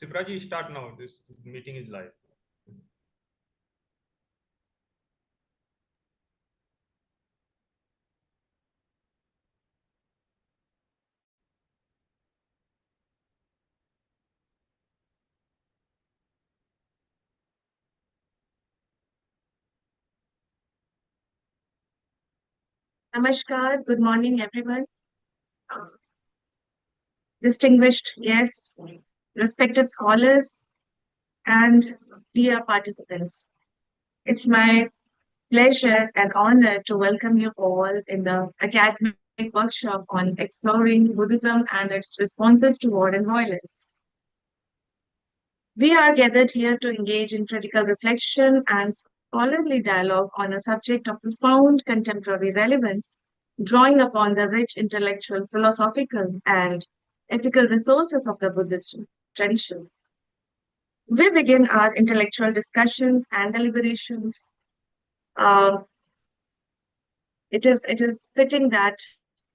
Sipraji, start now. This meeting is live. Namaskar, good morning, everyone. Uh, Distinguished guests, respected scholars, and dear participants. It's my pleasure and honor to welcome you all in the academic workshop on exploring Buddhism and its responses to war and violence. We are gathered here to engage in critical reflection and scholarly dialogue on a subject of profound contemporary relevance, drawing upon the rich intellectual, philosophical, and ethical resources of the Buddhist tradition. We begin our intellectual discussions and deliberations. Uh, it is fitting that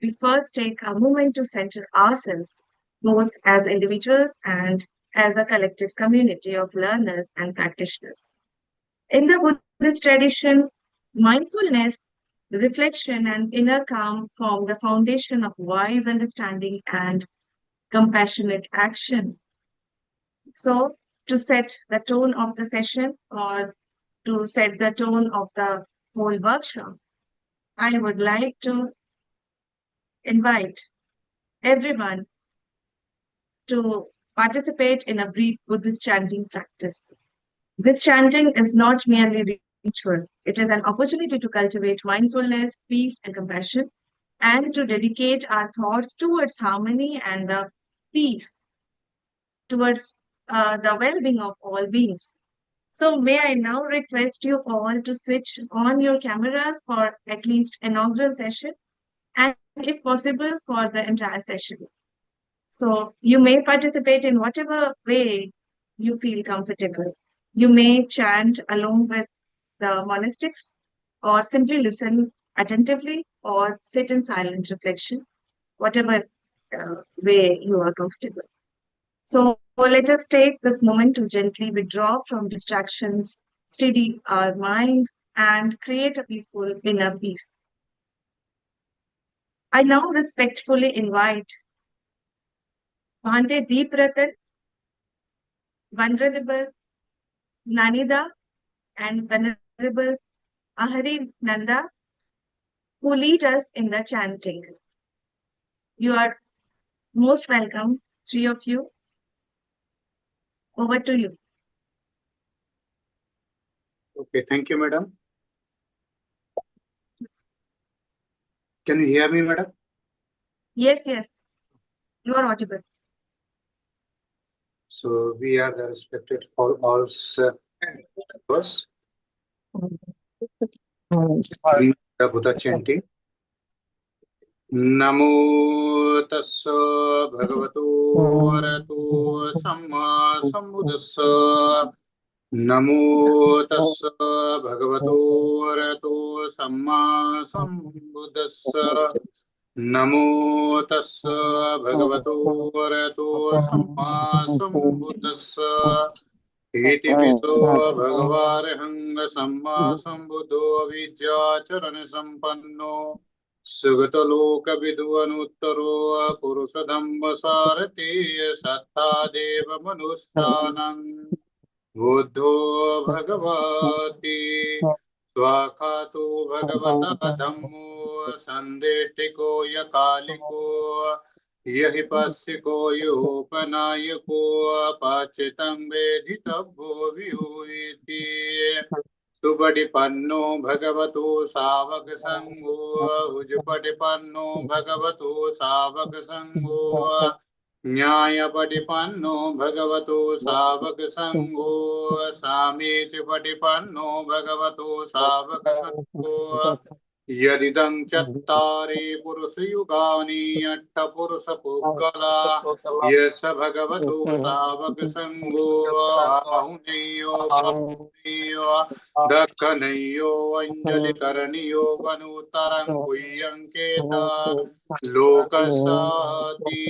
we first take a moment to center ourselves, both as individuals and as a collective community of learners and practitioners. In the Buddhist tradition, mindfulness, reflection, and inner calm form the foundation of wise understanding and compassionate action. So, to set the tone of the session or to set the tone of the whole workshop, I would like to invite everyone to participate in a brief Buddhist chanting practice. This chanting is not merely ritual, it is an opportunity to cultivate mindfulness, peace, and compassion, and to dedicate our thoughts towards harmony and the peace, towards the well being of all beings. So, may I now request you all to switch on your cameras for at least inaugural session and, if possible, for the entire session. So, you may participate in whatever way you feel comfortable. You may chant along with the monastics, or simply listen attentively, or sit in silent reflection, whatever way you are comfortable. So let us take this moment to gently withdraw from distractions, steady our minds, and create a peaceful inner peace. I now respectfully invite Bhante Deep Ratan, Venerable Nanida, and Venerable Ahari Nanda, who lead us in the chanting. You are most welcome, three of you. Over to you. Okay, thank you, madam. Can you hear me, madam? Yes, yes. You are audible. So we are the respected for all us. In the Buddha chanting. Namo tassa bhagavato arahato samma sambuddhassa. Namo tassa bhagavato arahato samma sambuddhassa. Namo tassa bhagavato arahato samma sambuddhassa. Iti piso bhagavarahanga samma sambuddho vijjacharana sampanno sugata loka viduanuttaro purusa dhamma sarati sattha deva manusthanam buddho bhagavati swakhato bhagavata dhammo sandetiko yakaliko yahi pasiko yopanayako pachitam veditavyo vyuiti Supadipanno bhagavato savaka sangho Ujupadipanno bhagavato savaka sangho Nyayapadipanno bhagavato savaka sangho Samechipadipanno bhagavato savaka sangho Yadidam chattari purusayugani atta purusa puggala Yasa bhagavato savaka sangho Ahuneyo bhavneyo Dakkanayo anjali karaniyo vanutarang kuyanketa Lokasati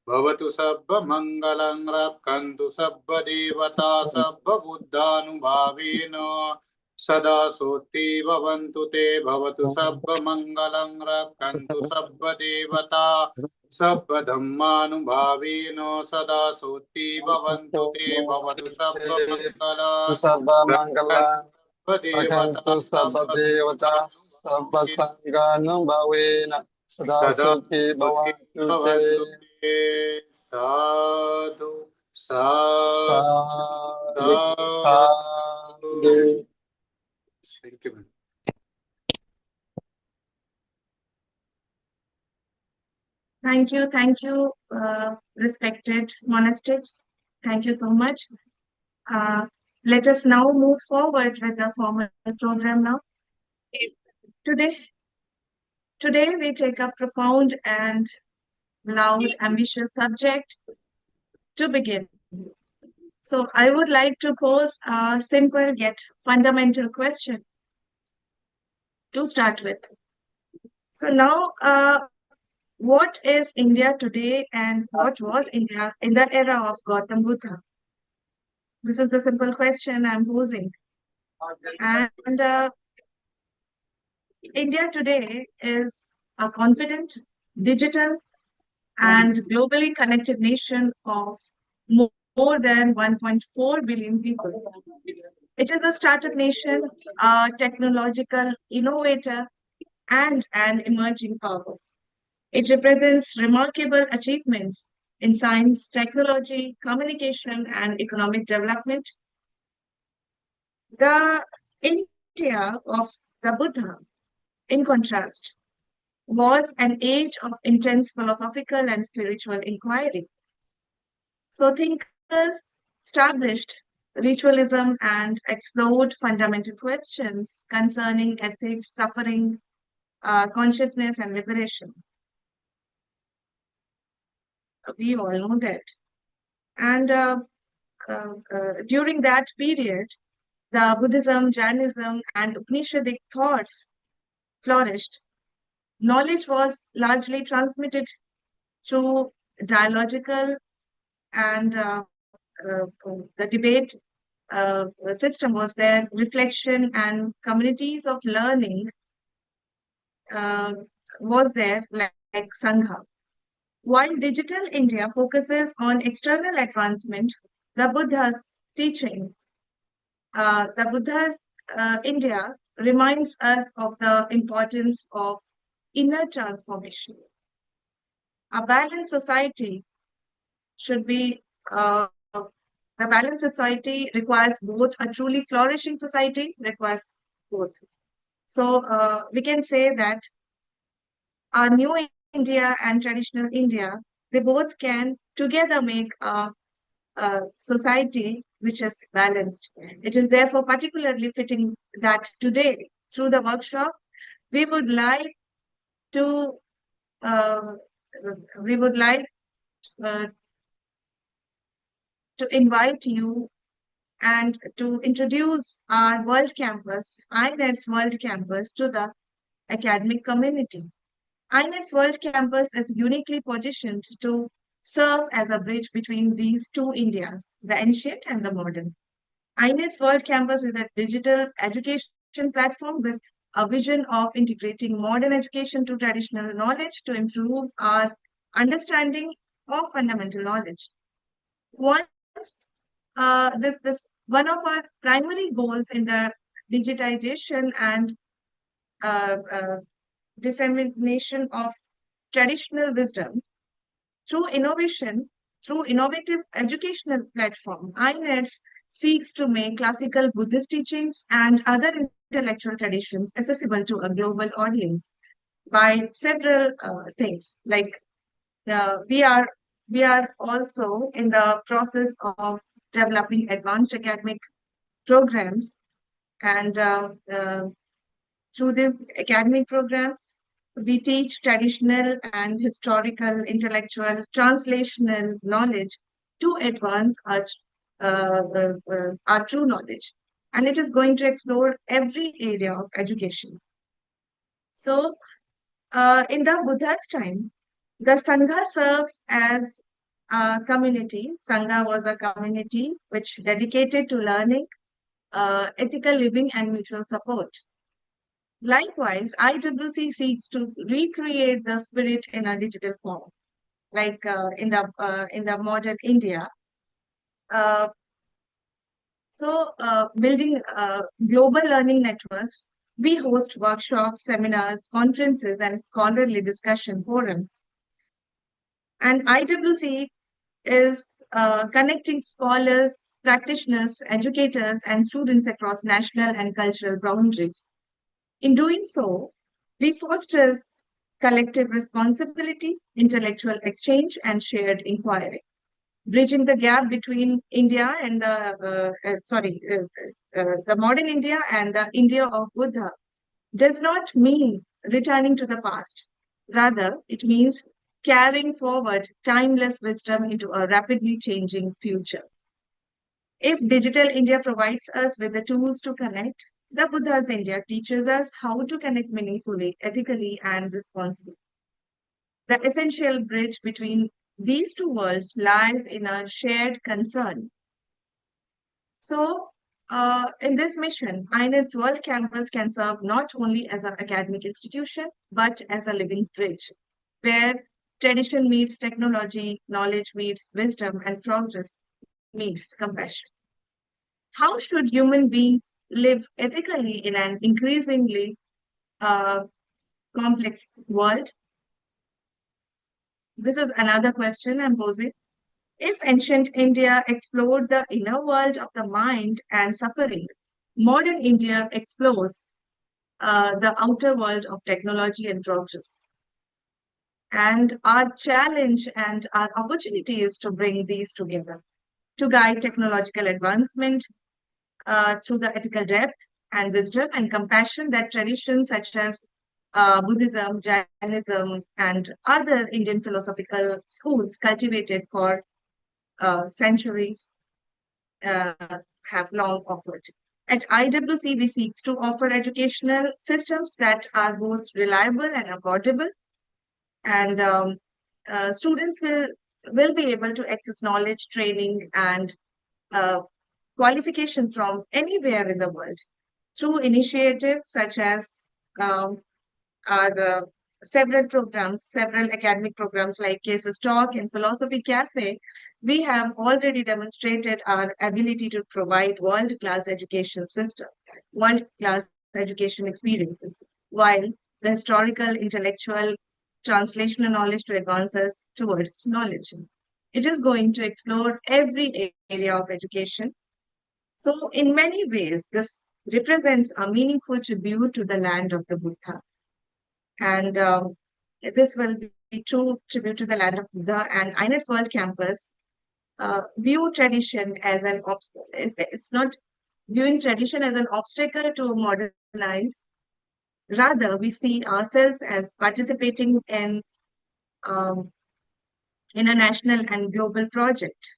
भवतु सर्वमङ्गलं रक्षन्तु सर्वदेवता सर्वबुद्धानुभावेन सदा सोत्ति भवन्तु ते भवतु सर्वमङ्गलं रक्षन्तु सर्वदेवता सर्वधर्मानुभावेन सदा सोत्ति भवन्तु ते भवतु सर्वमङ्गलं Sabamangala सर्वदेवता Akantu Sabadevata Sabasanghanubhavena सदा Sadasuki सोत्ति Bhavantu Te भवन्तु ते साधु साधु Sadhu Sadhu Sadhu. Thank you, man. Thank you, respected monastics. Thank you so much. Let us now move forward with the formal program now. Today we take a profound and loud, ambitious subject to begin. So I would like to pose a simple yet fundamental question to start with. So now, what is India today and what was India in the era of Gautam Buddha? This is the simple question I'm posing. And India today is a confident, digital, and globally connected nation of more than 1.4 billion people. It is a startup nation, a technological innovator, and an emerging power. It represents remarkable achievements in science, technology, communication, and economic development. The India of the Buddha, in contrast, was an age of intense philosophical and spiritual inquiry. So thinkers established ritualism and explored fundamental questions concerning ethics, suffering, consciousness, and liberation. We all know that. And during that period, the Buddhism, Jainism, and Upanishadic thoughts flourished. Knowledge was largely transmitted through dialogical and the debate system was there, reflection and communities of learning was there, like Sangha. While digital India focuses on external advancement, the Buddha's teachings, the Buddha's India reminds us of the importance of inner transformation. A balanced society should be, the balanced society requires both. A truly flourishing society requires both. So we can say that our new India and traditional India, they both can together make a society which is balanced. It is therefore particularly fitting that today, through the workshop, we would like to uh, we would like uh, to invite you and to introduce our World Campus, INADS World Campus, to the academic community. INADS World Campus is uniquely positioned to serve as a bridge between these two Indias, the ancient and the modern. INADS World Campus is a digital education platform with a vision of integrating modern education to traditional knowledge to improve our understanding of fundamental knowledge. Once this one of our primary goals in the digitization and uh, uh, dissemination of traditional wisdom through innovation, through innovative educational platform, INEDS seeks to make classical Buddhist teachings and other intellectual traditions accessible to a global audience by several things. Like we are also in the process of developing advanced academic programs, and through these academic programs, we teach traditional and historical, intellectual, translational knowledge to advance our true knowledge. And it is going to explore every area of education. So, in the Buddha's time, the Sangha serves as community. Sangha was a community which dedicated to learning, ethical living, and mutual support. Likewise, IWC seeks to recreate the spirit in a digital form, like in the modern India. Uh, Building global learning networks, we host workshops, seminars, conferences, and scholarly discussion forums. And IWC is connecting scholars, practitioners, educators, and students across national and cultural boundaries. In doing so, we foster collective responsibility, intellectual exchange, and shared inquiry, bridging the gap between India and the modern India and the India of Buddha does not mean returning to the past. Rather, it means carrying forward timeless wisdom into a rapidly changing future. If digital India provides us with the tools to connect, the Buddha's India teaches us how to connect meaningfully, ethically, and responsibly. The essential bridge between these two worlds lies in a shared concern. So, in this mission, INADS World Campus can serve not only as an academic institution, but as a living bridge, where tradition meets technology, knowledge meets wisdom, and progress meets compassion. How should human beings live ethically in an increasingly uh, complex world? This is another question I'm posing. If ancient India explored the inner world of the mind and suffering, modern India explores the outer world of technology and progress. And our challenge and our opportunity is to bring these together, to guide technological advancement through the ethical depth and wisdom and compassion that traditions such as Buddhism, Jainism, and other Indian philosophical schools cultivated for centuries uh, have long offered. At IWC, we seek to offer educational systems that are both reliable and affordable, and students will be able to access knowledge, training, and uh, qualifications from anywhere in the world through initiatives such as um, our several academic programs like Cases Talk and Philosophy Cafe. We have already demonstrated our ability to provide world-class education system, world-class education experiences, while the historical, intellectual, translational knowledge to advance us towards knowledge. It is going to explore every area of education. So, in many ways, this represents a meaningful tribute to the land of the Buddha. And this will be true tribute to the land of Buddha, and INET's World Campus view tradition as an obstacle. It's not viewing tradition as an obstacle to modernize. Rather, we see ourselves as participating um, in a national and global project,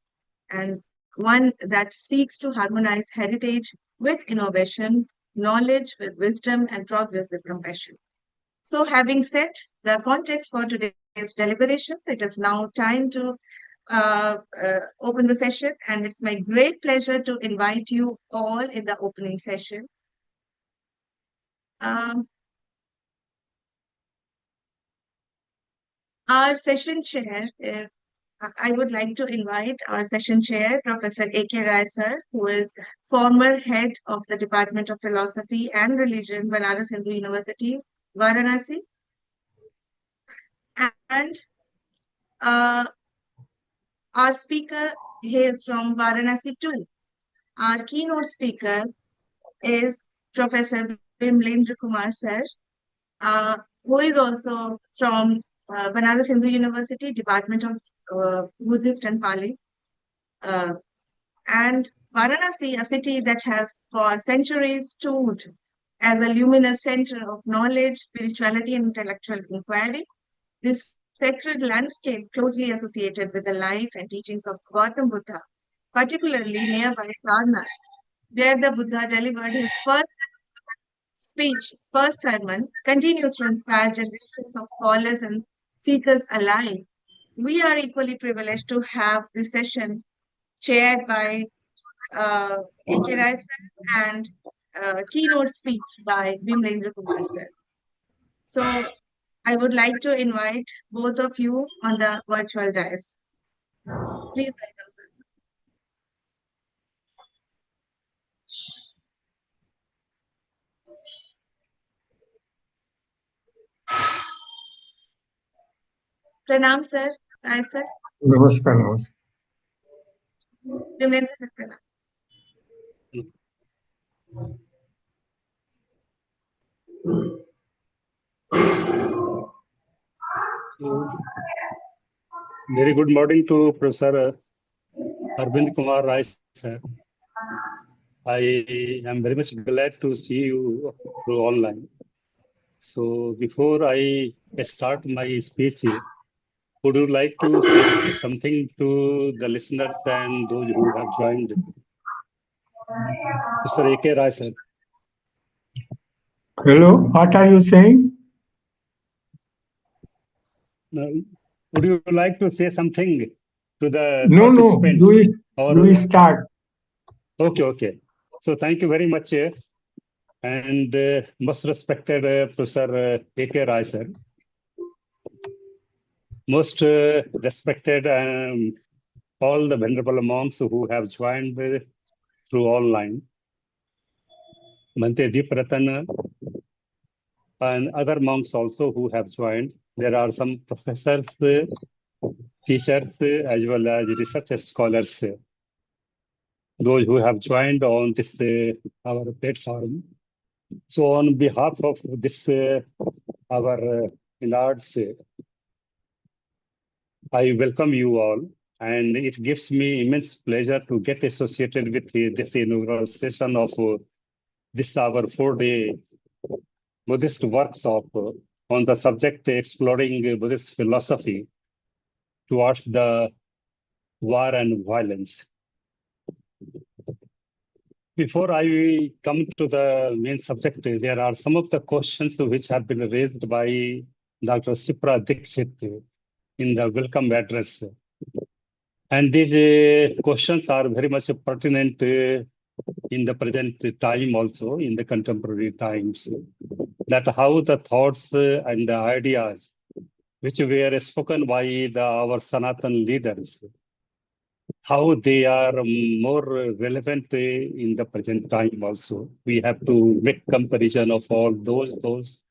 and one that seeks to harmonize heritage with innovation, knowledge with wisdom, and progress with compassion. So, having set the context for today's deliberations, it is now time to open the session, and it's my great pleasure to invite you all in the opening session. Our session chair is, I would like to invite our session chair, Professor A.K. Rai sir, who is former head of the Department of Philosophy and Religion, Banaras Hindu University, Varanasi. And our speaker hails from Varanasi too. Our keynote speaker is Professor Vimlendra Kumar sir, who is also from Banaras Hindu University, Department of Buddhist and Pali. And Varanasi, a city that has for centuries stood as a luminous center of knowledge, spirituality, and intellectual inquiry. This sacred landscape closely associated with the life and teachings of Gautam Buddha, particularly nearby Sarnath, where the Buddha delivered his first sermon, continues to inspire generations of scholars and seekers alike. we are equally privileged to have this session chaired by A.K. Rai sir and keynote speech by Bimlendra Kumar sir. So I would like to invite both of you on the virtual dais. Please welcome, sir. Pranam, sir. Rai, sir. नमस्कार नमस्कार Bimlendra, sir. Pranam. So, very good morning to Professor Arvind Kumar Rai, sir. I am very much glad to see you through online. So, before I start my speech, would you like to say something to the listeners and those who have joined? Mr. A.K. Rai, sir. Hello, what are you saying? Would you like to say something to the No, participants? you start. Okay. So thank you very much, and most respected Professor A.K. Rai, sir. Most respected all the venerable monks who have joined through online. Bhante Deep Ratan and other monks also who have joined. There are some professors, teachers, as well as research scholars, those who have joined on this our platform. So on behalf of this our INADS, I welcome you all, and it gives me immense pleasure to get associated with this inaugural session of this our 4-day Buddhist workshop on the subject exploring Buddhist philosophy towards the war and violence. Before I come to the main subject, there are some of the questions which have been raised by Dr. Sipra Dixit in the welcome address. And these questions are very much pertinent in the present time also, in the contemporary times, that how the thoughts and the ideas which were spoken by our Sanatan leaders, how they are more relevant in the present time also. We have to make comparison of all those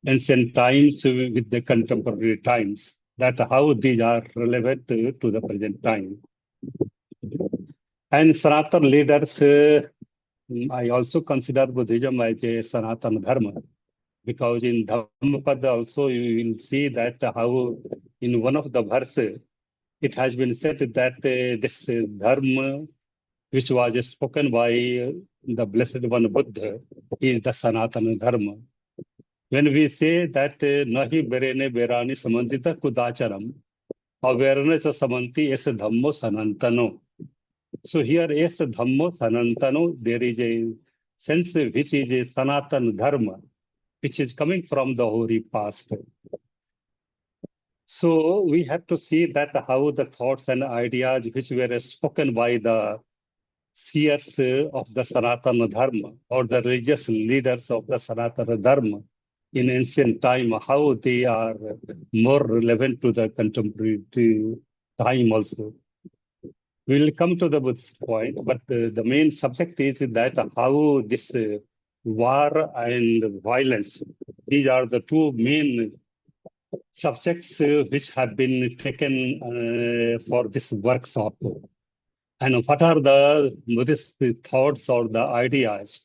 ancient times with the contemporary times, that how these are relevant to the present time. And Sanatan leaders, I also consider Buddhism as a Sanatan Dharma, because in Dhammapada also you will see that how in one of the verses it has been said that this Dharma which was spoken by the Blessed One Buddha is the Sanatana Dharma. When we say that nahi berene berani samandita kudacharam, awareness of samanti es dhammo sanantano. So here es dhammo sanantano, there is a sense which is a Sanatana Dharma, which is coming from the hoary past. So we have to see that how the thoughts and ideas which were spoken by the seers of the Sanatana Dharma or the religious leaders of the Sanatana Dharma in ancient time, how they are more relevant to the contemporary time also. We will come to the Buddhist point, but the main subject is that how this war and violence, these are the two main subjects which have been taken for this workshop. And what are the Buddhist thoughts or the ideas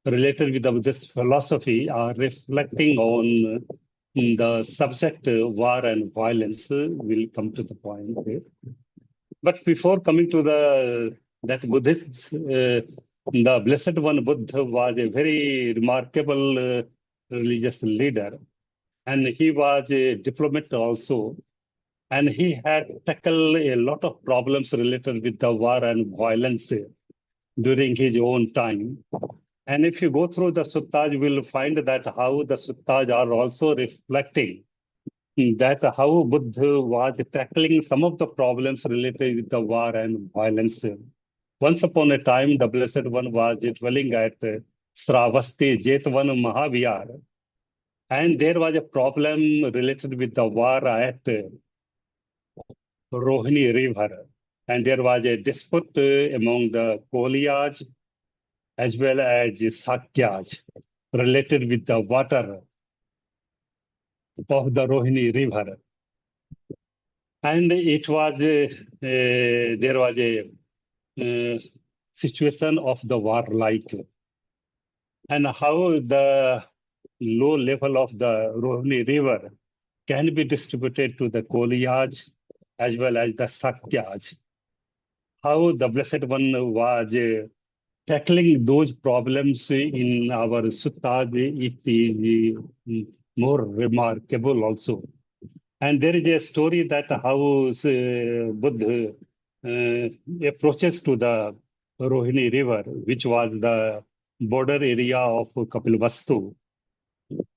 related with the Buddhist philosophy are reflecting on the subject war and violence? We'll come to the point here. But before coming to that Buddhist, the Blessed One Buddha was a very remarkable religious leader, and he was a diplomat also. And he had tackled a lot of problems related with the war and violence during his own time. And if you go through the suttas, you will find that how the suttas are also reflecting that how Buddha was tackling some of the problems related with the war and violence. Once upon a time, the Blessed One was dwelling at Sravasti Jetvan Mahavihar, and there was a problem related with the war at Rohini River, and there was a dispute among the Koliyas as well as Sakyas related with the water of the Rohini River. And it was there was a situation of the war-like, and how the low level of the Rohini River can be distributed to the Koliyas as well as the Sakyas. How the Blessed One was tackling those problems in our suttas, it is more remarkable also. And there is a story that how Buddha approaches to the Rohini River, which was the border area of Kapilvastu.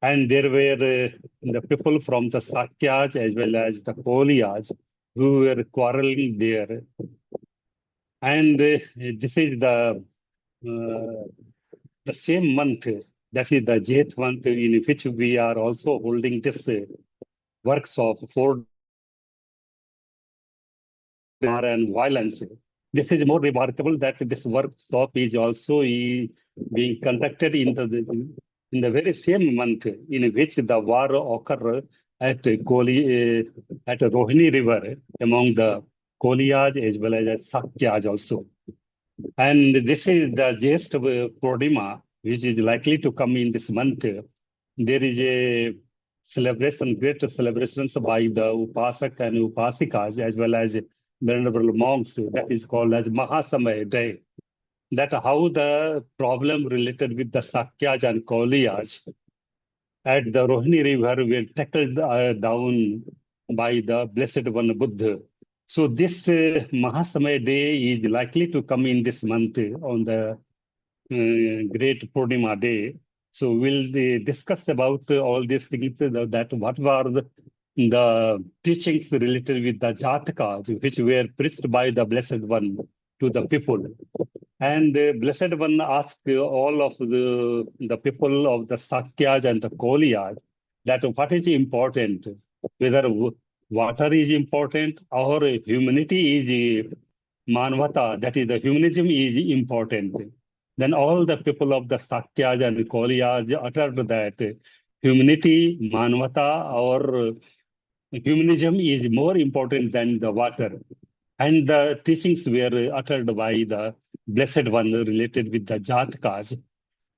And there were the people from the Sakyas as well as the Koliyas who were quarreling there. And this is the same month, that is the Jet month, in which we are also holding this works of for and violence. This is more remarkable that this workshop is also being conducted in the very same month in which the war occurred at at Rohini River among the Koliyas as well as Sakyas also. And this is the Jyeshtha Purnima, which is likely to come in this month. There is a celebration, great celebrations by the Upasak and Upasikas as well as venerable monks, that is called as Mahasamaya Day. That how the problem related with the Sakyas and Koliyas at the Rohini River were tackled down by the Blessed One Buddha. So this Mahasamaya Day is likely to come in this month on the great Purnima Day. So we'll discuss about all these things, that what were the teachings related with the Jatakas, which were preached by the Blessed One to the people. And Blessed One asked all of the people of the Sakyas and the Koliyas that what is important, whether water is important or humanity is manvata, that is the humanism is important. Then all the people of the Sakyas and Koliyas uttered that humanity, manvata or humanism is more important than the water. And the teachings were uttered by the Blessed One related with the Jatakas.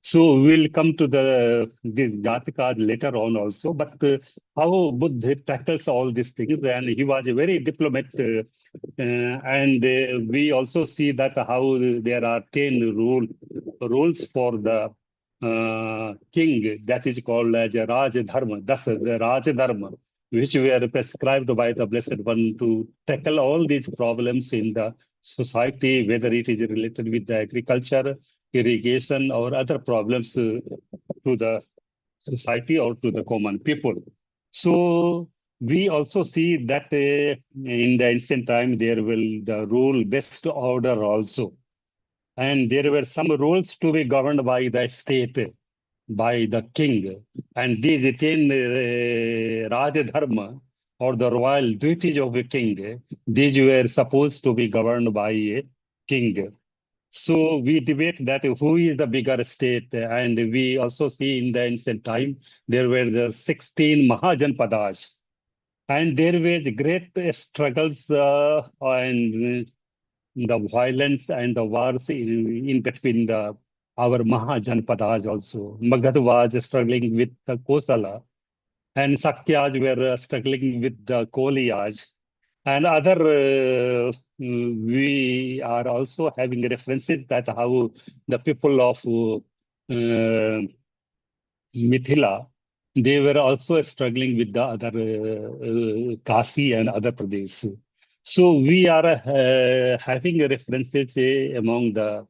So we'll come to this Jatakas later on also, but how Buddha tackles all these things, and he was a very diplomat, and we also see that how there are 10 rules for the king, that is called as a Raj Dharma, thus the Raj Dharma, which were prescribed by the Blessed One to tackle all these problems in the society, whether it is related with the agriculture, irrigation, or other problems to the society or to the common people. So we also see that in the ancient time, there will the rule-based order also. And there were some rules to be governed by the state, by the king. And these 10 Rajadharma, or the royal duties of a king, these were supposed to be governed by a king. So we debate that who is the bigger state, and we also see in the ancient time, there were the 16 Mahajanpadas. And there were great struggles and the violence and the wars in between our Mahajanpadas also. Magad was struggling with the Kosala, and Sakyas were struggling with the Koliyas. And other, we are also having references that how the people of Mithila, they were also struggling with the other Kasi and other Pradesh. So we are having references among the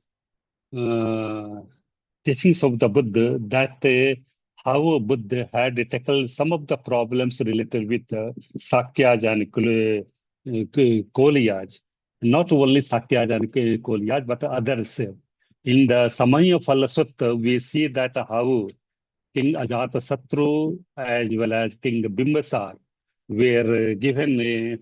teachings of the Buddha that how Buddha had tackled some of the problems related with Sakyaj and Koliyaj. Not only Sakyaj and Koliyaj, but others. In the Samaya Phala Sutta, we see that how King Ajatasattu as well as King Bimbasar were given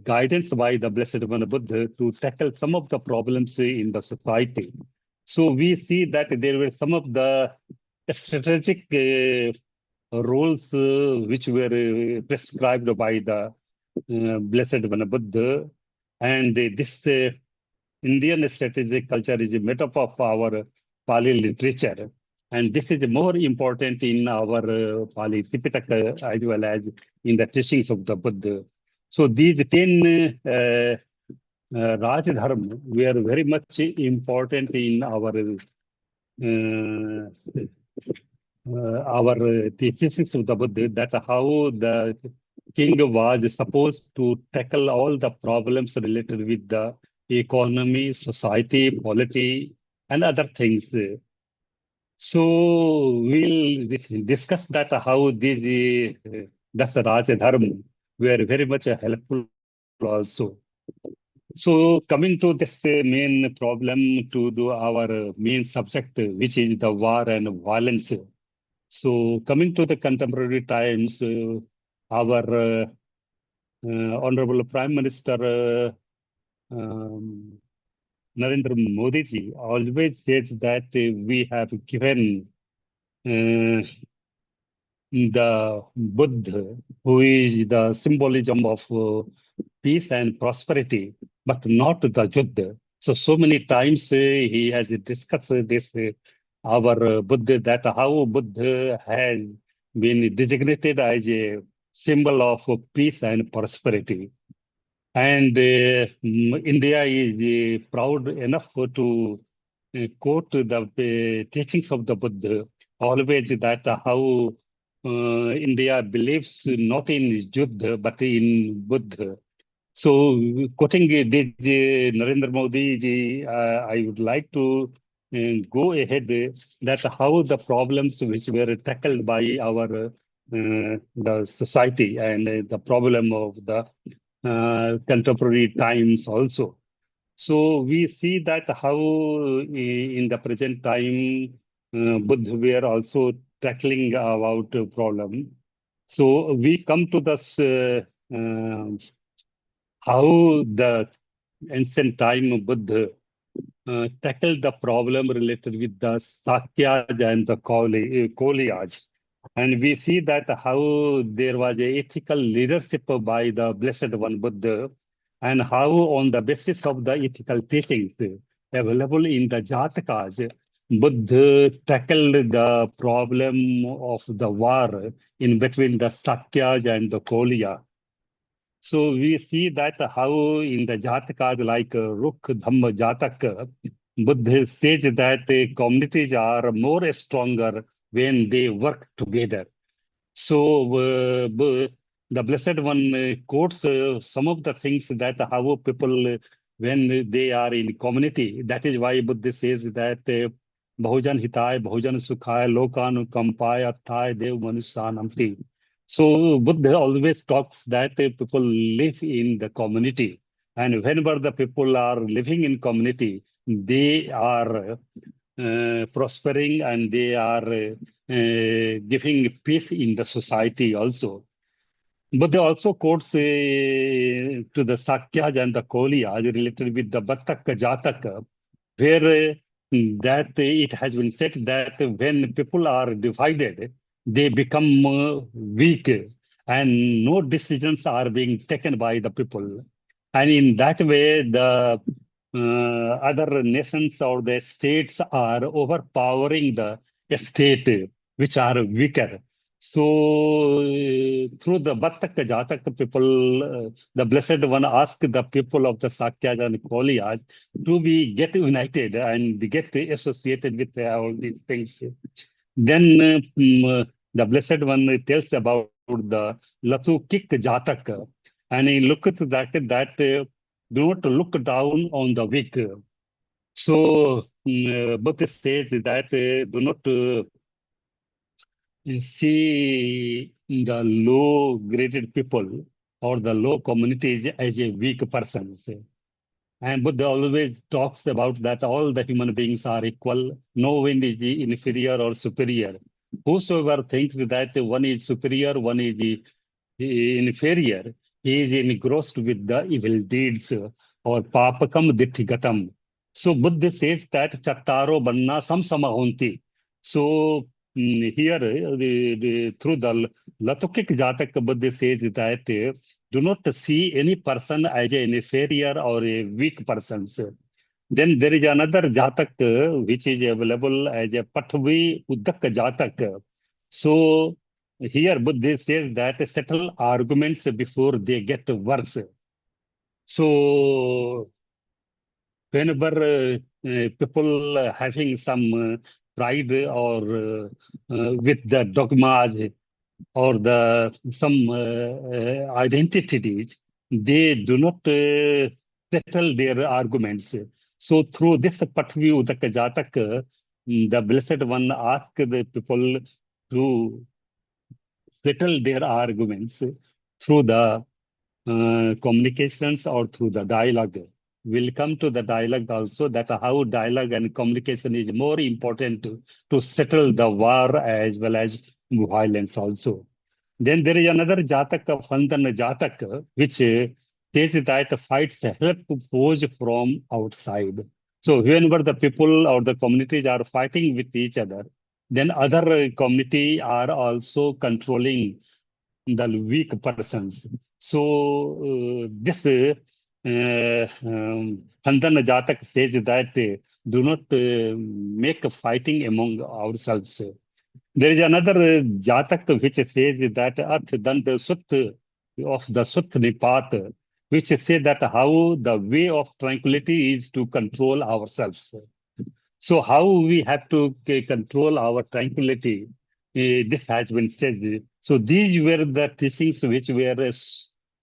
guidance by the Blessed One Buddha to tackle some of the problems in the society. So we see that there were some of the strategic roles which were prescribed by the Blessed One Buddha. And this Indian strategic culture is made up of our Pali literature. And this is more important in our Pali Tipitaka as well as in the teachings of the Buddha. So these 10 Rajdharma were very much important in our teachings of the Buddha, that how the king was supposed to tackle all the problems related with the economy, society, polity, and other things. So we'll discuss that how these Dasaraj Dharma were very much helpful also. So coming to this main problem to our main subject, which is the war and violence. So coming to the contemporary times, our Honorable Prime Minister Narendra Modi ji always says that we have given the Buddha, who is the symbolism of peace and prosperity, but not the Juddha. So many times he has discussed this, our Buddha, that how Buddha has been designated as a symbol of peace and prosperity. And India is proud enough to quote the teachings of the Buddha, always that how India believes not in Juddha, but in Buddha. So, quoting this Narendra Modi ji, I would like to go ahead that how the problems which were tackled by our the society and the problem of the contemporary times also. So we see that how in the present time Buddha were also tackling about problem. So we come to this how the ancient time Buddha tackled the problem related with the Sakyaj and the Koliyaj. And we see that how there was a ethical leadership by the Blessed One Buddha, and how on the basis of the ethical teachings available in the Jatakas, Buddha tackled the problem of the war in between the Sakyaj and the Koliya. So we see that how in the Jatakas like Rukh Dhamma Jatak, Buddha says that communities are more stronger when they work together. So the Blessed One quotes some of the things that how people, when they are in community, that is why Buddha says that Bhujan Hitay, Bhujan Sukhay, Lokan Kampay, Athay, Dev Manusyanamti. So Buddha always talks that people live in the community. And whenever the people are living in community, they are prospering and they are giving peace in the society also. But they also quotes to the Sakyaj and the Koliyaj related with the Battak Jatak, where that it has been said that when people are divided, they become weak and no decisions are being taken by the people. And in that way, the other nations or the states are overpowering the state, which are weaker. So, through the Battak Jatak people, the Blessed One asked the people of the Sakyas and Koliyas to be get united and get associated with all these things. Then the Blessed One tells about the Latu Kik Jatak, and he looked at that do not look down on the weak. So Buddha says that do not see the low graded people or the low communities as a weak persons. And Buddha always talks about that all the human beings are equal. No one is inferior or superior. Whosoever thinks that one is superior, one is inferior, he is engrossed with the evil deeds or papakam dithigatam. So Buddha says that chattaro banna samsama honti. So here, through the Latukik Jatak, Buddha says that do not see any person as an inferior or a weak person. Then there is another Jatak which is available as a Patvi Udak Jatak. So here Buddha says that settle arguments before they get worse. So whenever people having some pride or with the dogmas or the some identities, they do not settle their arguments. So through this Patvi Udak Jatak, the Blessed One asked the people to settle their arguments through the communications or through the dialogue. We'll come to the dialogue also, that how dialogue and communication is more important to settle the war as well as violence also. Then there is another Jataka, Fandana Jataka, which says that fights help foes from outside. So whenever the people or the communities are fighting with each other, then other community are also controlling the weak persons. So this Khandana Jatak says that do not make a fighting among ourselves. There is another Jatak which says that Ath Dand Sut of the Sut Nipat, which say that how the way of tranquility is to control ourselves. So how we have to control our tranquility, this has been said. So these were the teachings which were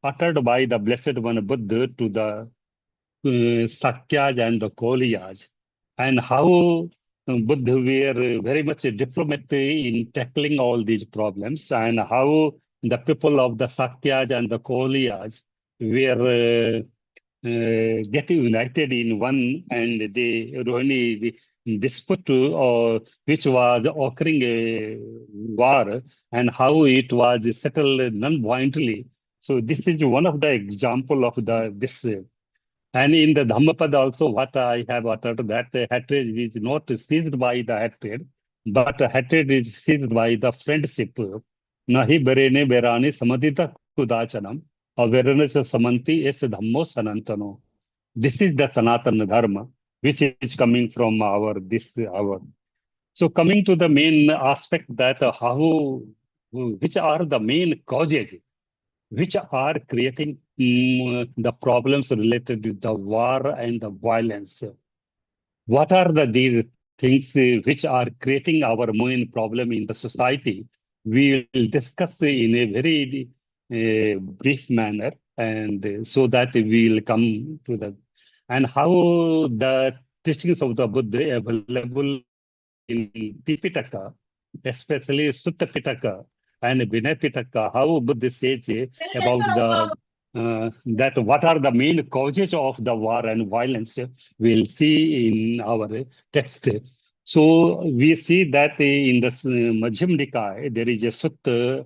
uttered by the Blessed One Buddha to the Sakyas and the Koliyas, and how Buddha were very much a diplomat in tackling all these problems, and how the people of the Sakyas and the Koliyas were get united in one, and the Rohini dispute which was occurring a war, and how it was settled non-violently. So this is one of the example of the this. And in the Dhammapada also, what I have uttered, that hatred is not seized by the hatred, but hatred is seized by the friendship. Nahi berene berani samadita kudachanam, awareness samanti es dhammo sanantano. This is the Sanatana Dharma, which is coming from our. So coming to the main aspect, that which are the main causes which are creating the problems related to the war and the violence. What are these things which are creating our main problem in the society? We will discuss in a very brief manner, and so that we will come to the, and how the teachings of the Buddha available in Tipitaka, especially Sutta Pitaka and Vinay Pitaka, how Buddha says about the that what are the main causes of the war and violence, we'll see in our text. So we see that in the Majjhima Nikaya, there is a sutta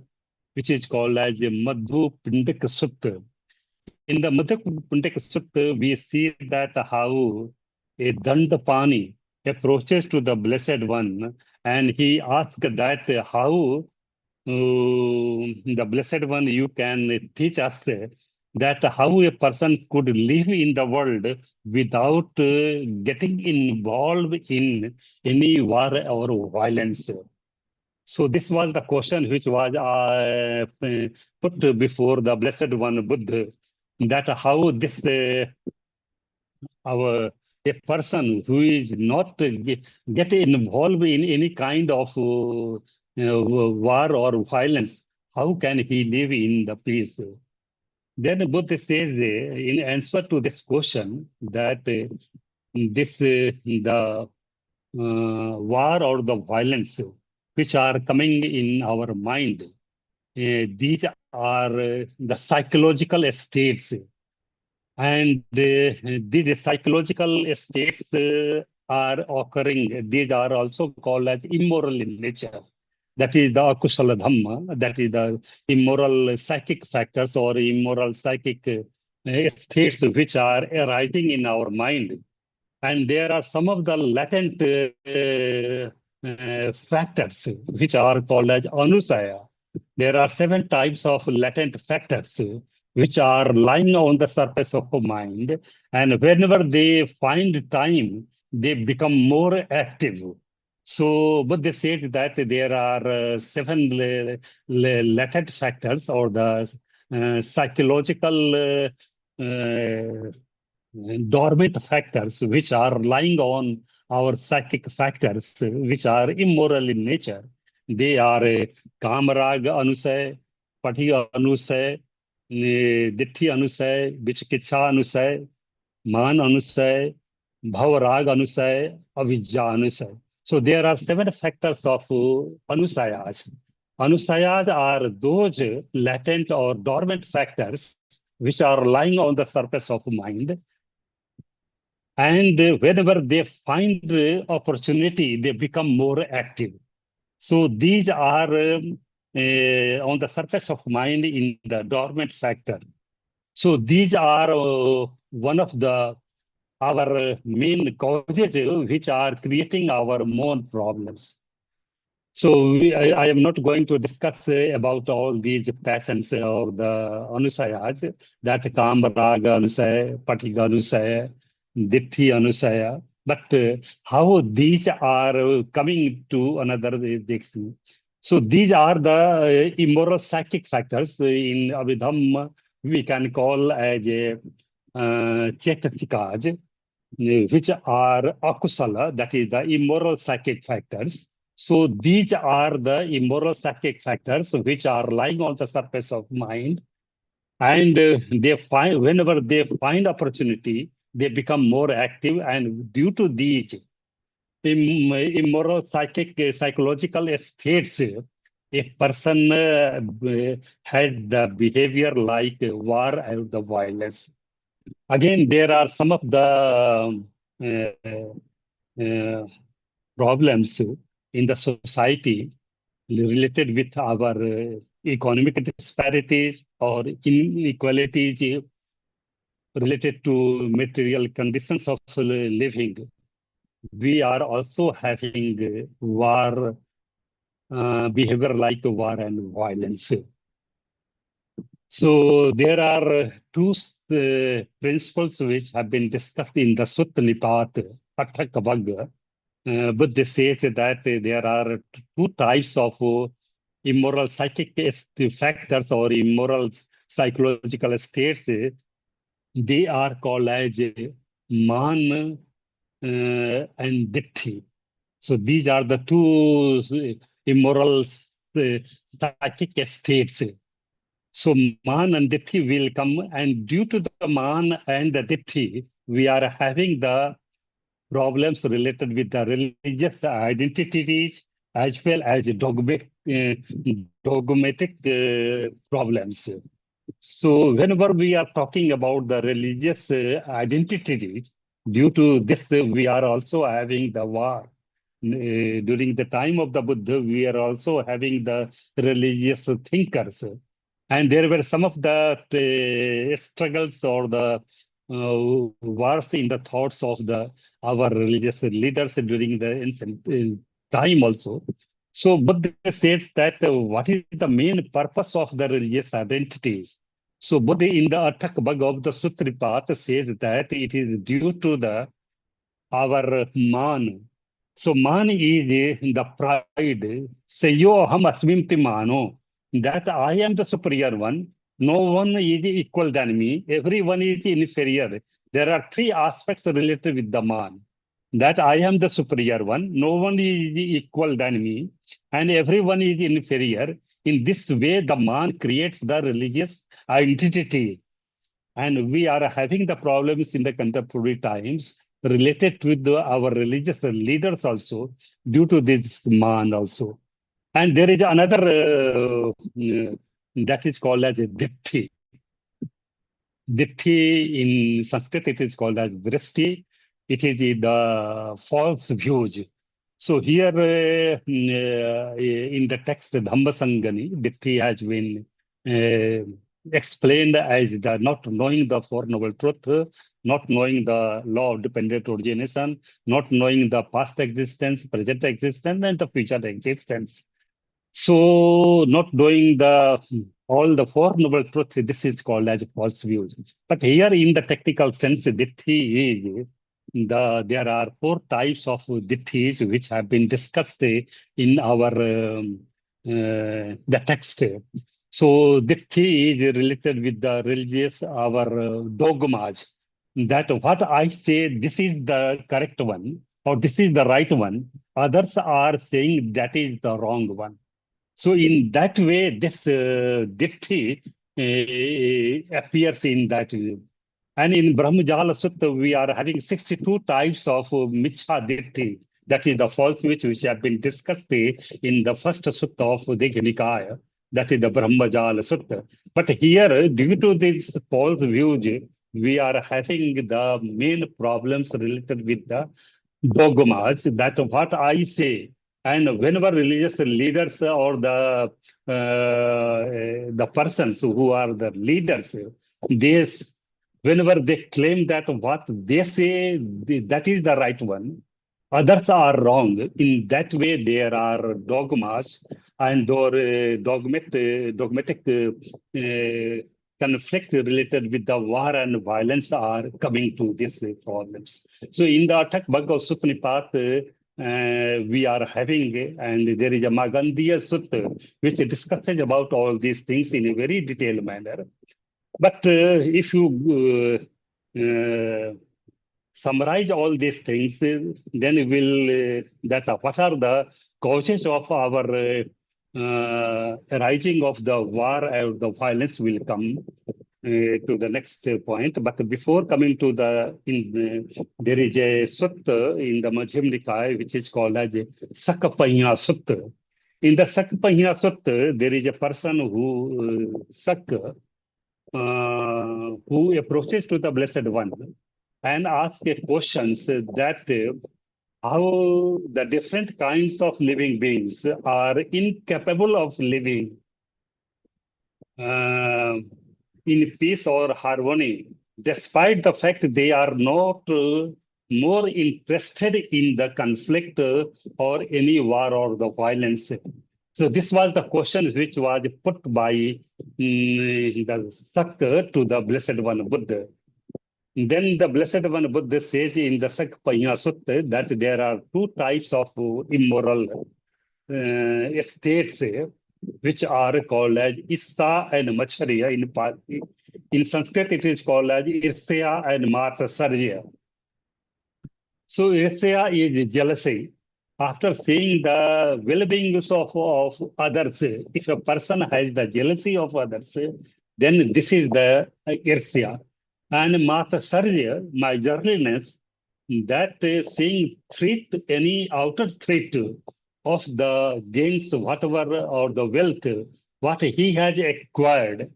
which is called as Madhu Pindika Sutta. In the Madhu Pindika Sutta, we see that how a Dandapani approaches to the Blessed One, and he asks that how the Blessed One, you can teach us that how a person could live in the world without getting involved in any war or violence. So this was the question which was put before the Blessed One Buddha, that how this our a person who is not get involved in any kind of war or violence, how can he live in the peace? Then Buddha says in answer to this question that this the war or the violence which are coming in our mind. These are the psychological states. And these psychological states are occurring. These are also called as immoral in nature. That is the akusala dhamma, that is the immoral psychic factors or immoral psychic states which are arising in our mind. And there are some of the latent factors which are called as anusaya. There are 7 types of latent factors which are lying on the surface of the mind. And whenever they find time, they become more active. So, but they said that there are 7 latent factors or the psychological dormant factors which are lying on our psychic factors which are immoral in nature. They are kamarag anusay, patiga anusay, ditti anusay, vichikitsa anusay, man anusay, bhavarag anusay, avidya anusay. So there are 7 factors of anusayas. Anusayas are those latent or dormant factors which are lying on the surface of mind. And whenever they find opportunity, they become more active. So these are on the surface of mind in the dormant factor. So these are one of the our main causes which are creating our own problems. So I am not going to discuss about all these passions or the anusayas, that Kam, Raga, Anusaya, Patiga, Anusaya, Ditti, Anusaya, but how these are coming to another thing. So these are the immoral psychic factors in Abhidhamma we can call as Chetasikas, which are akusala, that is the immoral psychic factors. So these are the immoral psychic factors which are lying on the surface of mind. And they find, whenever they find opportunity, they become more active. And due to these immoral psychological states, a person has the behavior like war and the violence. Again, there are some of the problems in the society related with our economic disparities or inequalities related to material conditions of living. We are also having war behavior like war and violence. So there are 2 principles which have been discussed in the Sutta Nipat, Atthakavagga. Buddha says that there are 2 types of immoral psychic factors or immoral psychological states. They are called as man and ditti. So these are the 2 immoral psychic states. So man and ditti will come, and due to the man and the ditti, we are having the problems related with the religious identities as well as dogmatic problems. So whenever we are talking about the religious identities, due to this, we are also having the war. During the time of the Buddha, we are also having the religious thinkers. And there were some of the struggles or the wars in the thoughts of our religious leaders during the ancient time also. So Buddha says that what is the main purpose of the religious identities? So Buddha in the Atthakavagga of the Sutripat says that it is due to our man. So man is the pride. Say yo ham asmimti mano, that I am the superior one. No one is equal than me. Everyone is inferior. There are 3 aspects related with the man. That I am the superior one. No one is equal than me. And everyone is inferior. In this way, the man creates the religious identity. And we are having the problems in the contemporary times related with our religious leaders also, due to this man also. And there is another that is called as a Ditti. Ditti in Sanskrit, it is called as Drishti. It is the false views. So here in the text Dhammasangani, Ditti has been explained as the not knowing the Four Noble Truth, not knowing the law of dependent origination, not knowing the past existence, present existence, and the future existence. So not knowing all the Four Noble Truths, this is called as false views. But here in the technical sense, Ditti is there are four types of ditthis which have been discussed in our the text. So ditti is related with the religious, our dogmas. That what I say, this is the correct one, or this is the right one. Others are saying that is the wrong one. So in that way, this ditti appears in that. And in Brahmajala Sutta, we are having 62 types of Michha Ditti. That is the false which have been discussed in the first Sutta of the Nikaya. That is the Brahmajala Sutta. But here, due to these false views, we are having the main problems related with the dogmas, that what I say. And whenever religious leaders or the persons who are the leaders, they whenever they claim that what they say, that is the right one, others are wrong. In that way, there are dogmas and or dogmatic conflict related with the war and violence are coming to these problems. So in the Atak Bhagav Sutta we are having, and there is a Magandiya Sutta, which discusses about all these things in a very detailed manner. But if you summarize all these things, then we'll what are the causes of our rising of the war and the violence will come to the next point. But before coming to there is a sutta in the Madhyam Nikaya which is called as Sakapanya Sutta. In the Sakapanya Sutta, there is a person who who approaches to the Blessed One and asks questions that how the different kinds of living beings are incapable of living in peace or harmony, despite the fact they are not more interested in the conflict or any war or the violence. So this was the question which was put by the Sakka to the Blessed One Buddha. Then the Blessed One Buddha says in the Sakapanya Sutta that there are two types of immoral states which are called as Issa and Macharya. In Sanskrit, it is called as Irsya and Matsarya. So Irsya is jealousy. After seeing the well-being of others, if a person has the jealousy of others, then this is the Irsya. And Matsarya, miserliness, that seeing threat, any outer threat of the gains, whatever, or the wealth, what he has acquired.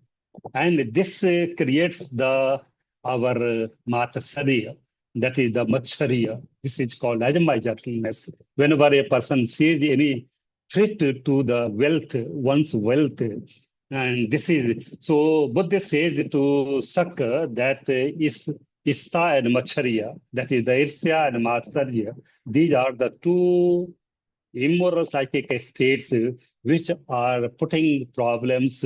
And this creates our Matsarya, that is the Macharya. This is called as a miserliness. Whenever a person sees any threat to the wealth, one's wealth, and this is, so Buddha says to Sakka that is Issa and Macharya, that is the Irsya and Matsarya. These are the two immoral psychic states which are putting problems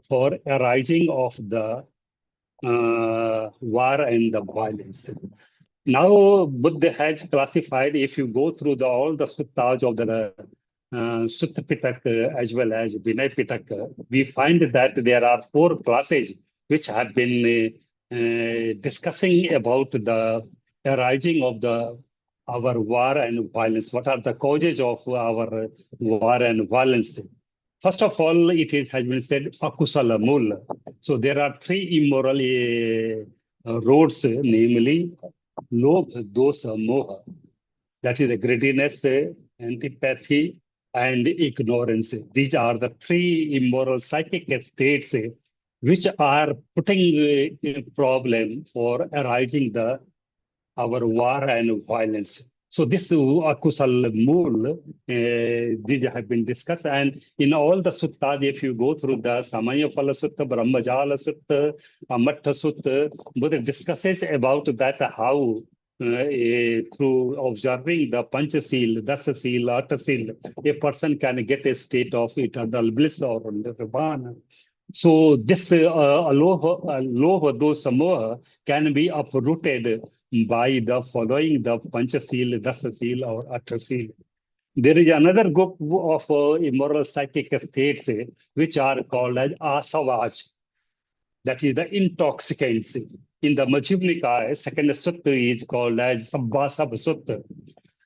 for arising of the war and the violence. Now, Buddha has classified, if you go through all the suttas of the Sutta Pitaka as well as Vinay Pitaka, we find that there are four classes which have been discussing about the arising of our war and violence. What are the causes of our war and violence? First of all, has been said akusala mula. So there are three immoral roads, namely lobha, dosa, moha. That is the greediness, antipathy, and ignorance. These are the three immoral psychic states which are putting a problem for arising our war and violence. So this akusal mool, these have been discussed, and in all the suttas, if you go through the Samaya Phala Sutta, Brahmajala Sutta, Amatta Sutta, Buddha discusses about that how through observing the Panchasil, Dasasil, Atasil, a person can get a state of eternal bliss or nirvana. So this loha dosa moha can be uprooted by the following the Panchasil, Dasasil, or Atasil. There is another group of immoral psychic states which are called as asavas. That is the intoxicants. In the Majjhima Nikaya, second sutta is called as Sabbasava Sutta.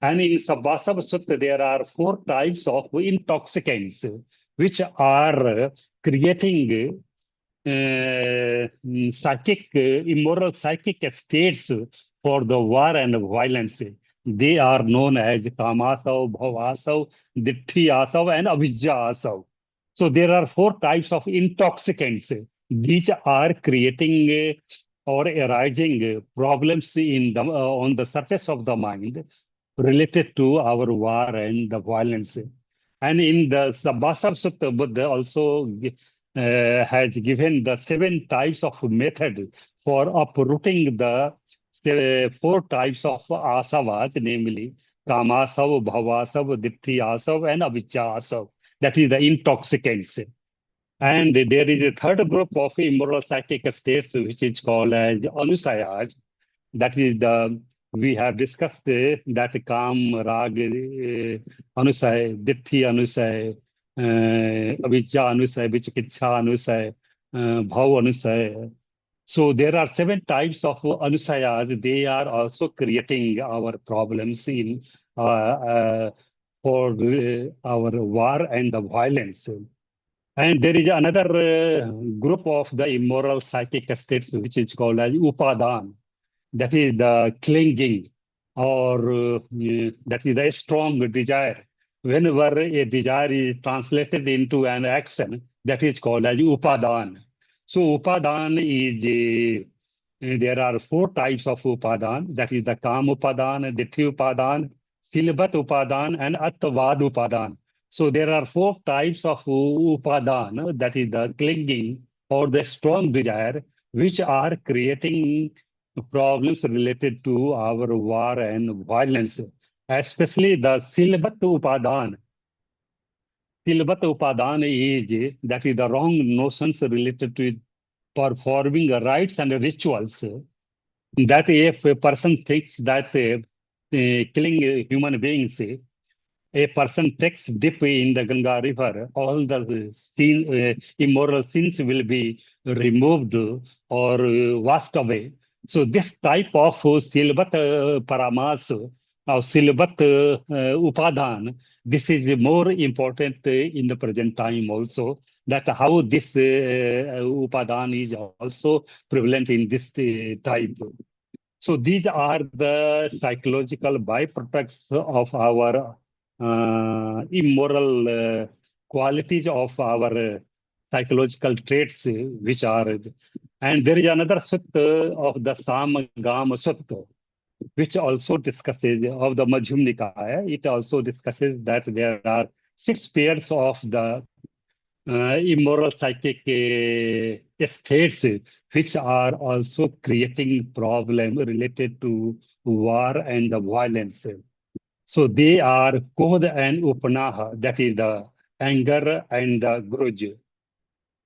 And in Sabbasava Sutta, there are 4 types of intoxicants which are creating immoral psychic states for the war and violence. They are known as Kamasav, Bhavasav, Ditthyasav, and Avijjasav. So there are 4 types of intoxicants. These are creating or arising problems in the on the surface of the mind related to our war and the violence. And in the Sabbasava Sutta, Buddha also has given the 7 types of method for uprooting the 4 types of asavas, namely Kamasav, Bhavasav, Ditthyasav, and Avijjasav. That is the intoxicants. And there is a third group of immoral psychic states which is called as anusayas. That is we have discussed that Kam, Rag, Anusay, Ditti Anusay, Avijja Anusay, Vichikitsa Anusay, Bhav Anusay. So there are 7 types of anusayas. They are also creating our problems in for our war and the violence. And there is another group of the immoral psychic states which is called as upadan. That is the clinging, or that is the strong desire. Whenever a desire is translated into an action, that is called as upadan. So upadan is, there are 4 types of upadan. That is the kam upadan, ditti upadan, silbat upadan, and attvad upadan. So there are 4 types of upadan, that is the clinging or the strong desire, which are creating problems related to our war and violence, especially the silbat upadan. Silbat upadan is, that is the wrong notions related to performing rites and rituals. That if a person thinks that killing human beings, a person takes dip in the Ganga river, all the immoral sins will be removed or washed away. So this type of silbat paramas or silbat upadan, this is more important in the present time also, that how this upadan is also prevalent in this type. So these are the psychological byproducts of our immoral qualities of our psychological traits, which are, and there is another sutta of the Samagama Sutta, which also discusses of the Majjhima Nikaya. It also discusses that there are 6 pairs of the immoral psychic states, which are also creating problem related to war and the violence. So they are Kodha and Upanaha, that is the anger and the grudge.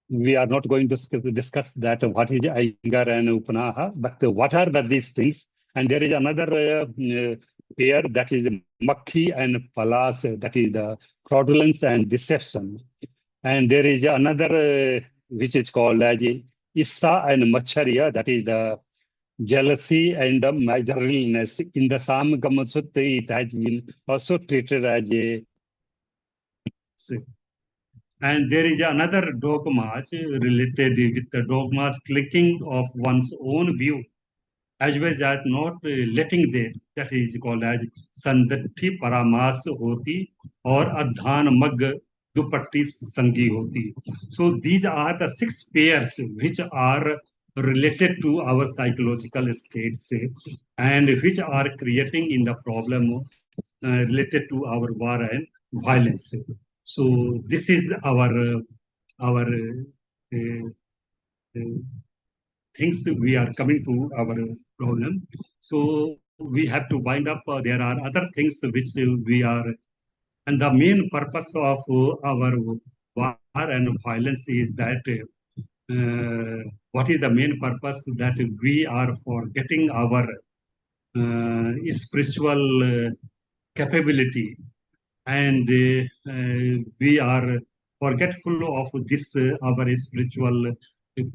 We are not going to discuss that what is anger and Upanaha, but what are these things? And there is another pair, that is Makhi and Palas, that is the fraudulence and deception. And there is another which is called as Issa and Machariya, that is the jealousy and the miserliness. In the Samagama Sutta, it has been also treated as a. And there is another dogmas related with the dogmas clicking of one's own view. as well as not letting that is called as Sandati Paramas Hoti or Adhan Mag Dupatti Sangi Hoti. So these are the 6 pairs which are related to our psychological states and which are creating in the problem related to our war and violence. So this is our things we are coming to our problem. So we have to wind up. There are other things which we are, and the main purpose of our war and violence is that what is the main purpose that we are forgetting our spiritual capability and we are forgetful of this our spiritual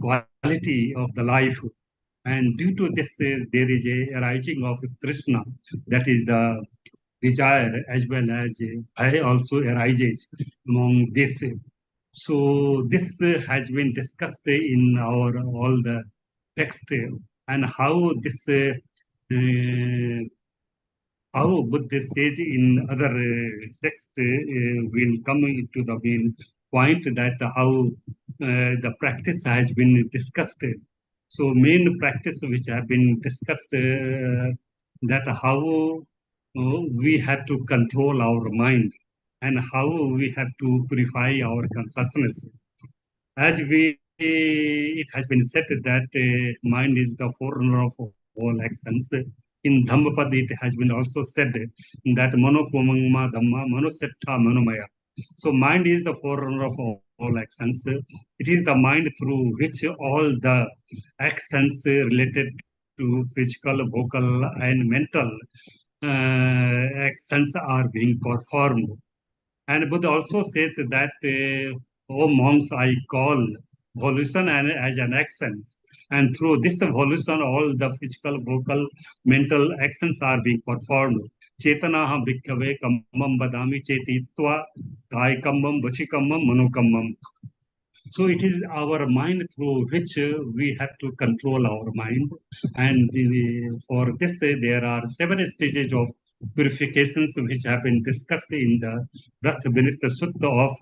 quality of the life, and due to this there is a rising of Krishna, that is the desire, as well as bhaya also arises among this. So this has been discussed in our all the text, and how this how Buddha says in other text will come into the main point that how the practice has been discussed. So main practice which have been discussed that how we have to control our mind and how we have to purify our consciousness. As it has been said that mind is the forerunner of all actions. In Dhammapad, it has been also said that Manokumangma Dhamma Manosetta Manomaya. So mind is the forerunner of all actions. It is the mind through which all the actions related to physical, vocal, and mental actions are being performed. And Buddha also says that, oh monks, I call volition and as an actions. And through this volition, all the physical, vocal, mental actions are being performed. Chetanaha bhikkhave kammam badami chetitva kai kammam vachi kammam mano kammam. So it is our mind through which we have to control our mind. And for this, there are 7 stages of purifications which have been discussed in the Rath Vinita Sutta of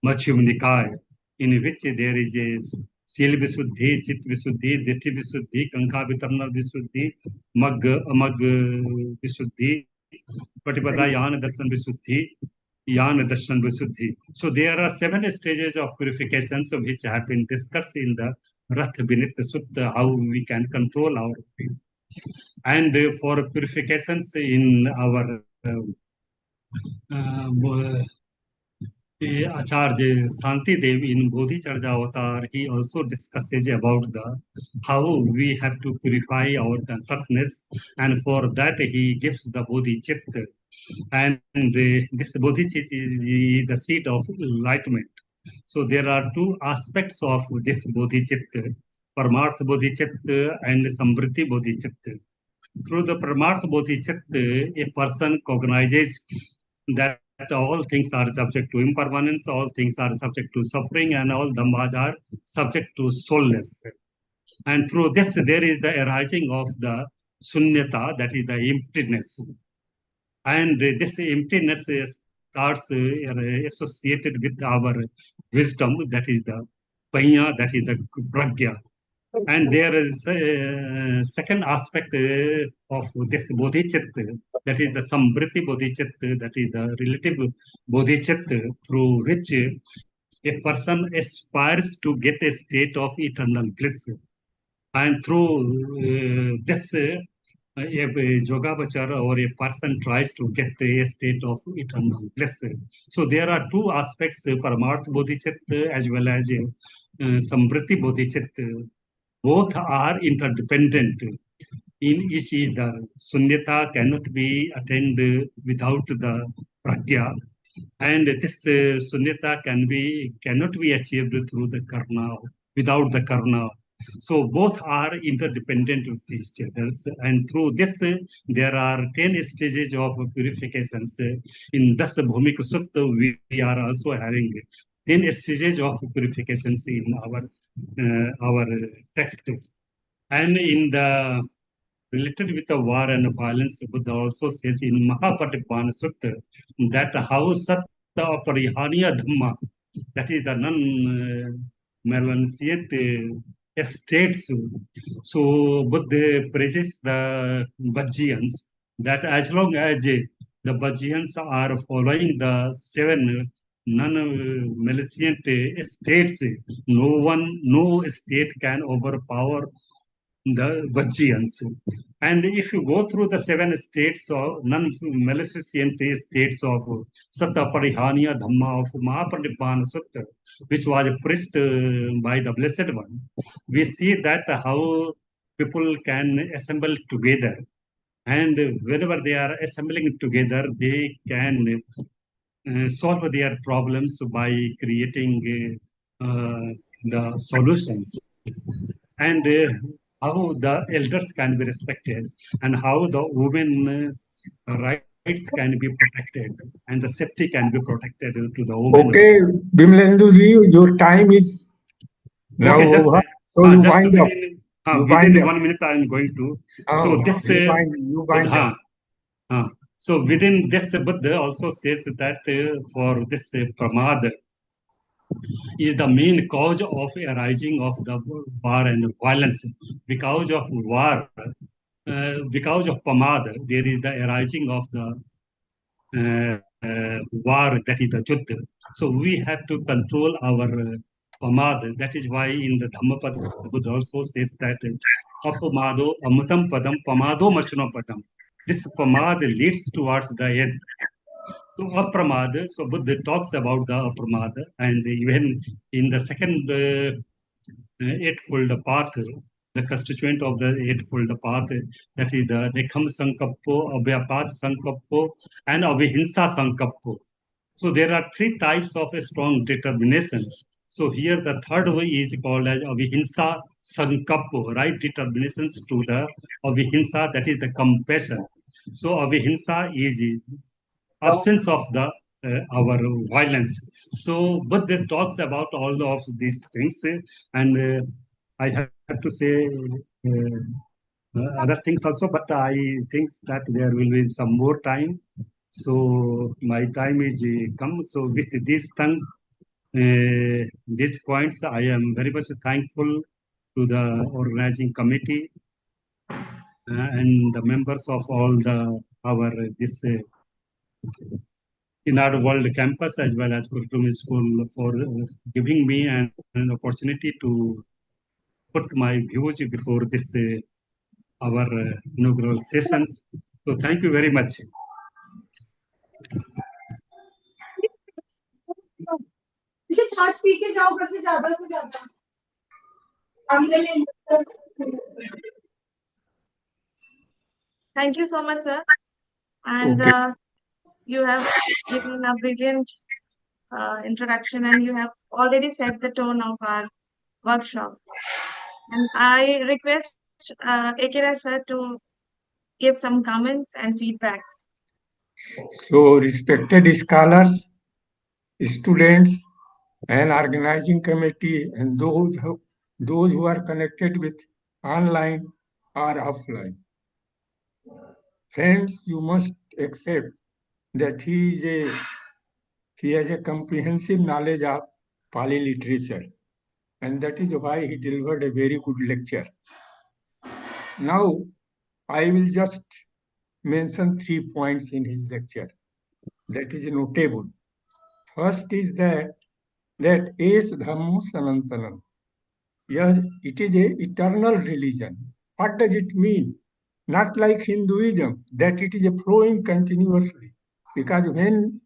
Majjhima Nikaya, in which there is a Sila Visuddhi, Chit Visuddhi, Ditti Visuddhi, Kanka Vitarna Visuddhi, Mag Visuddhi, Patipada Yana Darshan Visuddhi, Yan Darshan Visuddhi. So there are 7 stages of purifications which have been discussed in the Rath Vinita Sutta, how we can control our mind. And for purifications in our Acharya Santi Dev in Bodhi Charja Avatar, he also discusses about the how we have to purify our consciousness, and for that he gives the Bodhi Chitta. And this bodhicitta is the seat of enlightenment. So there are 2 aspects of this bodhicitta, Paramartha bodhicitta and Samvritti bodhicitta. Through the Paramartha bodhicitta, a person cognizes that all things are subject to impermanence, all things are subject to suffering, and all dhammas are subject to soulless. And through this, there is the arising of the sunyata, that is the emptiness. And this emptiness starts associated with our wisdom, that is the panya, that is the pragya. And there is a second aspect of this bodhicitta, that is the samvriti bodhicitta, that is the relative bodhicitta, through which a person aspires to get a state of eternal bliss. And through this, if a yogavachar or a person tries to get a state of eternal bliss. So there are 2 aspects, Paramartha bodhicitta as well as Samvriti bodhicitta. Both are interdependent in each other. Sunyata cannot be attained without the pragya, and this sunyata cannot be achieved through the karna, without the karna. So both are interdependent with each other, and through this there are 10 stages of purifications. In Das Bhumika Sutta, we are also having 10 stages of purifications in our text. And in the related with the war and violence, Buddha also says in Mahaparinibbana Sutta that how Satta Aparihaniya Dhamma, that is the non-malevolent states. So Buddha praises the Bajjiyans that as long as the Bajjiyans are following the seven non-malevolent states, no state can overpower the Bajjians. And if you go through the seven states of non-maleficent states of Satta Parihaniya Dhamma of Mahaparinibbana Sutta, which was preached by the Blessed One, we see that how people can assemble together. And whenever they are assembling together, they can solve their problems by creating the solutions. And how the elders can be respected, and how the women rights can be protected, and the safety can be protected to the women. Okay, Bimlendu ji, your time is now Okay, just over. So you just wind up. within, You within wind up. 1 minute, I am going to. So Oh, this you wind up. so within this Buddha also says that for this pramad is the main cause of arising of the war and violence. Because of war, because of pamad, there is the arising of the war, that is the juddha. So we have to control our pamad. That is why in the Dhammapada, Buddha also says that apamado amatam padam pamado machno padam. This pamad leads towards the end. So apramada, so Buddha talks about the apramada, and even in the second eightfold path, the constituent of the eightfold path, that is the Nekham Sankappo, Abhyapat Sankappo, and Avihinsa Sankappo. So there are three types of strong determinations. So here the third way is called as Avihinsa Sankappo, right determinations to the Avihinsa, that is the compassion. So Avihinsa is absence of the our violence. So Buddha talks about all of these things, and I have to say other things also, but I think that there will be some more time. So my time is come. So with these points, I am very much thankful to the organizing committee and the members of all the our this INADS World Campus as well as Kuruom School for giving me an opportunity to put my views before this our inaugural sessions. So thank you very much. छाछ P के जाओ घर से ज्यादा से ज्यादा Thank you so much, sir. And Okay. you have given a brilliant introduction, and you have already set the tone of our workshop. And I request Akira sir to give some comments and feedbacks. So respected scholars, students, and organizing committee, and those who are connected with online or offline. Friends, you must accept that he has a comprehensive knowledge of Pali literature, and that is why he delivered a very good lecture. Now, I will just mention 3 points in his lecture that is notable. First is that is Dhammo Sanantanam. Yes, it is a eternal religion. What does it mean? Not like Hinduism, that it is a flowing continuously. Because when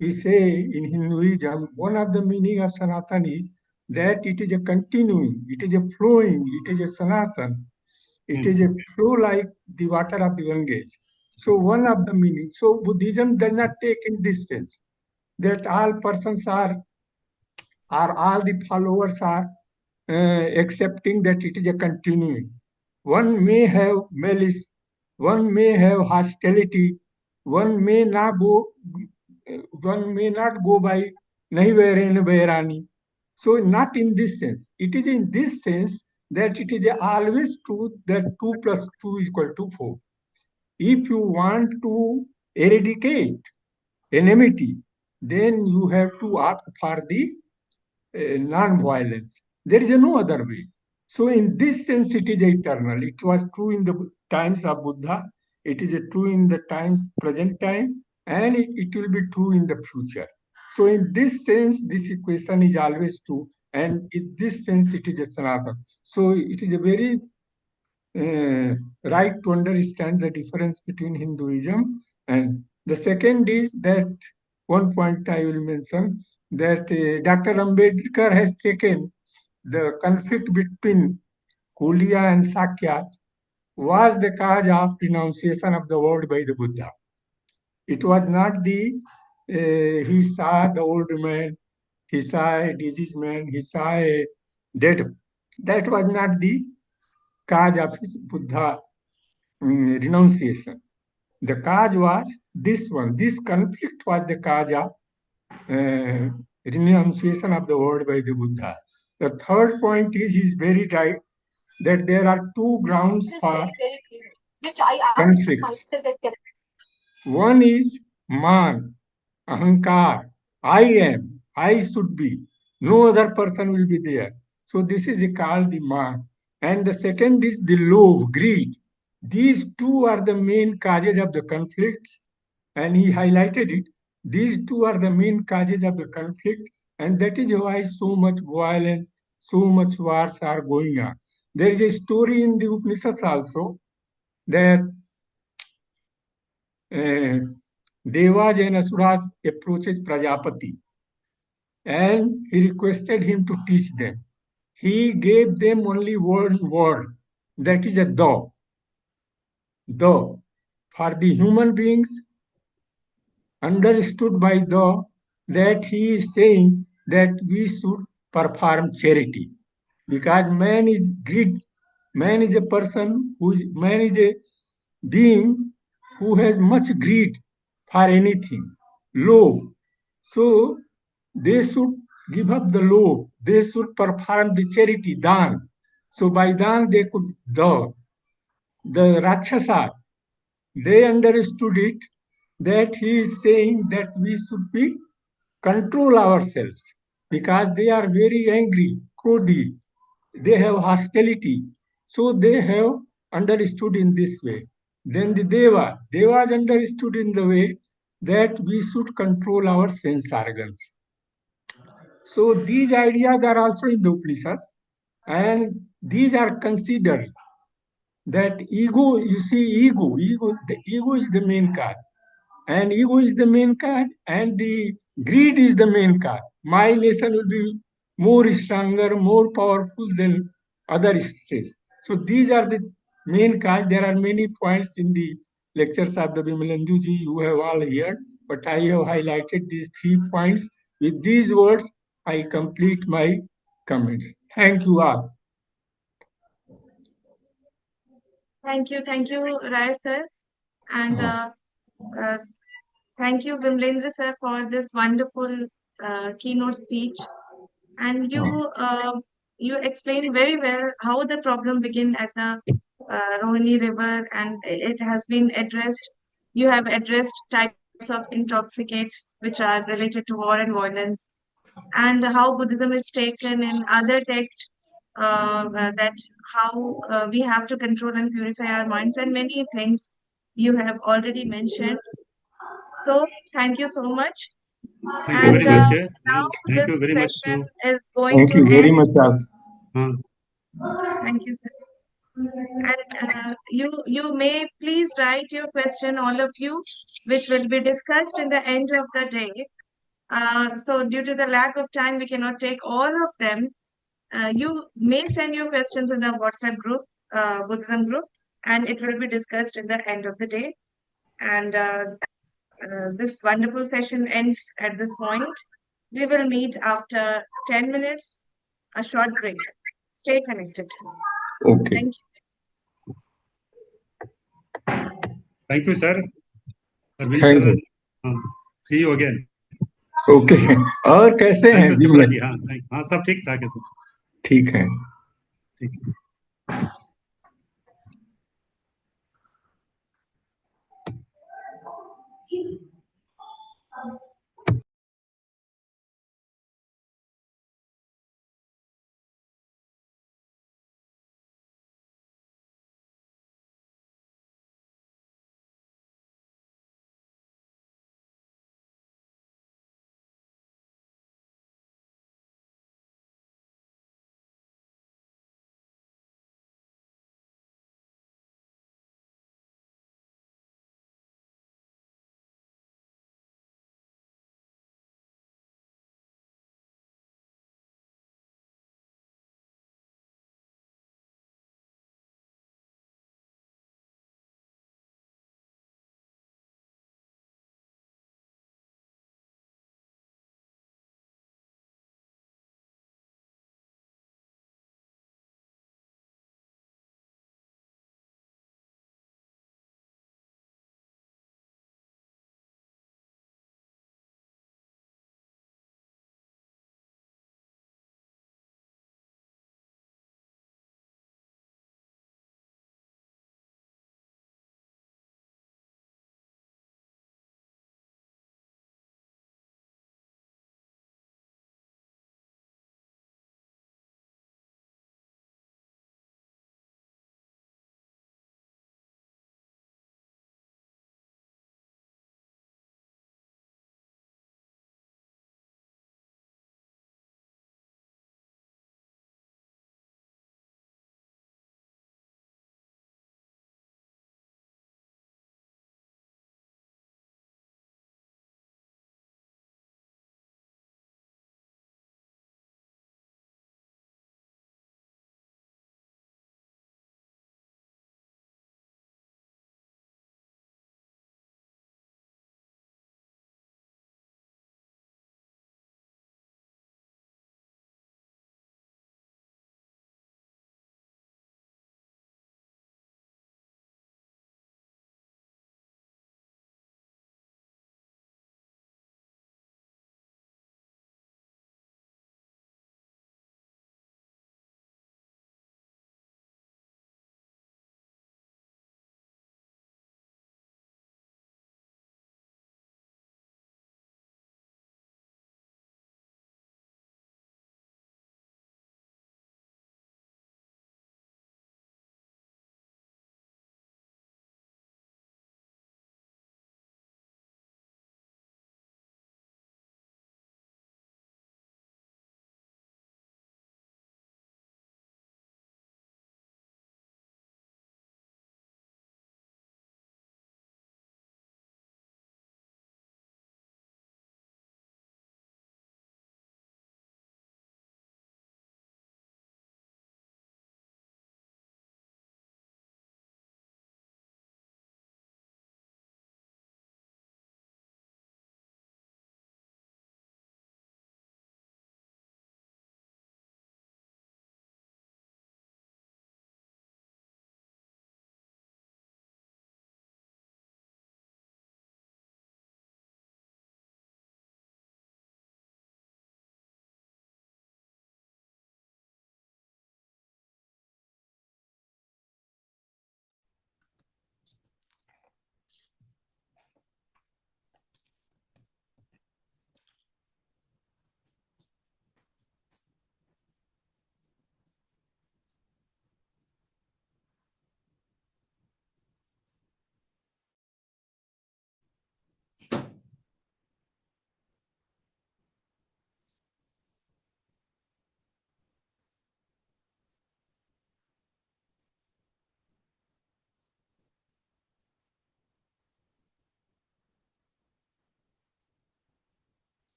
we say in Hinduism, one of the meaning of Sanatan is that it is a continuing, it is a flowing, it is a Sanatan. It is a flow like the water of the Ganges. So one of the meaning. So Buddhism does not take in this sense that all persons are or all the followers are accepting that it is a continuing. One may have malice, one may have hostility, one may not go by nahi vairani. So not in this sense. It is in this sense that it is always true that 2 plus 2 is equal to 4. If you want to eradicate enmity, then you have to opt for the non-violence. There is no other way. So in this sense, it is eternal. It was true in the times of Buddha. It is true in the times present time, and it will be true in the future. So in this sense, this equation is always true, and in this sense, it is a Sanatana. So it is a very right to understand the difference between Hinduism and the second is that one point I will mention that Dr. Ambedkar has taken the conflict between Kulia and Sakya was the cause of renunciation of the world by the Buddha. It was not the he saw the old man, he saw a diseased man, he saw a dead. That was not the cause of his Buddha renunciation. The cause was this one. This conflict was the cause of renunciation of the word by the Buddha. The third point is he's very right that there are two grounds for conflicts. One is man, ahankar, I am, I should be, no other person will be there. So this is called the man. And the second is the love, greed. These two are the main causes of the conflicts, and he highlighted it. These two are the main causes of the conflict, and that is why so much violence, so much wars are going on. There is a story in the Upanishads also that Devas and Asuras approaches Prajapati, and he requested him to teach them. He gave them only one word, that is a do. Do. For the human beings, understood by the that he is saying that we should perform charity because man is greed. Man is a person man is a being who has much greed for anything, low. So they should give up the low. They should perform the charity, dan. So by dan they could the Rakshasa, they understood it that he is saying that we should be control ourselves because they are very angry, crowdy, they have hostility. So they have understood in this way. Then the Devas understood in the way that we should control our sense organs. So these ideas are also in the Upanishads, and these are considered that ego, you see, the ego is the main cause. And ego is the main cause, and the greed is the main cause. My lesson will be more stronger, more powerful than other states. So these are the main cause. There are many points in the lectures of the Vimalenduji you have all heard, but I have highlighted these 3 points. With these words, I complete my comments. Thank you all. Thank you, Rai sir. And thank you, Vimlendra sir, for this wonderful keynote speech. And you explained very well how the problem began at the Rohini River, and it has been addressed. You have addressed types of intoxicants which are related to war and violence, and how Buddhism is taken in other texts that how we have to control and purify our minds, and many things you have already mentioned. So thank you so much. Thank you very much. Now Thank this you very much. session is going Thank to you very end. much, As. Thank you, sir. And you may please write your question, all of you, which will be discussed in the end of the day. So due to the lack of time, we cannot take all of them. You may send your questions in the WhatsApp group, Buddhism group, and it will be discussed in the end of the day. And this wonderful session ends at this point. We will meet after 10 minutes, a short break. Stay connected. Okay. Thank you. Thank you, sir. Thank you. See you again. Okay. और कैसे हैं Thank you, विमल? जी. हाँ, सब ठीक ठाक है sir. ठीक है. Thank you.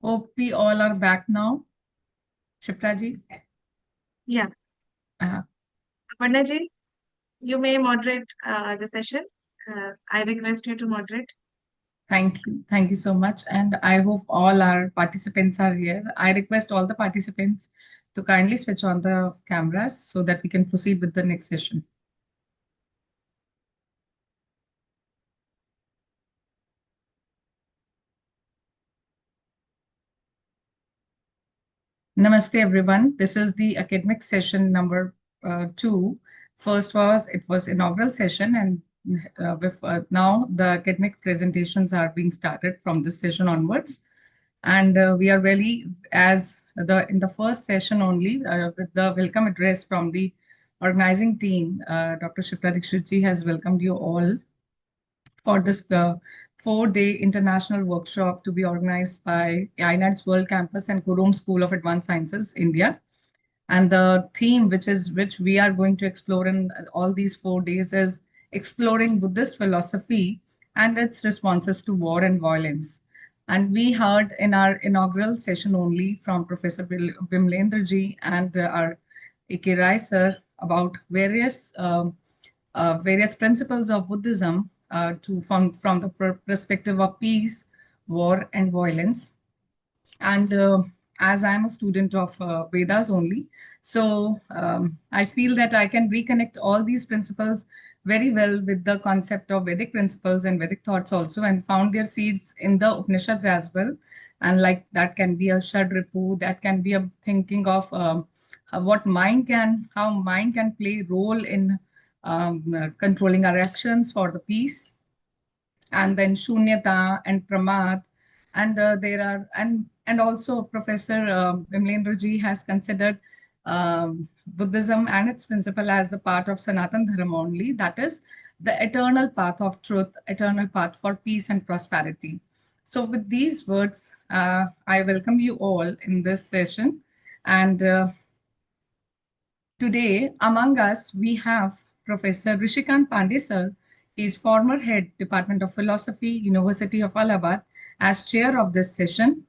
Hope we all are back now. Shipra ji. Yeah. Aparna ji, you may moderate the session. I request you to moderate. Thank you. Thank you so much. And I hope all our participants are here. I request all the participants to kindly switch on the cameras so that we can proceed with the next session. Namaste, everyone. This is the academic session number 2. First it was inaugural session, and now the academic presentations are being started from this session onwards. And we are really, in the first session only, with the welcome address from the organizing team, Dr. Shipra Dikshit ji has welcomed you all for this 4-day international workshop to be organized by INADS World Campus and Kuruom School of Advanced Sciences, India. And the theme which we are going to explore in all these 4 days is exploring Buddhist philosophy and its responses to war and violence. And we heard in our inaugural session only from Professor Bimlendra ji and our A.K. Rai sir about various principles of Buddhism from the perspective of peace, war, and violence. And as I'm a student of Vedas only, so I feel that I can reconnect all these principles very well with the concept of Vedic principles and Vedic thoughts also, and found their seeds in the Upanishads as well. And like that can be a Shadripu, that can be a thinking of how mind can play role in controlling our actions for the peace, and then Shunyata and Pramad. And and also Professor Bimlendra ji has considered Buddhism and its principle as the part of Sanatan Dharma only, that is the eternal path of truth, eternal path for peace and prosperity. So with these words, I welcome you all in this session. And today among us, we have Professor Rishikant Pandey sir. He is former head Department of Philosophy, University of Allahabad, as chair of this session.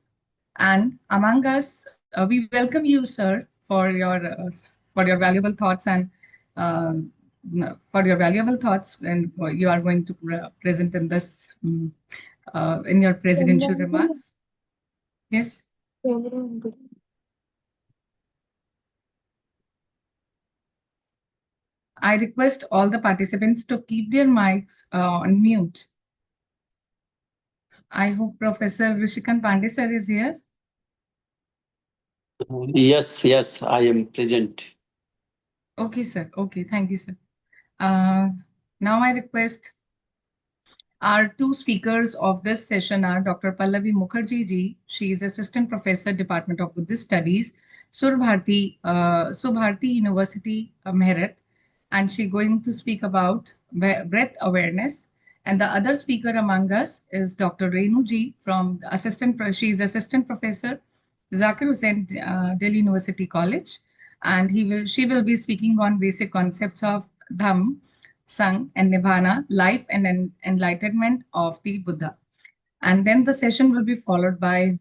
And among us, we welcome you, sir, for your valuable thoughts and you are going to present in this in your presidential remarks. Yes. I request all the participants to keep their mics on mute. I hope Professor Rishikant Pandey sir is here. Yes, I am present. Okay, sir. Okay, thank you, sir. Now I request our 2 speakers of this session are Dr. Pallavi Mukherjee ji. She is Assistant Professor, Department of Buddhist Studies, Subharti University, Meerut, and she's going to speak about breath awareness. And the other speaker among us is Dr. Renu ji she is Assistant Professor, Zakir Hussain, Delhi University College, and she will be speaking on basic concepts of Dham, Sang, and Nirvana, life and enlightenment of the Buddha. And then the session will be followed by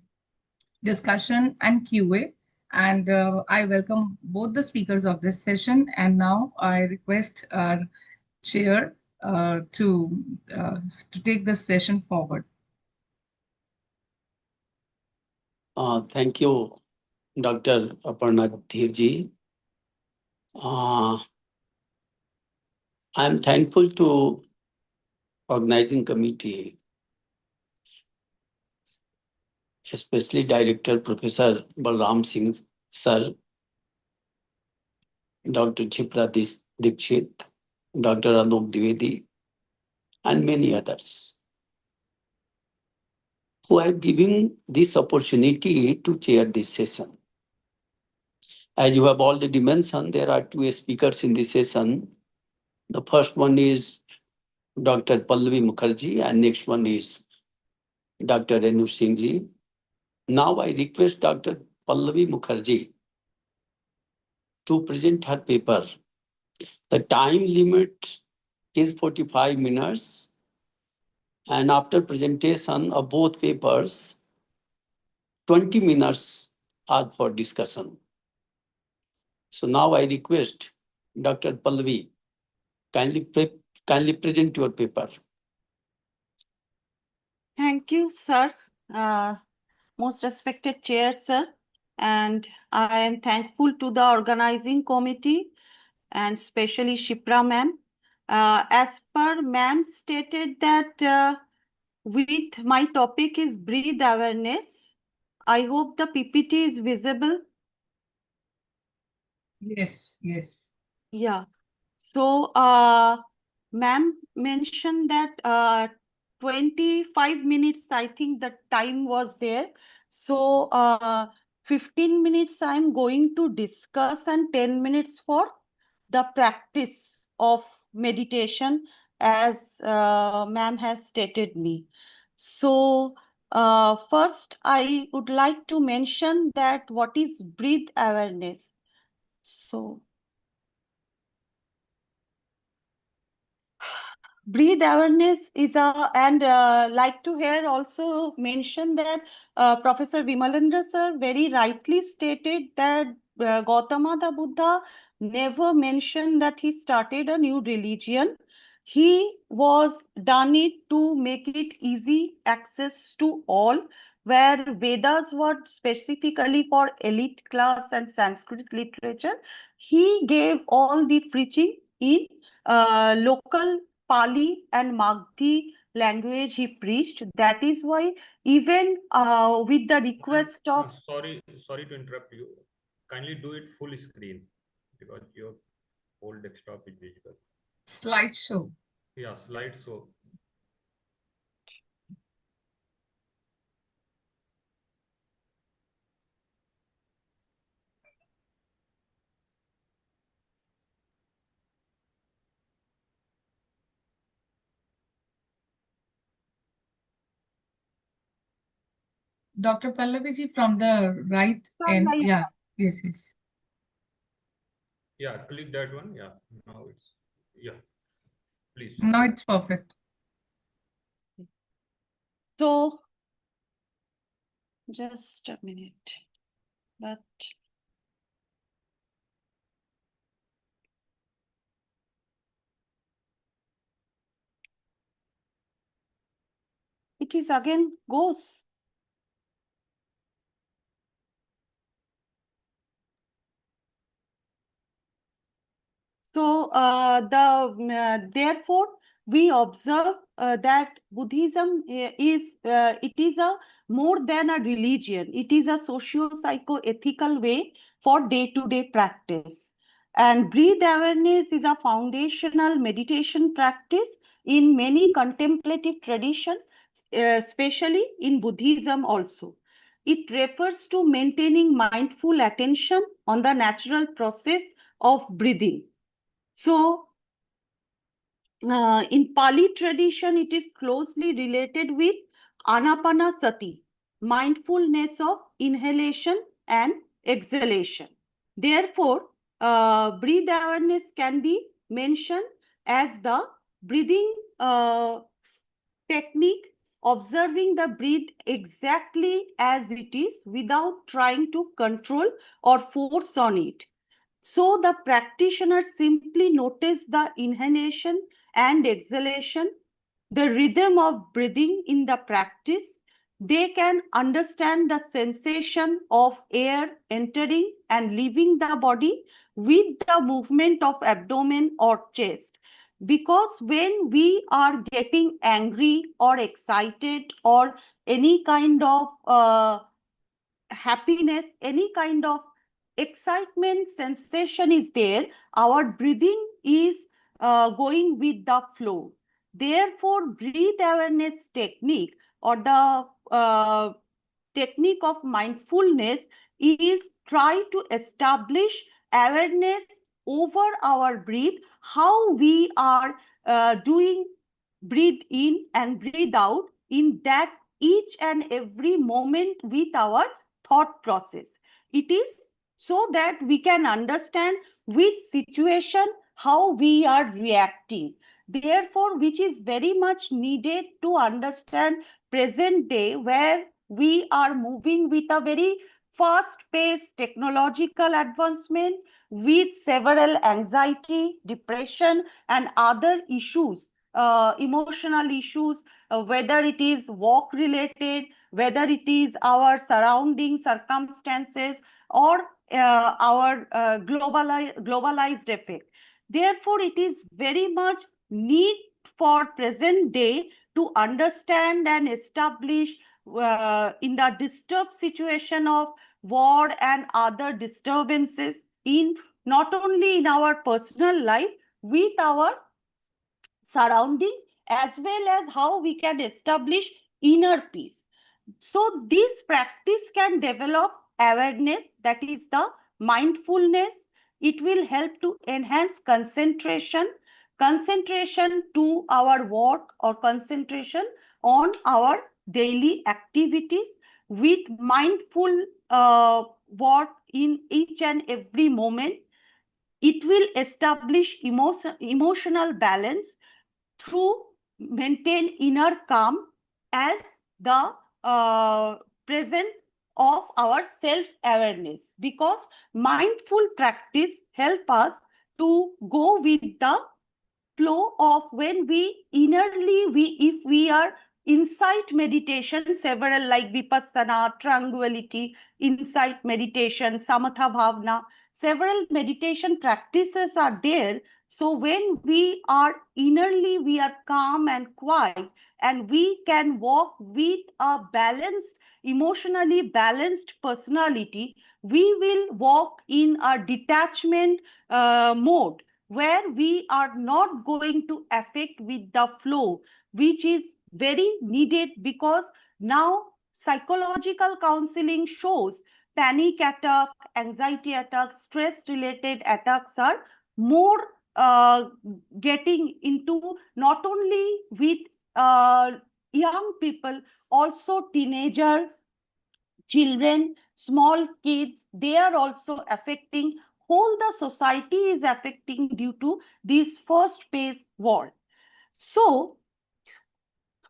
discussion and QA. And I welcome both the speakers of this session. And now I request our chair to take this session forward. Thank you, Dr. Aparna Dhirji. I'm thankful to organizing committee, especially Director Professor Balram Singh Sir, Dr. Shipra Dikshit, Dr. Alok Dwivedi, and many others who have given this opportunity to chair this session. As you have already mentioned, there are 2 speakers in this session. The first one is Dr. Pallavi Mukherjee, and next one is Dr. Renu Singh ji. Now I request Dr. Pallavi Mukherjee to present her paper. The time limit is 45 minutes, and after presentation of both papers, 20 minutes are for discussion. So now I request Dr. Pallavi, kindly present your paper. Thank you, sir. Most respected chair, sir. And I am thankful to the organizing committee and especially Shipra ma'am. As per ma'am stated that with my topic is breathe awareness. I hope the PPT is visible. Yes, yes. Yeah. So, ma'am mentioned that 25 minutes, I think the time was there. So, 15 minutes I'm going to discuss and 10 minutes for the practice of meditation as ma'am has stated me. So, first I would like to mention that what is breath awareness. So, breathe awareness is and like to hear also mention that Professor Vimalendra sir very rightly stated that Gautama the Buddha never mentioned that he started a new religion. He was done it to make it easy access to all, where Vedas were specifically for elite class and Sanskrit literature. He gave all the preaching in local Pali and Magdi language he preached. That is why even with the request of... Sorry to interrupt you. Kindly do it full screen because your whole desktop is visible. Slideshow. Yeah, slideshow. Dr. Pallavi from the right end. Yeah, yes, yes. Yeah, click that one. Yeah, now it's, yeah, please. Now it's perfect. So, just a minute. But it is again goes. So therefore we observe that Buddhism is it is a more than a religion. It is a socio-psycho-ethical way for day-to-day practice. And breath awareness is a foundational meditation practice in many contemplative traditions, especially in Buddhism also. It refers to maintaining mindful attention on the natural process of breathing. So, in Pali tradition, it is closely related with anapanasati, mindfulness of inhalation and exhalation. Therefore, breath awareness can be mentioned as the breathing technique, observing the breath exactly as it is without trying to control or force on it. So the practitioner simply notice the inhalation and exhalation, the rhythm of breathing in the practice. They can understand the sensation of air entering and leaving the body with the movement of abdomen or chest. Because when we are getting angry or excited or any kind of happiness, any kind of excitement sensation is there, our breathing is going with the flow. Therefore, breath awareness technique or the technique of mindfulness is try to establish awareness over our breath, how we are doing breathe in and breathe out in that each and every moment with our thought process. It is so that we can understand which situation, how we are reacting. Therefore, which is very much needed to understand present day where we are moving with a very fast-paced technological advancement with several anxiety, depression, and other issues, emotional issues, whether it is work-related, whether it is our surrounding circumstances, or our globalized effect. Therefore, it is very much need for present day to understand and establish in the disturbed situation of war and other disturbances in not only in our personal life with our surroundings, as well as how we can establish inner peace. So this practice can develop awareness, that is the mindfulness. It will help to enhance concentration to our work or concentration on our daily activities with mindful work in each and every moment. It will establish emotional balance through maintain inner calm as the present of our self-awareness, because mindful practice help us to go with the flow of when we innerly, if we are insight meditation, several like vipassana, tranquility, insight meditation, samatha bhavana, several meditation practices are there. So when we are innerly, we are calm and quiet, and we can walk with a balanced, emotionally balanced personality, we will walk in a detachment mode, where we are not going to affect with the flow, which is very needed, because now psychological counseling shows panic attack, anxiety attacks, stress related attacks are more getting into not only with young people, also teenager, children, small kids, they are also affecting. Whole the society is affecting due to this first phase war. So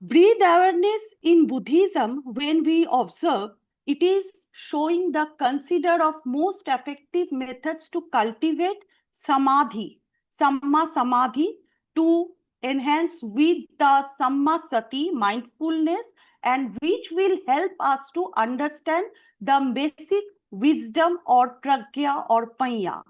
breath awareness in Buddhism, when we observe, it is showing the consider of most effective methods to cultivate samadhi, samma samadhi, to enhance with the samma sati, mindfulness, and which will help us to understand the basic wisdom or pragya or panya.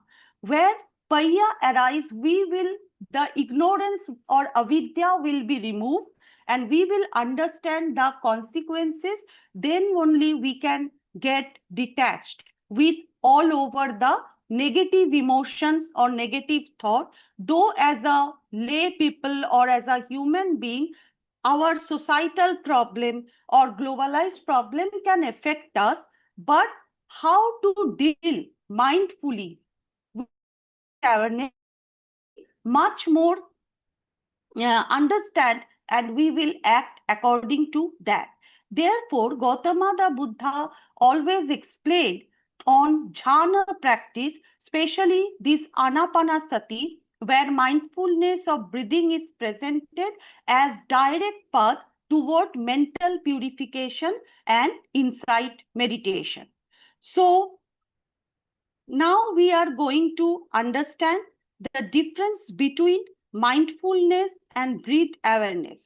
Where panya arise, the ignorance or avidya will be removed, and we will understand the consequences. Then only we can get detached with all over the negative emotions or negative thought. Though as a lay people or as a human being, our societal problem or globalized problem can affect us, but how to deal mindfully with awareness, much more understand, and we will act according to that. Therefore, Gautama the Buddha always explained on jhana practice, especially this anapanasati, where mindfulness of breathing is presented as direct path toward mental purification and insight meditation. So now we are going to understand the difference between mindfulness and breath awareness.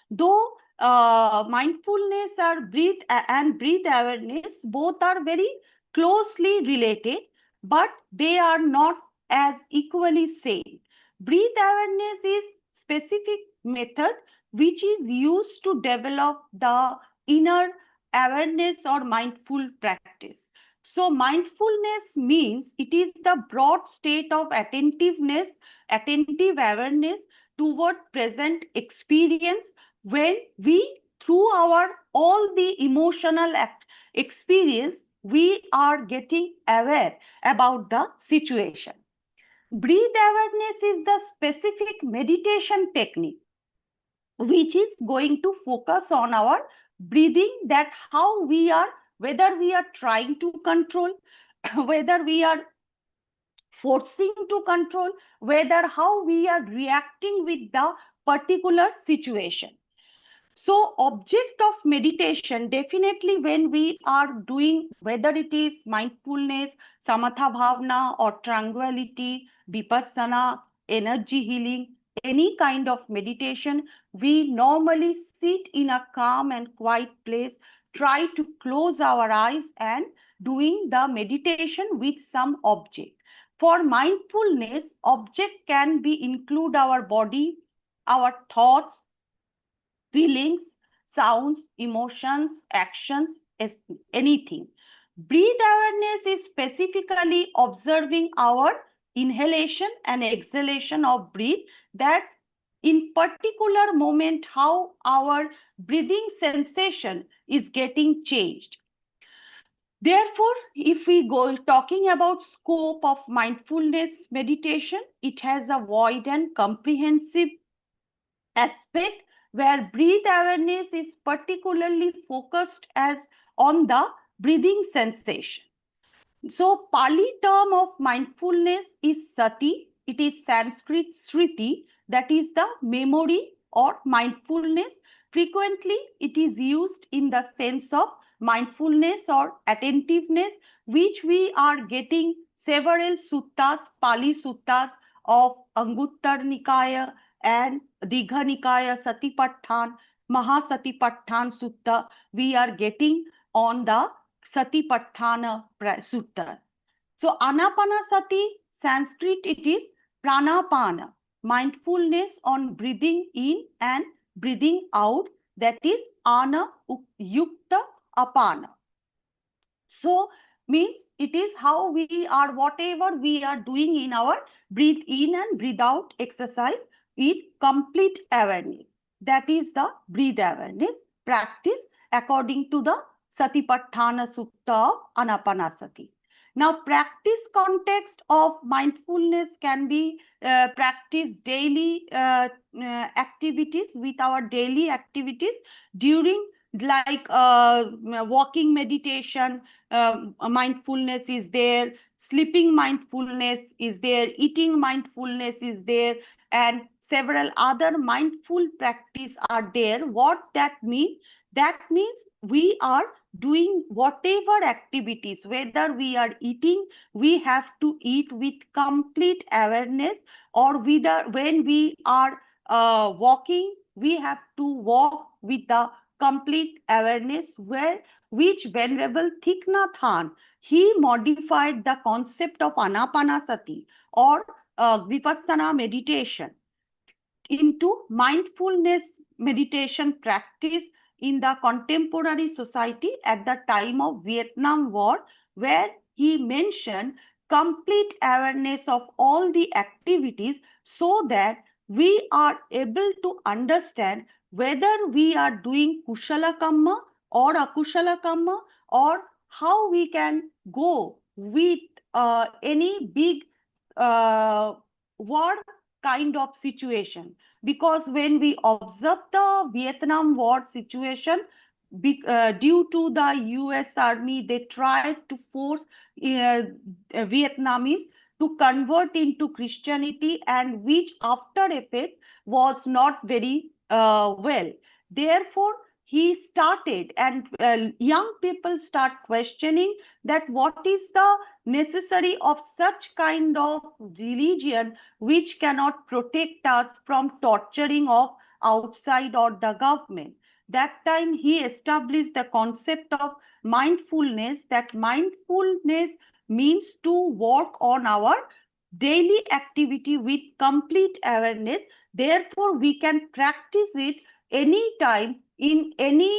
Though mindfulness or breath awareness, both are very closely related, but they are not as equally same. Breath awareness is specific method which is used to develop the inner awareness or mindful practice. So mindfulness means it is the broad state of attentiveness, attentive awareness toward present experience, when we, through our all the emotional experience, we are getting aware about the situation. Breath awareness is the specific meditation technique which is going to focus on our breathing, that how we are, whether we are trying to control, whether we are forcing to control, whether how we are reacting with the particular situation. So object of meditation, definitely when we are doing, whether it is mindfulness, samatha bhavana, or tranquility, vipassana, energy healing, any kind of meditation, we normally sit in a calm and quiet place, try to close our eyes and doing the meditation with some object. For mindfulness, object can be include our body, our thoughts, feelings, sounds, emotions, actions, anything. Breathe awareness is specifically observing our inhalation and exhalation of breath, that in particular moment how our breathing sensation is getting changed. Therefore, if we go talking about scope of mindfulness meditation, it has a wide and comprehensive aspect where breath awareness is particularly focused as on the breathing sensation. So Pali term of mindfulness is sati. It is Sanskrit sriti, that is the memory or mindfulness. Frequently it is used in the sense of mindfulness or attentiveness, which we are getting several suttas, Pali suttas of Anguttar Nikaya and Digha Nikaya Satipatthana, Mahasatipatthana Sutta, we are getting on the Satipatthana Sutta. So Anapanasati, Sanskrit it is Pranapana, mindfulness on breathing in and breathing out, that is Ana Yukta Apana. So means it is how we are, whatever we are doing in our breathe in and breathe out exercise with complete awareness. That is the breathe awareness practice according to the Satipatthana Sutta of Anapanasati. Now, practice context of mindfulness can be practiced daily activities, with our daily activities during like walking meditation, mindfulness is there, sleeping mindfulness is there, eating mindfulness is there, and several other mindful practice are there. What that means? That means we are doing whatever activities, whether we are eating, we have to eat with complete awareness, or whether when we are walking, we have to walk with the complete awareness, where which Venerable Thich Nhat Hanh, he modified the concept of anapanasati or vipassana meditation into mindfulness meditation practice in the contemporary society at the time of Vietnam War, where he mentioned complete awareness of all the activities, so that we are able to understand whether we are doing kushala kamma or akushala kamma, or how we can go with any big war kind of situation. Because when we observe the Vietnam War situation, due to the US Army, they tried to force Vietnamese to convert into Christianity, and which after effects was not very well. Therefore, he started, and young people start questioning that what is the necessary of such kind of religion which cannot protect us from torturing of outside or the government. That time he established the concept of mindfulness, that mindfulness means to work on our daily activity with complete awareness. Therefore, we can practice it anytime, in any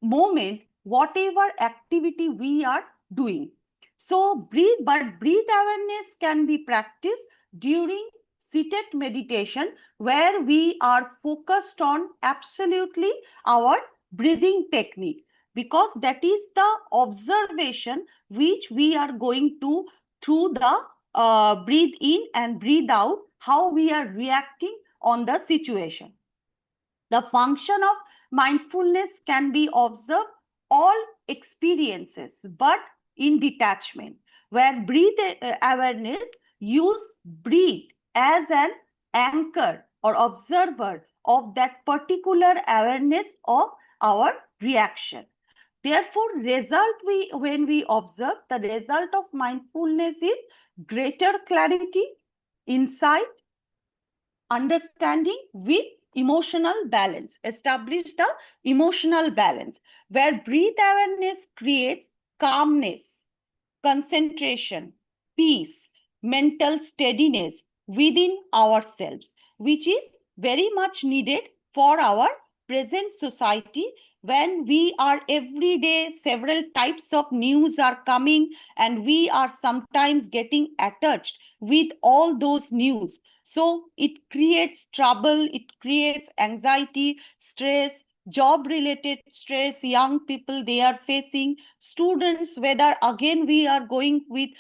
moment, whatever activity we are doing. So breathe awareness can be practiced during seated meditation, where we are focused on absolutely our breathing technique, because that is the observation which we are going to through the breathe in and breathe out, how we are reacting on the situation. The function of mindfulness can be observed all experiences, but in detachment, where breathe awareness use breathe as an anchor or observer of that particular awareness of our reaction. Therefore, when we observe, the result of mindfulness is greater clarity, insight, understanding with emotional balance. Establish the emotional balance, where breath awareness creates calmness, concentration, peace, mental steadiness within ourselves, which is very much needed for our present society, when we are every day, several types of news are coming, and we are sometimes getting attached with all those news. So it creates trouble, it creates anxiety, stress, job related stress young people they are facing, students, whether again we are going with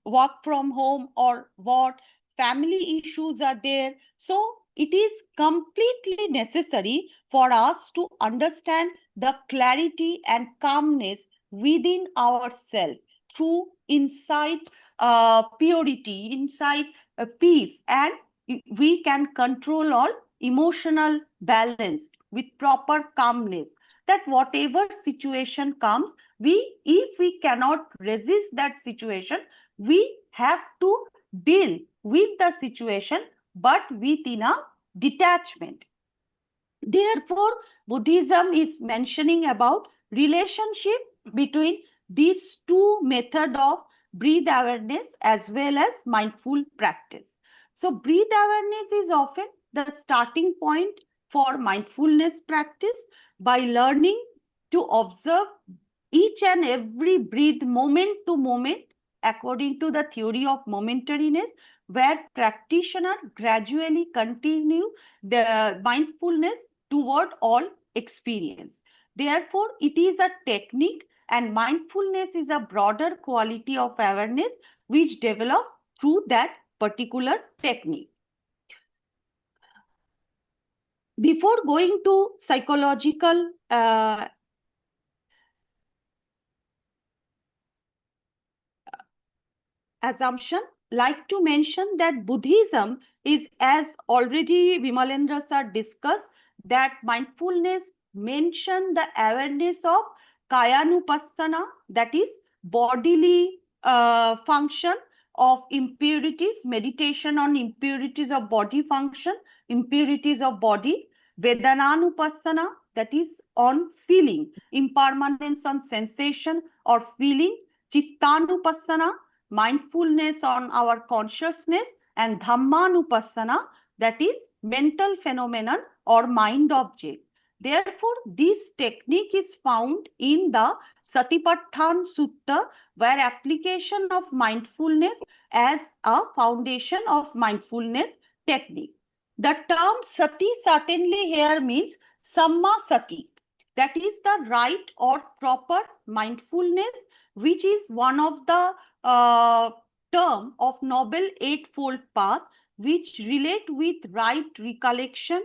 work from home or what, family issues are there. So it is completely necessary for us to understand the clarity and calmness within ourselves through inside purity, inside peace, and we can control all emotional balance with proper calmness, that whatever situation comes, if we cannot resist that situation, we have to deal with the situation, but within a detachment. Therefore, Buddhism is mentioning about relationship between these two methods of breath awareness as well as mindful practice. So, breath awareness is often the starting point for mindfulness practice. By learning to observe each and every breath moment to moment according to the theory of momentariness, where practitioner gradually continue the mindfulness toward all experience. Therefore, it is a technique, and mindfulness is a broader quality of awareness which develop through that particular technique. Before going to psychological assumption, like to mention that Buddhism is, as already Vimalendra sir discussed, that mindfulness mention the awareness of kayanupassana, that is bodily function of impurities, meditation on impurities of body function, impurities of body, vedananupassana, that is on feeling, impermanence on sensation or feeling, chittanupassana, mindfulness on our consciousness, and dhammanupassana, that is mental phenomenon or mind object. Therefore, this technique is found in the Satipatthana Sutta, where application of mindfulness as a foundation of mindfulness technique. The term sati certainly here means samma sati, that is the right or proper mindfulness, which is one of the term of Noble Eightfold Path, which relate with right recollection,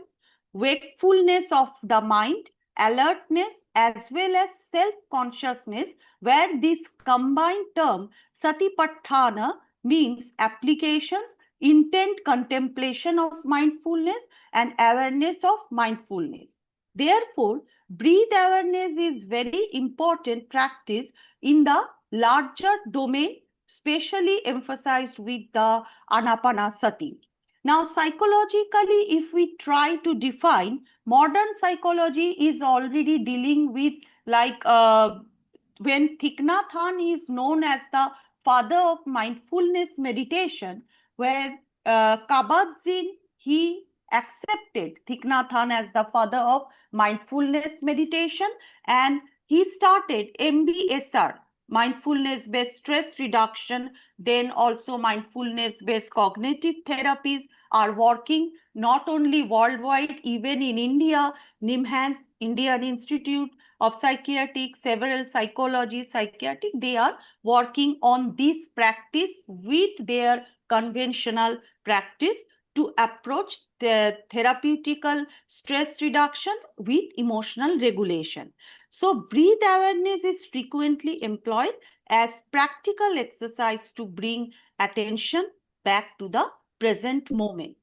wakefulness of the mind, alertness, as well as self-consciousness, where this combined term Satipatthana means applications, intent contemplation of mindfulness, and awareness of mindfulness. Therefore, breath awareness is very important practice in the larger domain, specially emphasized with the Anapanasati. Now, psychologically, if we try to define, modern psychology is already dealing with, like when Thich Nhat Hanh is known as the father of mindfulness meditation, where Kabat-Zinn, he accepted Thich Nhat Hanh as the father of mindfulness meditation, and he started MBSR, mindfulness-based stress reduction. Then also mindfulness-based cognitive therapies are working not only worldwide, even in India. NIMHANS, Indian Institute of Psychiatric, several psychiatric, they are working on this practice with their conventional practice to approach the therapeutical stress reduction with emotional regulation. So breath awareness is frequently employed as practical exercise to bring attention back to the present moment.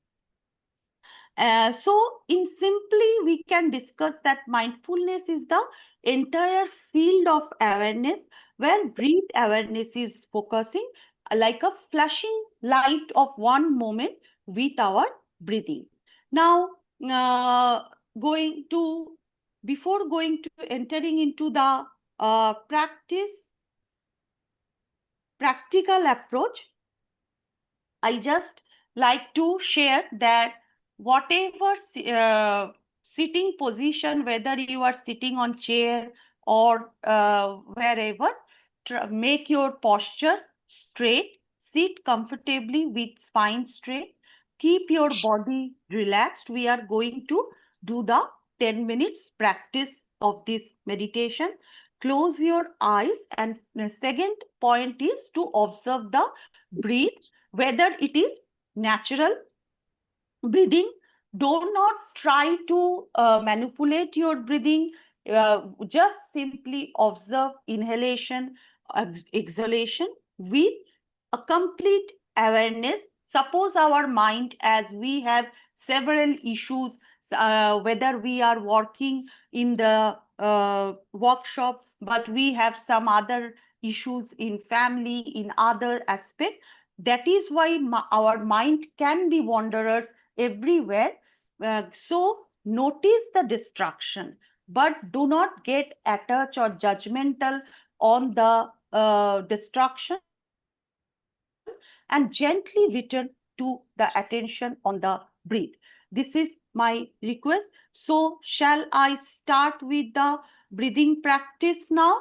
So in simply, we can discuss that mindfulness is the entire field of awareness where breath awareness is focusing like a flashing light of one moment with our breathing. Now, going to, before going to entering into the practical approach, I just like to share that whatever sitting position, whether you are sitting on chair or wherever, make your posture straight, sit comfortably with spine straight, keep your body relaxed. We are going to do the 10 minutes practice of this meditation. Close your eyes, and the second point is to observe the breathe, whether it is natural breathing. Do not try to manipulate your breathing. Just simply observe inhalation, exhalation with a complete awareness. Suppose our mind, as we have several issues, whether we are working in the workshop, but we have some other issues in family, in other aspect. That is why our mind can be wanderers everywhere. So notice the distraction, but do not get attached or judgmental on the distraction, and gently return to the attention on the breath. This is my request. So shall I start with the breathing practice now?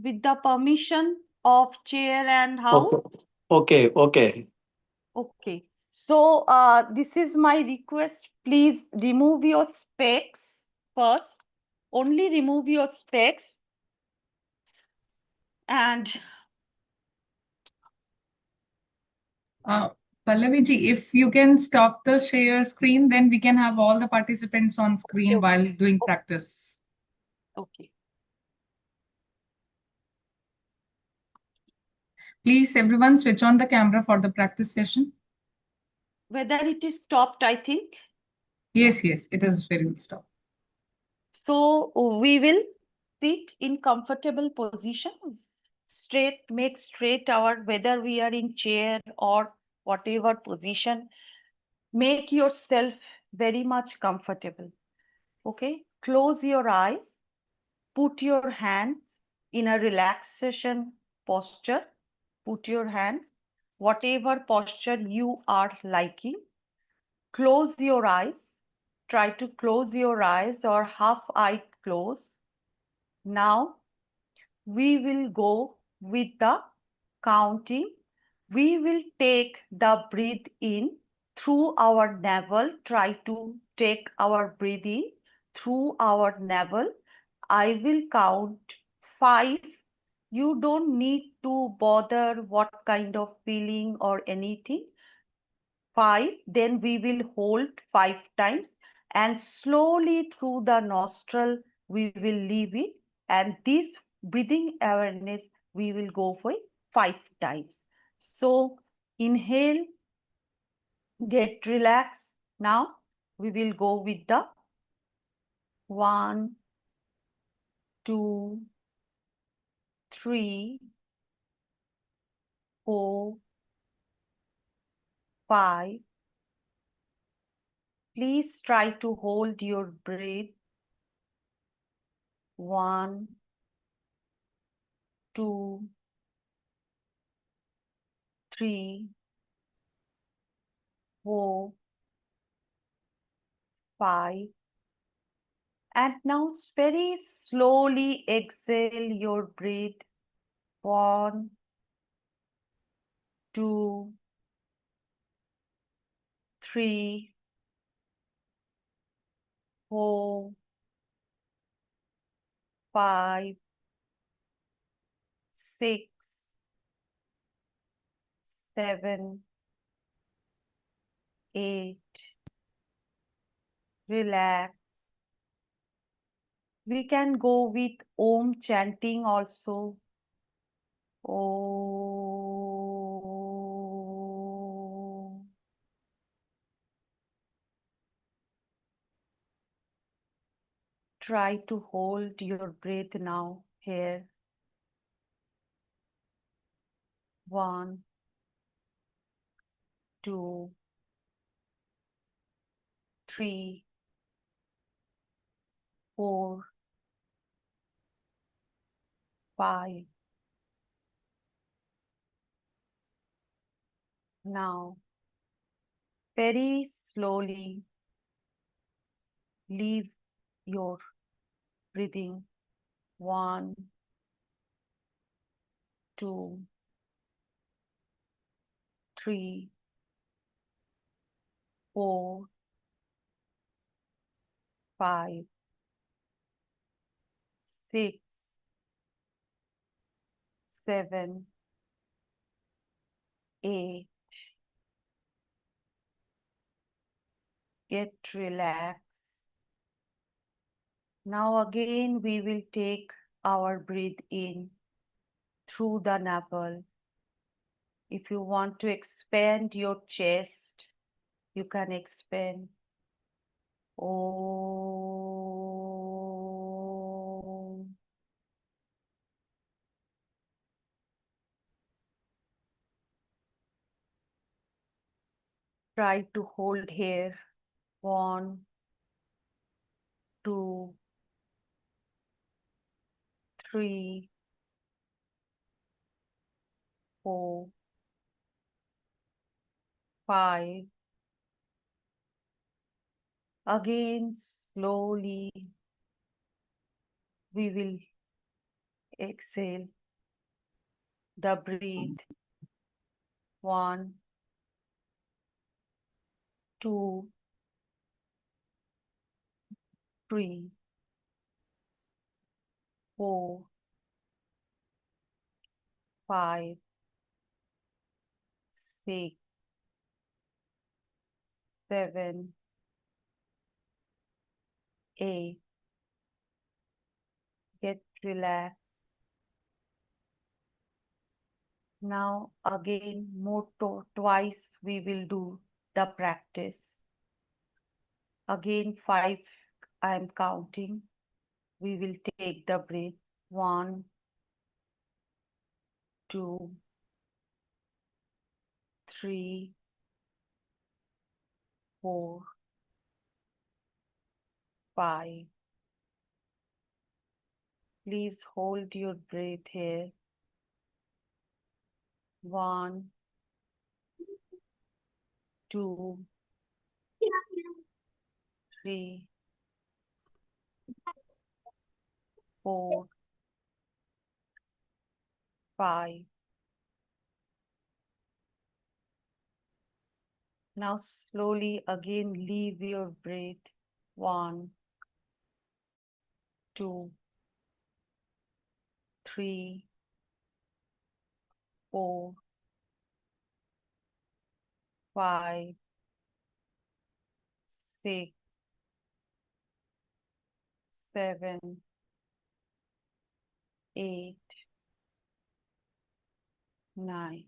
With the permission of chair and house? Okay. Okay. So this is my request. Please remove your specs first. Only remove your specs. And Pallavi ji, if you can stop the share screen, then we can have all the participants on screen Okay. while doing practice. Okay. Please, everyone, switch on the camera for the practice session. Whether it is stopped, I think. Yes, it is very well stopped. So we will sit in comfortable position. Straight, make straight our, whether we are in chair or whatever position, make yourself very much comfortable. Okay. Close your eyes. Put your hands in a relaxation posture. Put your hands, whatever posture you are liking. Close your eyes. Try to close your eyes or half-eyed close. Now, we will go with the counting. We will take the breath in through our navel. Try to take our breath in through our navel. I will count 5. You don't need to bother what kind of feeling or anything. 5. Then we will hold 5 times, and slowly through the nostril we will leave it. And this breathing awareness we will go for 5 times. So inhale, get relaxed. Now we will go with the 1, 2, 3, 4, 5. Please try to hold your breath. 1, 2, 3, 4, 5. And now very slowly exhale your breath. 1, 2, 3, 4, 5, 6, 7, 8. Relax. We can go with Om chanting also. Om. Try to hold your breath now here. 1, 2, 3, 4, 5. Now, very slowly leave your breathing. 1, 2, 3, 4, 5, 6, 7, 8. Get relaxed. Now again we will take our breath in through the navel. If you want to expand your chest, you can expand. Om. Try to hold here. 1, 2, 3, 4, 5. Again, slowly we will exhale the breath. 1, 2, 3, 4, 5, 6, 7, 8. Get relaxed. Now again, twice we will do the practice. Again, 5, I am counting. We will take the breath. 1, 2, 3, 4, 5. Please hold your breath here. 1, 2, 3, 4, 5. Now slowly again leave your breath. 1, 2, 3, 4, 5, 6, 7, 8, 9.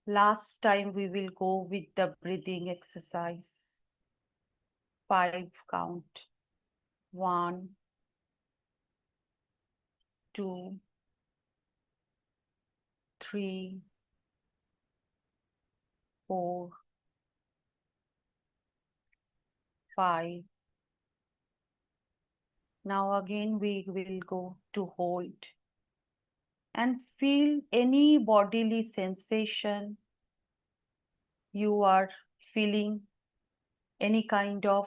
Last time we will go with the breathing exercise. 5 count. 1, 2, 3, 4, 5. Now again we will go to hold and feel any bodily sensation you are feeling, any kind of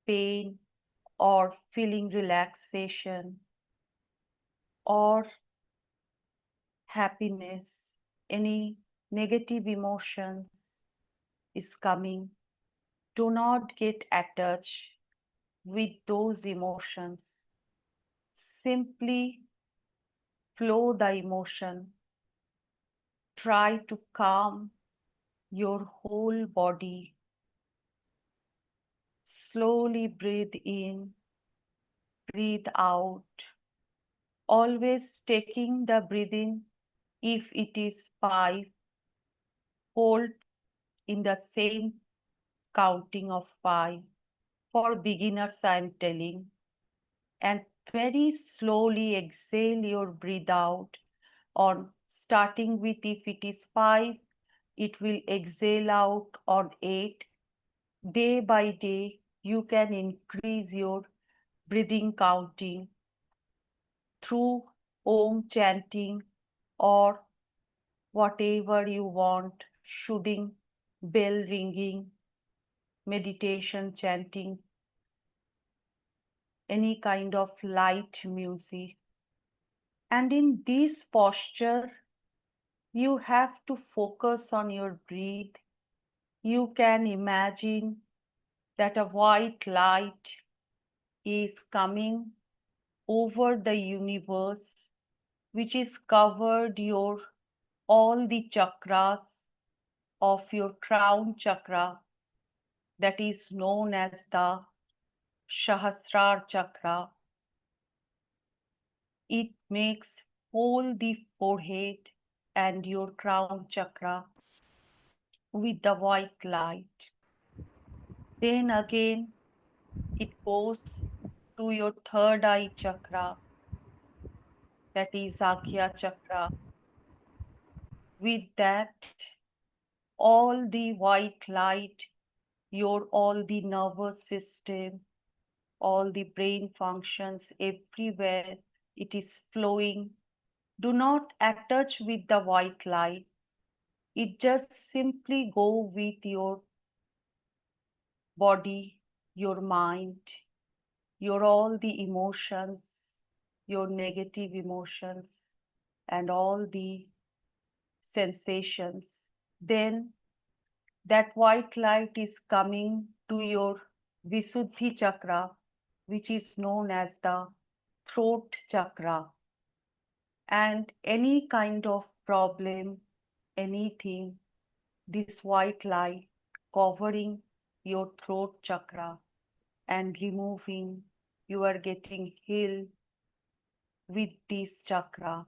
pain or feeling relaxation or happiness, any negative emotions is coming. Do not get attached with those emotions. Simply flow the emotion. Try to calm your whole body. Slowly breathe in, breathe out. Always taking the breathing. If it is 5, hold in the same counting of 5. For beginners, I am telling and very slowly exhale your breathe out. On starting with, if it is 5, it will exhale out on 8. Day by day, you can increase your breathing counting through Om chanting or whatever you want, shooting, bell ringing, meditation chanting, any kind of light music. And in this posture, you have to focus on your breath. You can imagine that a white light is coming over the universe, which is covered your all the chakras of your crown chakra, that is known as the Sahasrar chakra. It makes whole the forehead and your crown chakra with the white light. Then again, it goes to your third eye chakra, that is Agya chakra. With that, all the white light, your all the nervous system, all the brain functions, everywhere it is flowing. Do not attach with the white light. It just simply go with your body, your mind, your all the emotions, your negative emotions, and all the sensations. Then that white light is coming to your Visuddhi chakra, which is known as the throat chakra. And any kind of problem, anything, this white light covering your throat chakra and removing, you are getting healed with this chakra.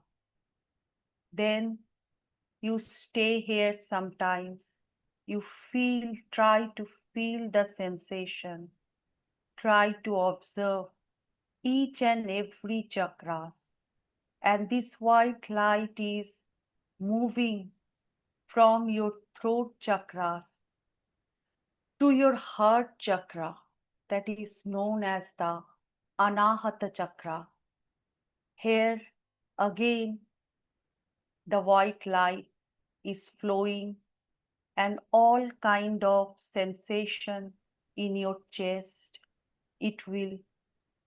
Then you stay here sometimes. You feel, try to feel the sensation. Try to observe each and every chakras. And this white light is moving from your throat chakras to your heart chakra, that is known as the Anahata chakra. Here again, the white light is flowing and all kind of sensation in your chest, it will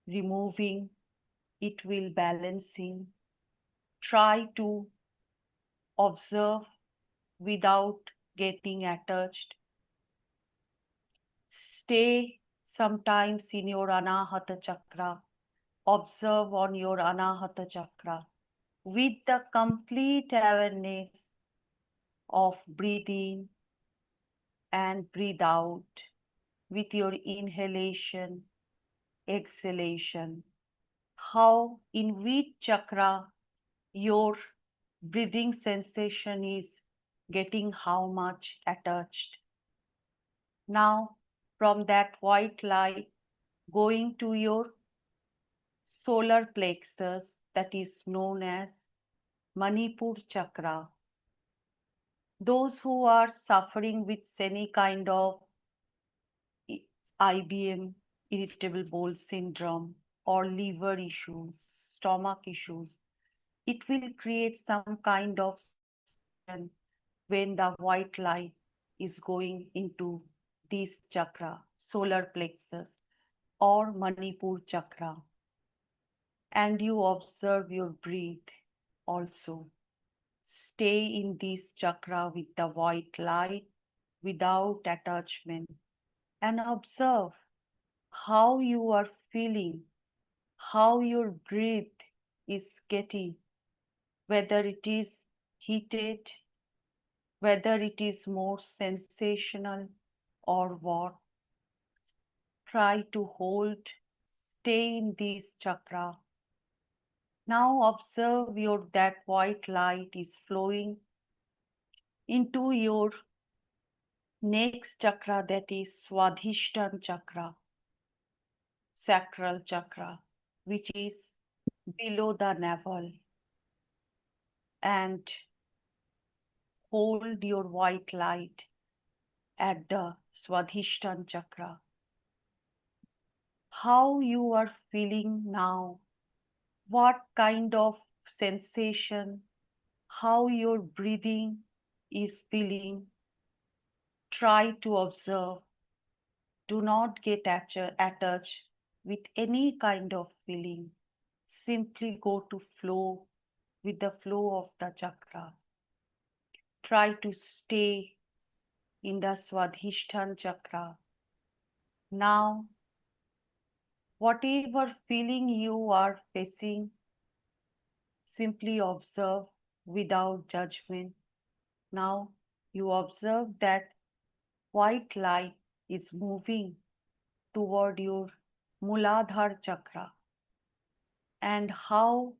removing, it will balancing. Try to observe without getting attached. Stay sometimes in your Anahata chakra. Observe on your Anahata chakra with the complete awareness of breathe in and breathe out with your inhalation, exhalation. How, in which chakra your breathing sensation is getting how much attached. Now, from that white light going to your solar plexus, that is known as Manipur chakra. Those who are suffering with any kind of IBM, irritable bowel syndrome, or liver issues, stomach issues, it will create some kind of sensation when the white light is going into this chakra, solar plexus or Manipur chakra. And you observe your breath also. Stay in this chakra with the white light without attachment and observe how you are feeling, how your breath is getting, whether it is heated, whether it is more sensational or what. Try to hold, stay in this chakra. Now observe your that white light is flowing into your next chakra, that is Swadhisthana chakra, sacral chakra. which is below the navel, and hold your white light at the Swadhisthana chakra. How you are feeling now, what kind of sensation, how your breathing is feeling. Try to observe. Do not get attached with any kind of feeling. Simply go to flow with the flow of the chakra. Try to stay in the Swadhisthana chakra. Now, whatever feeling you are facing, simply observe without judgment. Now, you observe that white light is moving toward your Muladhara chakra, and how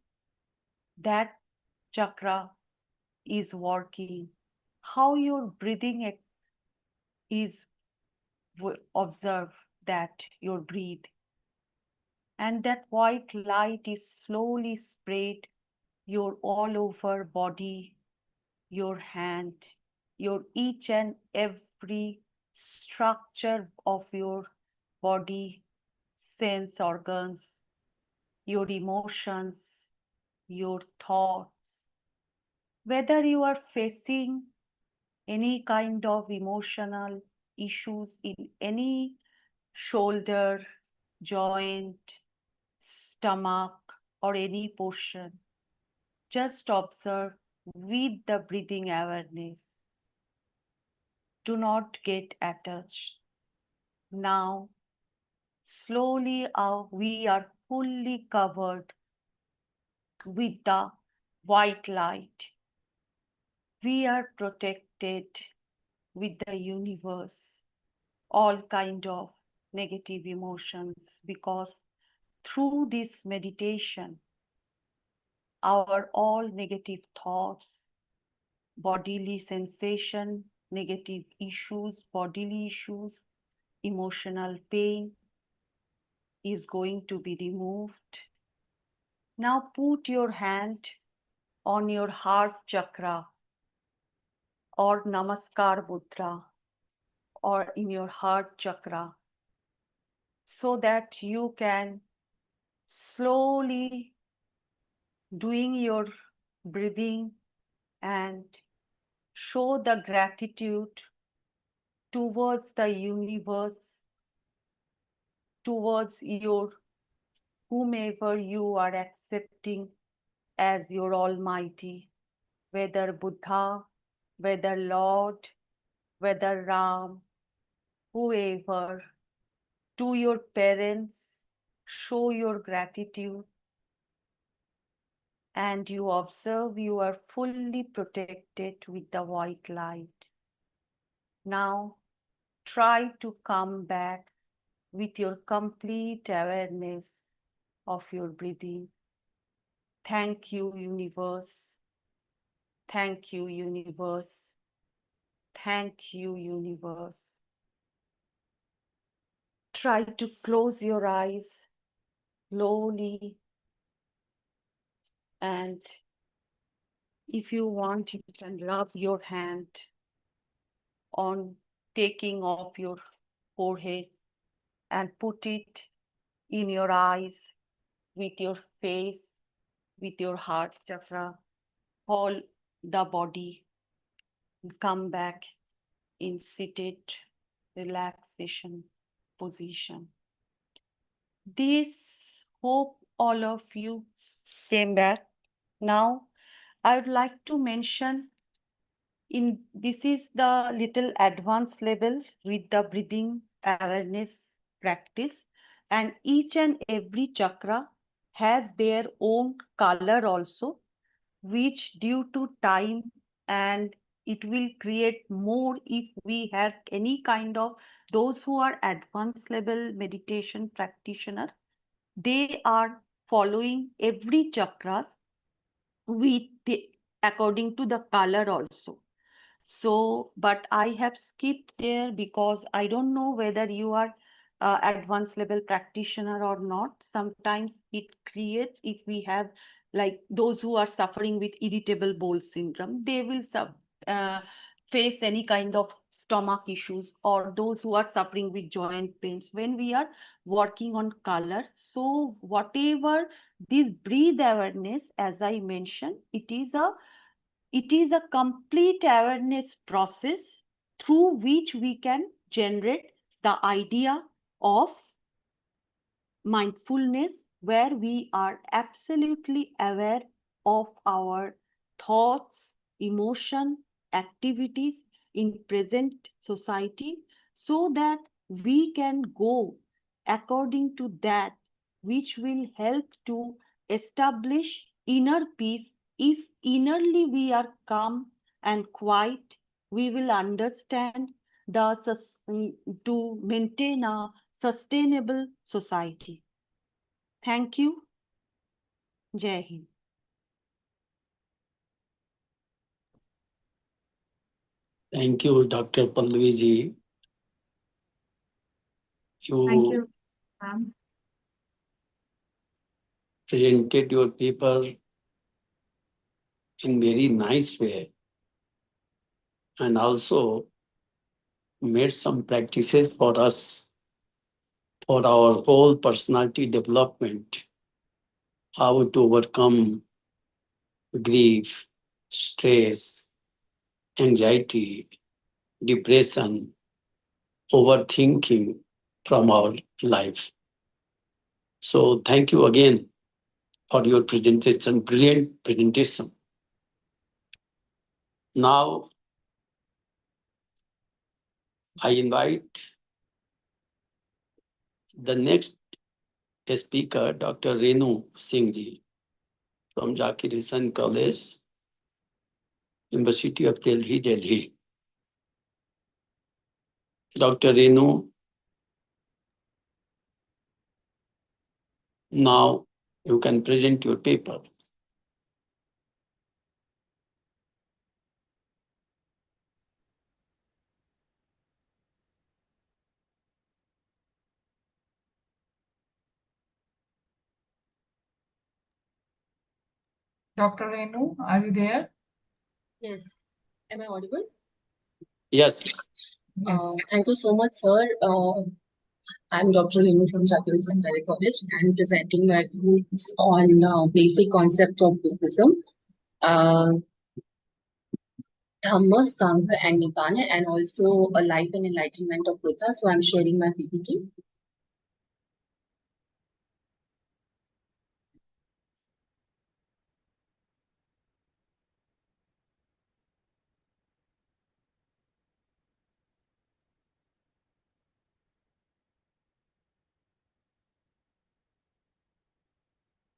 that chakra is working, how your breathing is. Observe that your breathe, and that white light is slowly spread your all over body, your hand, your each and every structure of your body, sense organs, your emotions, your thoughts. Whether you are facing any kind of emotional issues in any shoulder, joint, stomach, or any portion, just observe with the breathing awareness. Do not get attached. Now, slowly we are fully covered with the white light. We are protected with the universe, all kind of negative emotions, because through this meditation, our all negative thoughts, bodily sensation, negative issues, bodily issues, emotional pain is going to be removed. Now put your hand on your heart chakra or Namaskar Mudra or in your heart chakra, so that you can slowly doing your breathing and show the gratitude towards the universe, towards your whomever you are accepting as your Almighty, whether Buddha, whether Lord, whether Ram, whoever. To your parents, show your gratitude, and you observe you are fully protected with the white light. Now, try to come back with your complete awareness of your breathing. Thank you, universe. Thank you, universe. Thank you, universe. Try to close your eyes slowly, and if you want, you can rub your hand on taking off your forehead and put it in your eyes, with your face, with your heart chakra. All the body will come back in seated relaxation position. This, hope all of you came back. Now, I would like to mention this is the little advanced level with the breathing awareness practice, and each and every chakra has their own color also, which due to time, and it will create more if we have any kind of those who are advanced level meditation practitioner. They are following every chakras with according to the color also. So, but I have skipped there because I don't know whether you are advanced level practitioner or not. Sometimes it creates, if we have like those who are suffering with irritable bowel syndrome, they will face any kind of stomach issues, or those who are suffering with joint pains when we are working on color. So whatever this breathe awareness, as I mentioned, it is a complete awareness process through which we can generate the idea of mindfulness, where we are absolutely aware of our thoughts, emotion, activities in present society, so that we can go according to that, which will help to establish inner peace. If innerly we are calm and quiet, we will understand to maintain a sustainable society. Thank you. Jai Hind. Thank you, Dr. Pallavi ji. Thank You you, ma'am. presented your paper in very nice way, and also made some practices for us for our whole personality development, how to overcome grief, stress, anxiety, depression, overthinking from our life. So thank you again for your presentation, brilliant presentation. Now, I invite the next speaker, Dr. Renu Singh ji from Zakir Hussain College, University of Delhi, Delhi. Dr. Renu, now you can present your paper. Dr. Renu, are you there? Yes. Am I audible? Yes. Thank you so much, sir. I'm Dr. Renu from Zakir Hussain College, and presenting my views on basic concepts of Buddhism, Dhamma, Sangha, and Nibbana, and also a life and enlightenment of Buddha. So I'm sharing my PPT.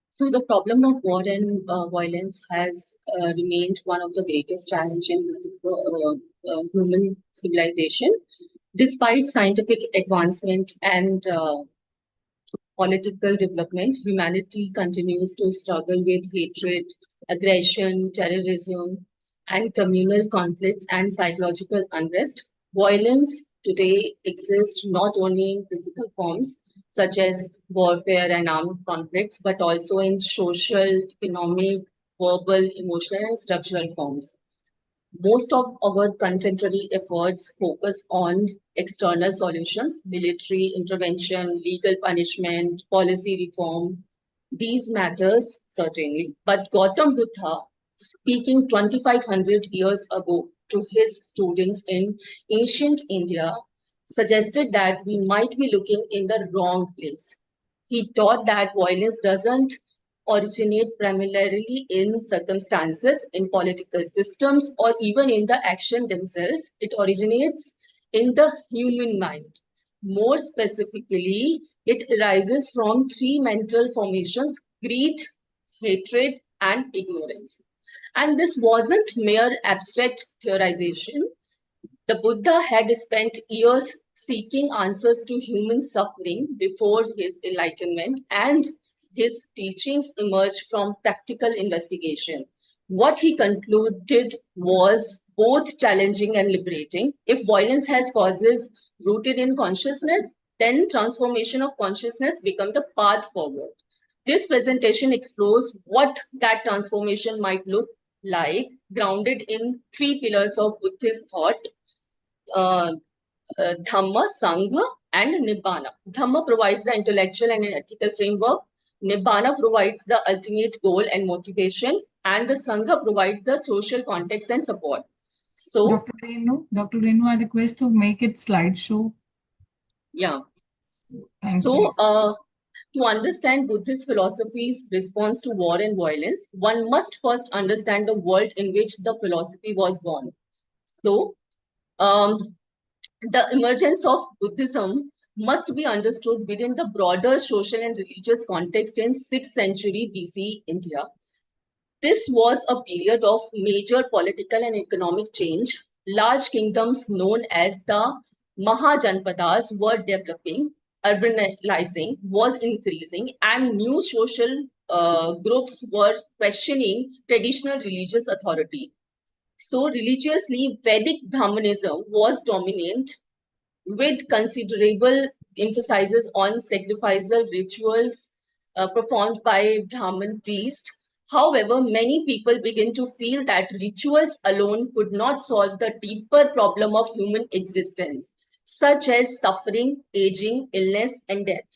So the problem of war and violence has remained one of the greatest challenges in human civilization. Despite scientific advancement and political development, humanity continues to struggle with hatred, aggression, terrorism, and communal conflicts and psychological unrest. Violence today exists not only in physical forms such as warfare and armed conflicts, but also in social, economic, verbal, emotional, and structural forms. Most of our contemporary efforts focus on external solutions, military intervention, legal punishment, policy reform. These matters certainly. But Gautam Buddha, speaking 2500 years ago to his students in ancient India, suggested that we might be looking in the wrong place. He taught that violence doesn't originate primarily in circumstances, in political systems, or even in the action themselves. It originates in the human mind. More specifically, it arises from three mental formations: greed, hatred, and ignorance. And this wasn't mere abstract theorization. The Buddha had spent years seeking answers to human suffering before his enlightenment, and his teachings emerged from practical investigation. What he concluded was both challenging and liberating. If violence has causes rooted in consciousness, then transformation of consciousness become the path forward. This presentation explores what that transformation might look like, grounded in 3 pillars of Buddhist thought, Dhamma, Sangha, and Nibbana. Dhamma provides the intellectual and ethical framework. Nibbana provides the ultimate goal and motivation, and the Sangha provides the social context and support. So, Dr. Renu, I request to make it slideshow. Yeah. Thank So, you. to understand Buddhist philosophy's response to war and violence, one must first understand the world in which the philosophy was born. So, the emergence of Buddhism must be understood within the broader social and religious context in 6th century BC India. This was a period of major political and economic change. Large kingdoms known as the Mahajanpadas were developing, urbanizing was increasing, and new social groups were questioning traditional religious authority. So religiously, Vedic Brahmanism was dominant, with considerable emphasis on sacrificial rituals performed by Brahmin priests. However, many people begin to feel that rituals alone could not solve the deeper problem of human existence, such as suffering, aging, illness, and death.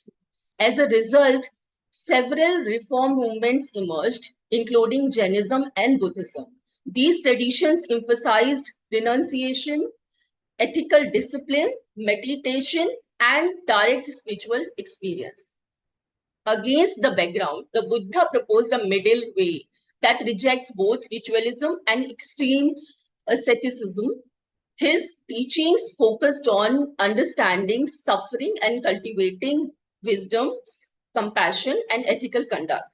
As a result, several reform movements emerged, including Jainism and Buddhism. These traditions emphasized renunciation, ethical discipline, meditation, and direct spiritual experience. Against the background, the Buddha proposed a middle way that rejects both ritualism and extreme asceticism. His teachings focused on understanding suffering and cultivating wisdom, compassion, and ethical conduct.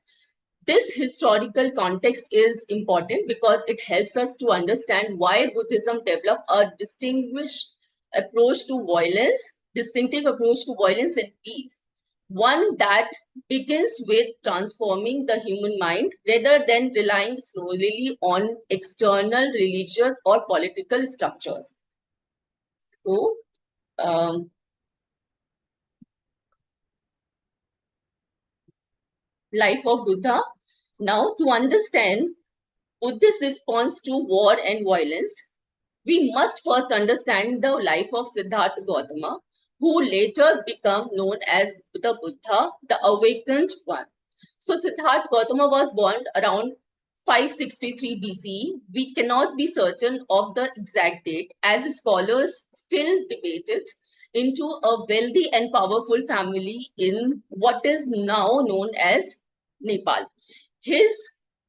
This historical context is important because it helps us to understand why Buddhism developed a distinctive approach to violence and peace. One that begins with transforming the human mind rather than relying solely on external religious or political structures. So, life of Buddha. Now, to understand Buddhist response to war and violence, we must first understand the life of Siddhartha Gautama, who later became known as the Buddha, the awakened one. So Siddhartha Gautama was born around 563 BCE. We cannot be certain of the exact date, as scholars still debate it, into a wealthy and powerful family in what is now known as Nepal. His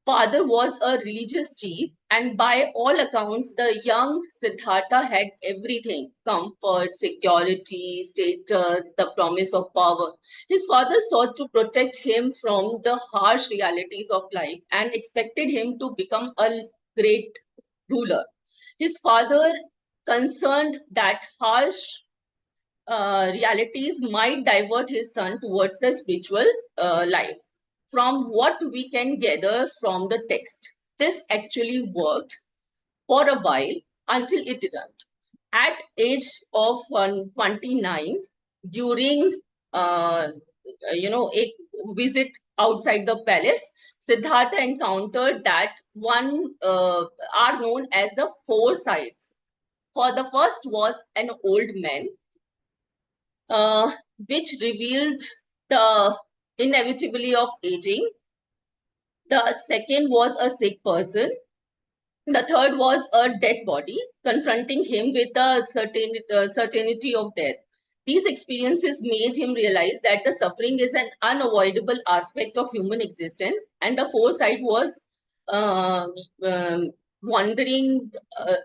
father was a religious chief, and by all accounts, the young Siddhartha had everything: comfort, security, status, the promise of power. His father sought to protect him from the harsh realities of life and expected him to become a great ruler. His father, concerned that harsh realities might divert his son towards the spiritual life. From what we can gather from the text, this actually worked for a while until it didn't. At age of 29, during a visit outside the palace, Siddhartha encountered that one are known as the 4 sides. For the first was an old man, which revealed the inevitability of aging. The second was a sick person. The third was a dead body, confronting him with the certainty of death. These experiences made him realize that the suffering is an unavoidable aspect of human existence, and the foresight was wandering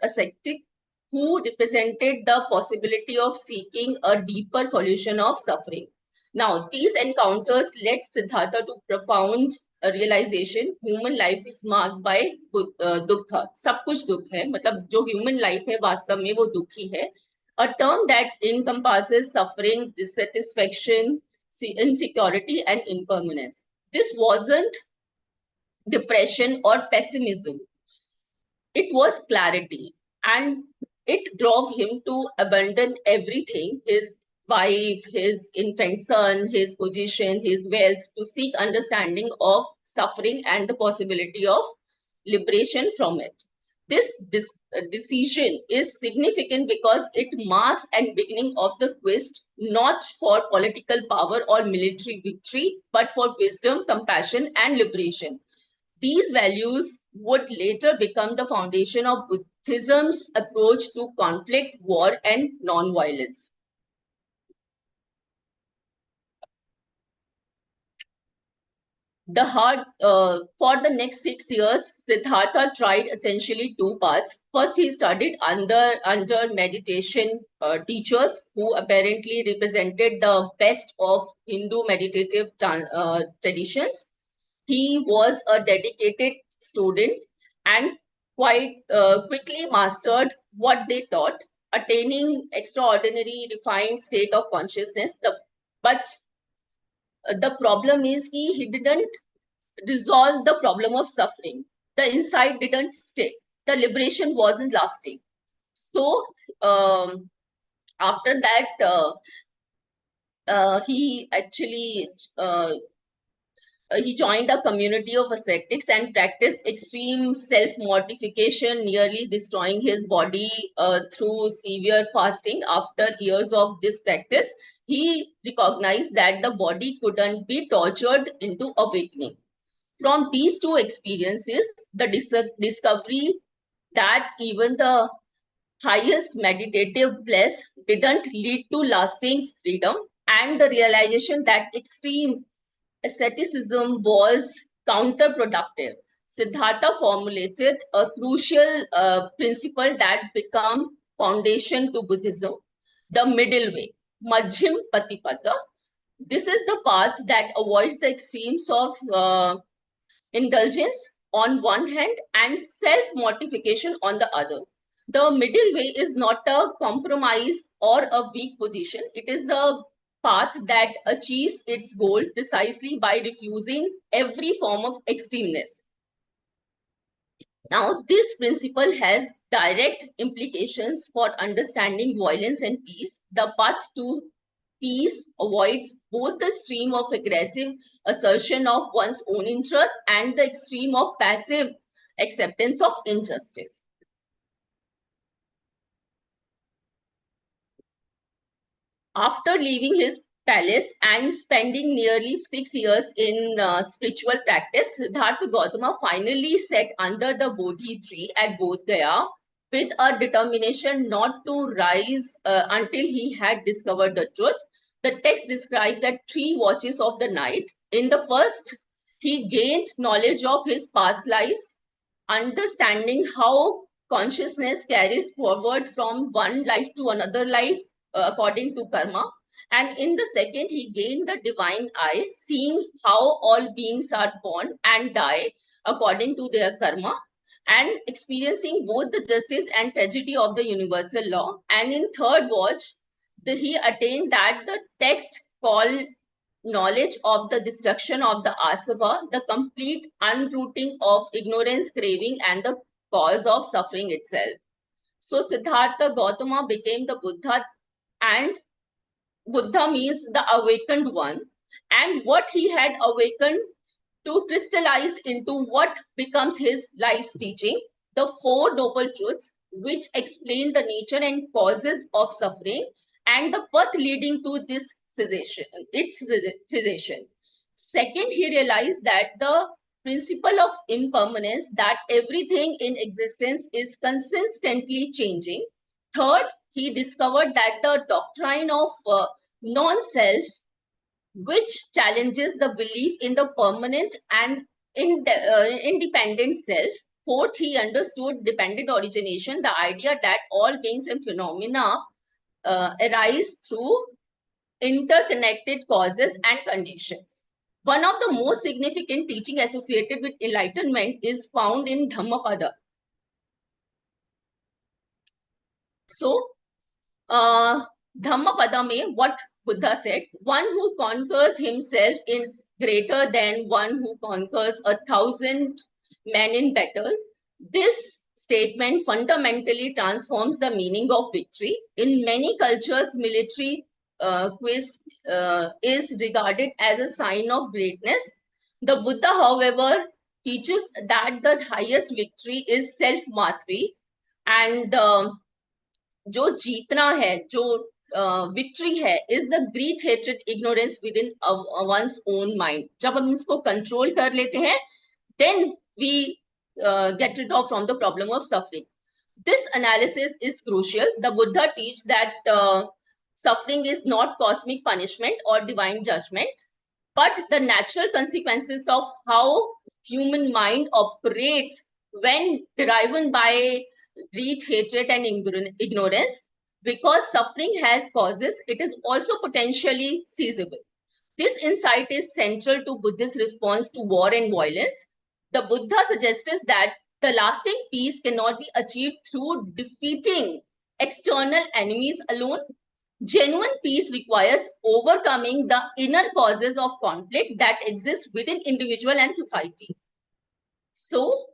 ascetic who represented the possibility of seeking a deeper solution of suffering. Now, these encounters led Siddhartha to profound realization: human life is marked by दुख. सब कुछ दुख है, मतलब जो human life है वास्तव में वो दुखी है. A term that encompasses suffering, dissatisfaction, insecurity, and impermanence. This wasn't depression or pessimism. It was clarity, and it drove him to abandon everything: his wife, his infant son, his position, his wealth, to seek understanding of suffering and the possibility of liberation from it. This decision is significant because it marks a beginning of the quest not for political power or military victory, but for wisdom, compassion, and liberation. These values would later become the foundation of Buddhism's approach to conflict, war, and non-violence. For the next 6 years, Siddhartha tried essentially two paths. First, he studied under meditation teachers who apparently represented the best of Hindu meditative traditions. He was a dedicated student and quite quickly mastered what they taught, attaining extraordinary refined state of consciousness. But the problem is he didn't resolve the problem of suffering. The insight didn't stay. The liberation wasn't lasting. So after that, he actually he joined a community of ascetics and practiced extreme self-mortification, nearly destroying his body through severe fasting. After years of this practice, he recognized that the body couldn't be tortured into awakening. From these two experiences, the discovery that even the highest meditative bliss didn't lead to lasting freedom, and the realization that extreme asceticism was counterproductive, Siddhartha formulated a crucial principle that became foundation to Buddhism: the middle way, Majjhim Patipada. This is the path that avoids the extremes of indulgence on one hand and self-mortification on the other. The middle way is not a compromise or a weak position. It is a path that achieves its goal precisely by refusing every form of extremeness. Now, this principle has direct implications for understanding violence and peace. The path to peace avoids both the stream of aggressive assertion of one's own interest and the extreme of passive acceptance of injustice. After leaving his palace and spending nearly 6 years in spiritual practice, Siddhartha Gautama finally sat under the Bodhi tree at Bodh Gaya with a determination not to rise until he had discovered the truth. The text describes that 3 watches of the night. In the first, he gained knowledge of his past lives, understanding how consciousness carries forward from one life to another life according to karma. And in the second, he gained the divine eye, seeing how all beings are born and die according to their karma, and experiencing both the justice and tragedy of the universal law. And in third watch, he attained that the text called knowledge of the destruction of the asava, the complete unrooting of ignorance, craving, and the cause of suffering itself. So Siddhartha Gautama became the Buddha, and Buddha means the awakened one. And what he had awakened to crystallized into what becomes his life's teaching, the 4 noble truths, which explain the nature and causes of suffering and the path leading to this cessation. Second, he realized that the principle of impermanence, that everything in existence is consistently changing. Third, he discovered that the doctrine of non-self, which challenges the belief in the permanent and independent self. Fourth, he understood dependent origination, the idea that all beings and phenomena arise through interconnected causes and conditions. One of the most significant teaching associated with enlightenment is found in Dhammapada. So, Dhammapada mein what Buddha said: one who conquers himself is greater than one who conquers 1,000 men in battle. This statement fundamentally transforms the meaning of victory. In many cultures, military quest is regarded as a sign of greatness. The Buddha, however, teaches that the highest victory is self-mastery, and जो जीतना है, जो victory है, is the greed, hatred, ignorance within one's own mind. जब हम इसको control कर लेते हैं, then we get rid of from the problem of suffering. This analysis is crucial. The Buddha teaches that suffering is not cosmic punishment or divine judgment, but the natural consequences of how human mind operates when driven by greed, hatred, and ignorance. Because suffering has causes, it is also potentially seizable. This insight is central to Buddhist response to war and violence. The Buddha suggests that the lasting peace cannot be achieved through defeating external enemies alone. Genuine peace requires overcoming the inner causes of conflict that exist within individual and society. So,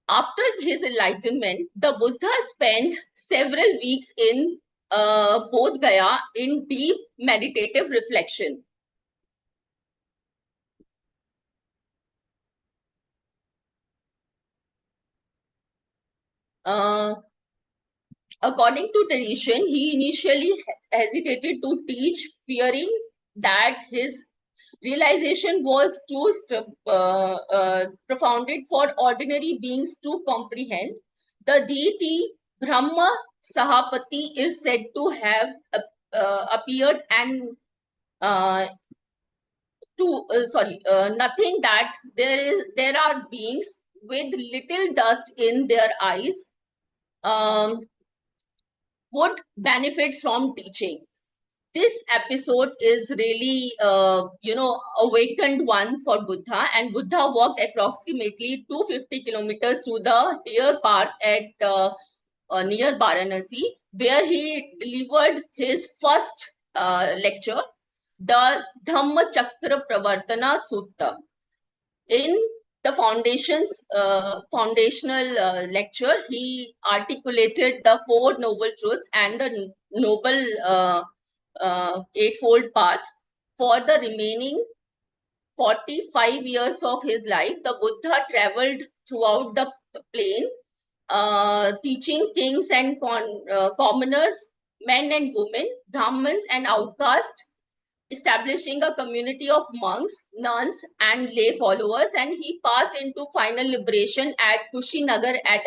after his enlightenment, the Buddha spent several weeks in Bodh Gaya in deep meditative reflection. According to tradition, he initially hesitated to teach, fearing that his realization was too profounded for ordinary beings to comprehend. The deity Brahma Sahapati is said to have appeared and nothing that there are beings with little dust in their eyes would benefit from teaching. This episode is really, awakened one for Buddha, and Buddha walked approximately 250 kilometers to the deer park at near Varanasi, where he delivered his first lecture, the Dhamma Chakra Pravartana Sutta. In the foundational lecture, he articulated the Four Noble Truths and the Noble Eightfold Path. For the remaining 45 years of his life, the Buddha traveled throughout the plain, teaching kings and commoners, men and women, Brahmins and outcasts, establishing a community of monks, nuns, and lay followers, and he passed into final liberation at Kushinagar at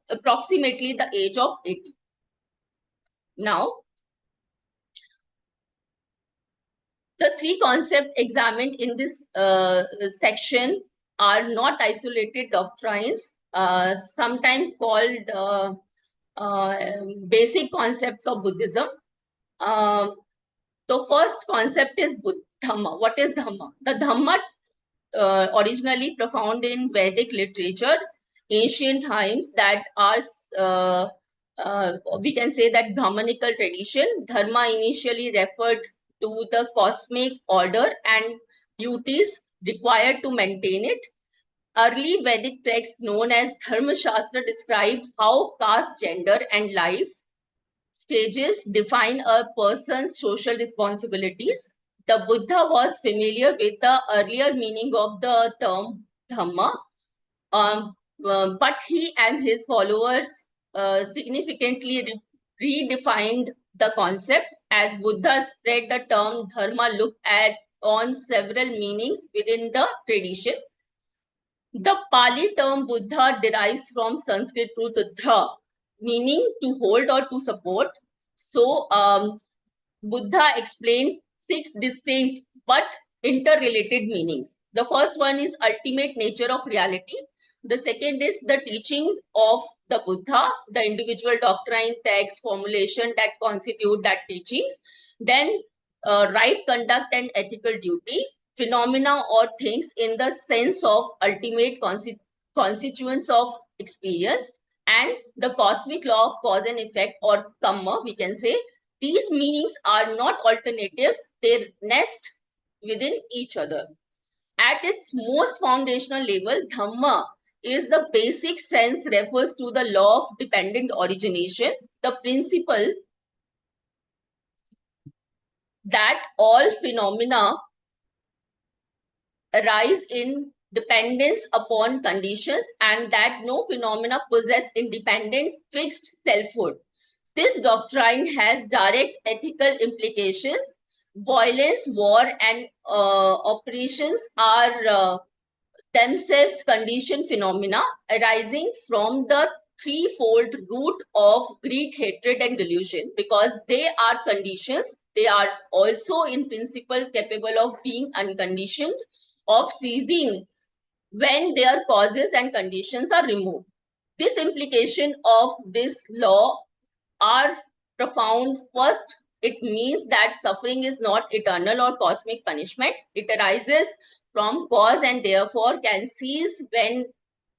approximately the age of 80. Now, the three concepts examined in this section are not isolated doctrines, sometimes called basic concepts of Buddhism. The first concept is Dhamma. What is Dhamma? The Dhamma originally profound in Vedic literature, ancient times, that are, we can say that Brahmanical tradition. Dharma initially referred to the cosmic order and duties required to maintain it. Early Vedic texts known as Dharma Shastra describe how caste, gender, and life stages define a person's social responsibilities. The Buddha was familiar with the earlier meaning of the term Dhamma, but he and his followers significantly redefined the concept. As Buddha spread the term Dharma, looked at on several meanings within the tradition. The Pali term Buddha derives from Sanskrit root dha, meaning to hold or to support. So Buddha explained 6 distinct but interrelated meanings. The first one is ultimate nature of reality. The second is the teaching of the Buddha, the individual doctrine, text, formulation that constitute that teachings. Then right conduct and ethical duty, phenomena or things in the sense of ultimate constituents of experience, and the cosmic law of cause and effect, or karma, we can say. These meanings are not alternatives, they nest within each other. At its most foundational level, Dhamma is the basic sense refers to the law of dependent origination, the principle that all phenomena arise in dependence upon conditions and that no phenomena possess independent fixed selfhood. This doctrine has direct ethical implications. Violence, war, and operations are themselves conditioned phenomena arising from the threefold root of greed, hatred, and delusion. Because they are conditions, they are also in principle capable of being unconditioned, of ceasing when their causes and conditions are removed. This implication of this law are profound. First, it means that suffering is not eternal or cosmic punishment. It arises from cause and therefore can cease when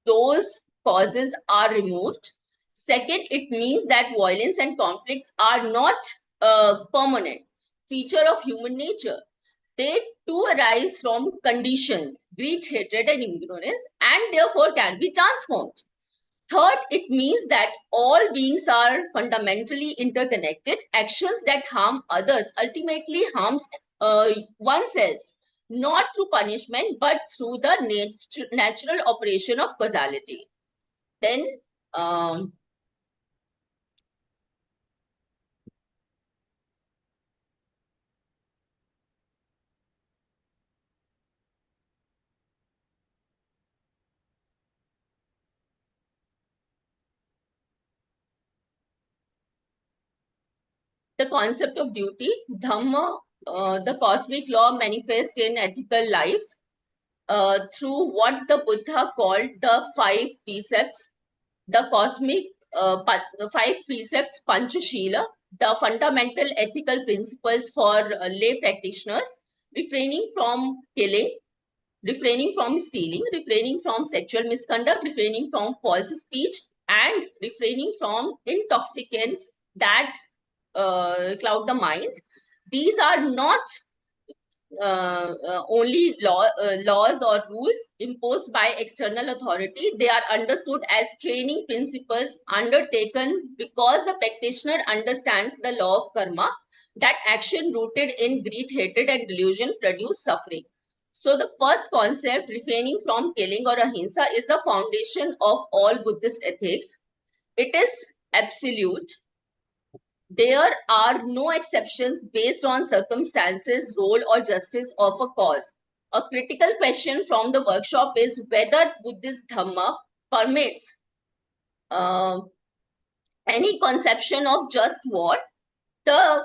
those causes are removed. Second, it means that violence and conflicts are not a permanent feature of human nature. They too arise from conditions, greed, hatred, and ignorance, and therefore can be transformed. Third, it means that all beings are fundamentally interconnected. Actions that harm others ultimately harms oneself, not through punishment, but through the natural operation of causality. Then, the concept of duty, Dhamma, the cosmic law manifests in ethical life through what the Buddha called the 5 precepts, the cosmic 5 precepts, Panchashila, the fundamental ethical principles for lay practitioners: refraining from killing, refraining from stealing, refraining from sexual misconduct, refraining from false speech, and refraining from intoxicants that cloud the mind. These are not only laws or rules imposed by external authority. They are understood as training principles undertaken because the practitioner understands the law of karma, that action rooted in greed, hatred, and delusion produce suffering. So the first concept, refraining from killing or ahimsa, is the foundation of all Buddhist ethics. It is absolute. There are no exceptions based on circumstances, role, or justice of a cause. A critical question from the workshop is whether Buddhist Dhamma permits any conception of just war. The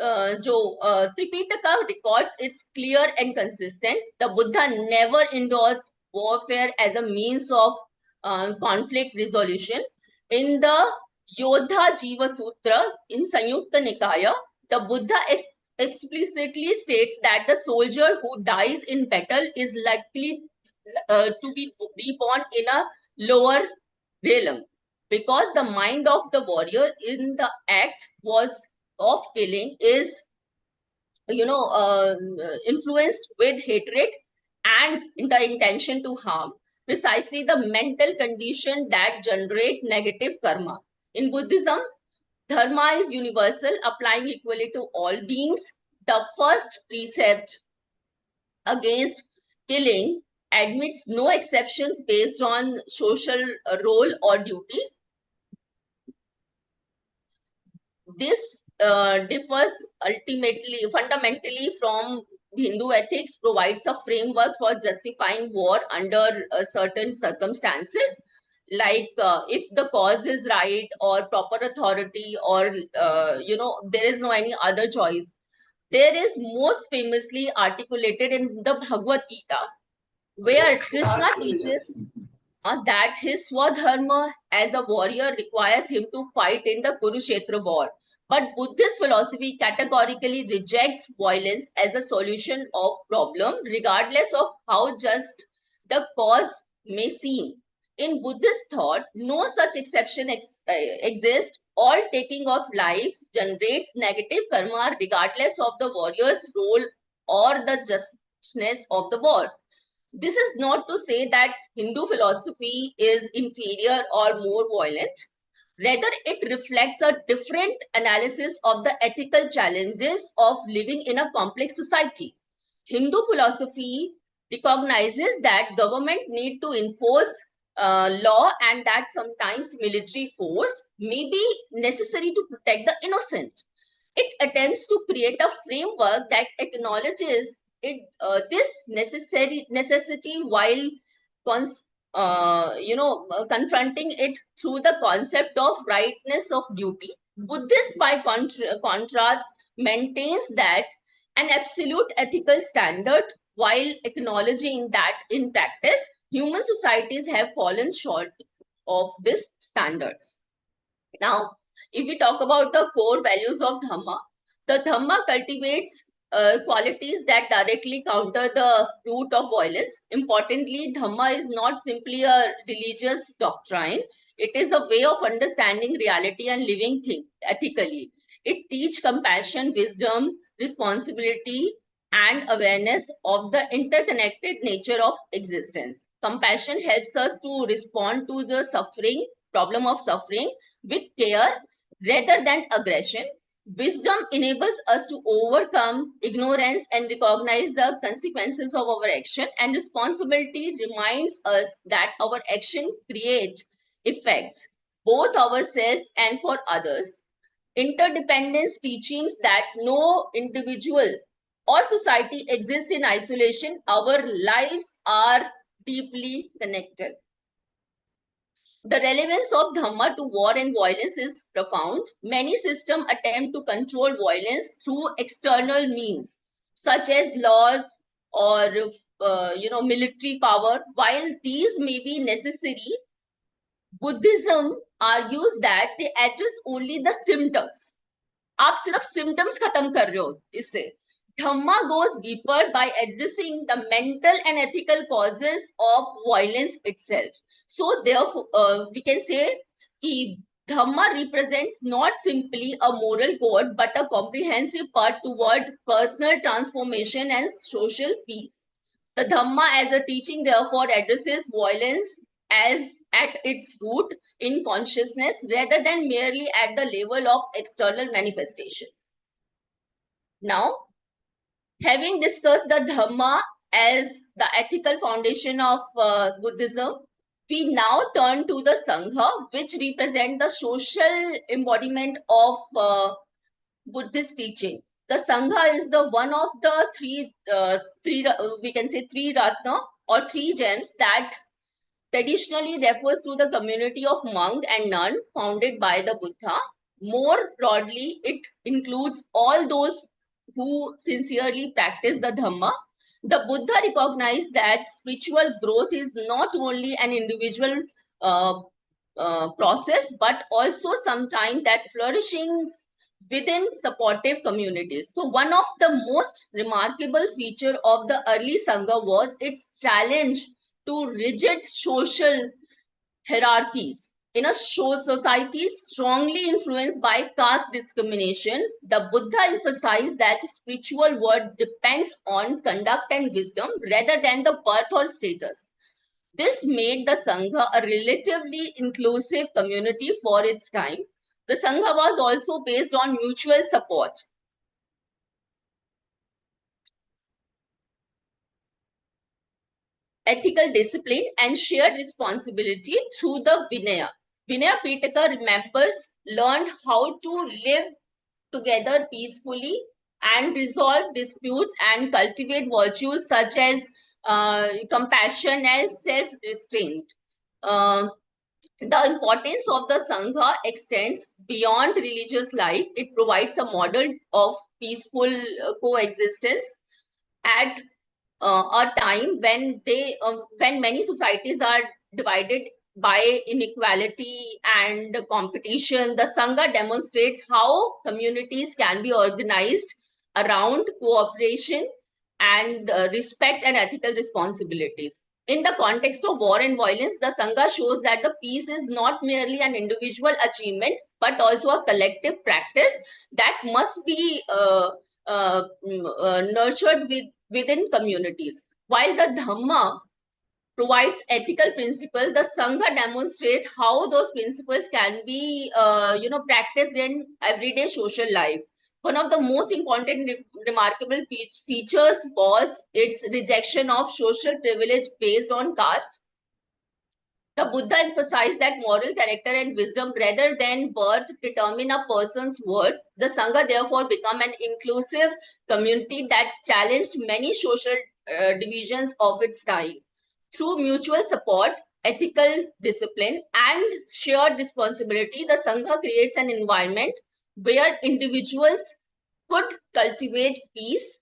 Tripitaka records it's clear and consistent. The Buddha never endorsed warfare as a means of conflict resolution. In the Yodha Jiva Sutra in Sanyukta Nikaya, the Buddha explicitly states that the soldier who dies in battle is likely to be reborn in a lower realm, because the mind of the warrior in the act of killing is, influenced with hatred and in the intention to harm, precisely the mental condition that generate negative karma. In Buddhism, dharma is universal, applying equally to all beings. The first precept against killing admits no exceptions based on social role or duty. This differs fundamentally from Hindu ethics, provides a framework for justifying war under certain circumstances, like if the cause is right or proper authority, or there is no any other choice. There is most famously articulated in the Bhagavad Gita, where Krishna teaches that his Swadharma as a warrior requires him to fight in the Kurukshetra war. But Buddhist philosophy categorically rejects violence as a solution of problem, regardless of how just the cause may seem. In Buddhist thought, no such exception exists. All taking of life generates negative karma, regardless of the warrior's role or the justness of the war. This is not to say that Hindu philosophy is inferior or more violent. Rather, it reflects a different analysis of the ethical challenges of living in a complex society. Hindu philosophy recognizes that government need to enforce law and that sometimes military force may be necessary to protect the innocent. It attempts to create a framework that acknowledges this necessity while confronting it through the concept of rightness of duty. Buddhist, by contrast, maintains that an absolute ethical standard while acknowledging that in practice, human societies have fallen short of this standards. Now, if we talk about the core values of Dhamma, the Dhamma cultivates qualities that directly counter the root of violence. Importantly, Dhamma is not simply a religious doctrine. It is a way of understanding reality and living ethically. It teaches compassion, wisdom, responsibility, and awareness of the interconnected nature of existence. Compassion helps us to respond to the problem of suffering with care rather than aggression. Wisdom enables us to overcome ignorance and recognize the consequences of our action, and responsibility reminds us that our action create effects, both ourselves and for others. Interdependence teachings that no individual or society exists in isolation. Our lives are deeply connected. The relevance of Dhamma to war and violence is profound. Many systems attempt to control violence through external means, such as laws or military power. While these may be necessary, Buddhism argues that they address only the symptoms. आप सिर्फ symptoms खत्म कर रहे हो इससे. Dhamma goes deeper by addressing the mental and ethical causes of violence itself. So therefore, we can say that Dhamma represents not simply a moral code, but a comprehensive path toward personal transformation and social peace. The Dhamma as a teaching therefore addresses violence as at its root in consciousness rather than merely at the level of external manifestations. Now, having discussed the Dhamma as the ethical foundation of Buddhism, we now turn to the Sangha, which represent the social embodiment of Buddhist teaching. The Sangha is the one of the three Ratna or three gems that traditionally refers to the community of monk and nun founded by the Buddha. More broadly, it includes all those who sincerely practice the Dhamma. The Buddha recognized that spiritual growth is not only an individual process, but also sometimes that flourishing within supportive communities. So one of the most remarkable feature of the early Sangha was its challenge to rigid social hierarchies. In a society strongly influenced by caste discrimination, the Buddha emphasized that spiritual worth depends on conduct and wisdom rather than the birth or status. This made the Sangha a relatively inclusive community for its time. The Sangha was also based on mutual support. Ethical discipline and shared responsibility through the Vinaya. Vinaya Pitaka learned how to live together peacefully and resolve disputes and cultivate virtues such as compassion and self-restraint. The importance of the Sangha extends beyond religious life. It provides a model of peaceful coexistence at a time when many societies are divided by inequality and competition. The Sangha demonstrates how communities can be organized around cooperation and respect and ethical responsibilities. In the context of war and violence, the Sangha shows that the peace is not merely an individual achievement, but also a collective practice that must be nurtured within communities. While the Dhamma provides ethical principles, the Sangha demonstrates how those principles can be, practiced in everyday social life. One of the most important remarkable features was its rejection of social privilege based on caste. The Buddha emphasized that moral character and wisdom rather than birth determine a person's worth. The Sangha therefore became an inclusive community that challenged many social divisions of its time. Through mutual support, ethical discipline, and shared responsibility, the Sangha creates an environment where individuals could cultivate peace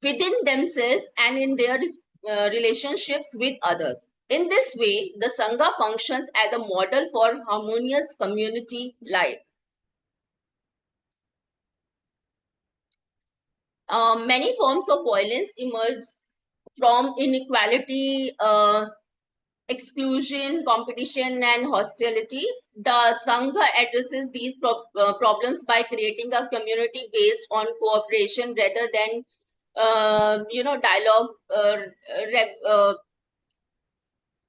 within themselves and in their relationships with others. In this way, the Sangha functions as a model for harmonious community life. Many forms of violence emerge from inequality, exclusion, competition, and hostility. The Sangha addresses these problems by creating a community based on cooperation rather than, dialogue,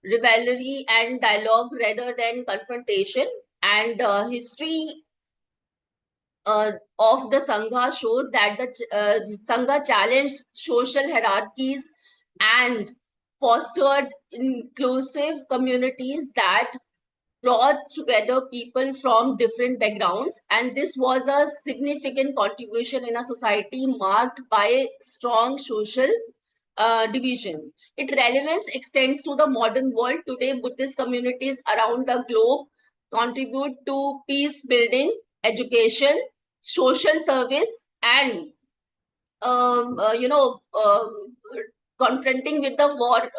rivalry and dialogue rather than confrontation. And history of the Sangha shows that the Sangha challenged social hierarchies and fostered inclusive communities that brought together people from different backgrounds. And this was a significant contribution in a society marked by strong social divisions. Its relevance extends to the modern world. Today, Buddhist communities around the globe contribute to peace building, education, social service, and confronting with the war.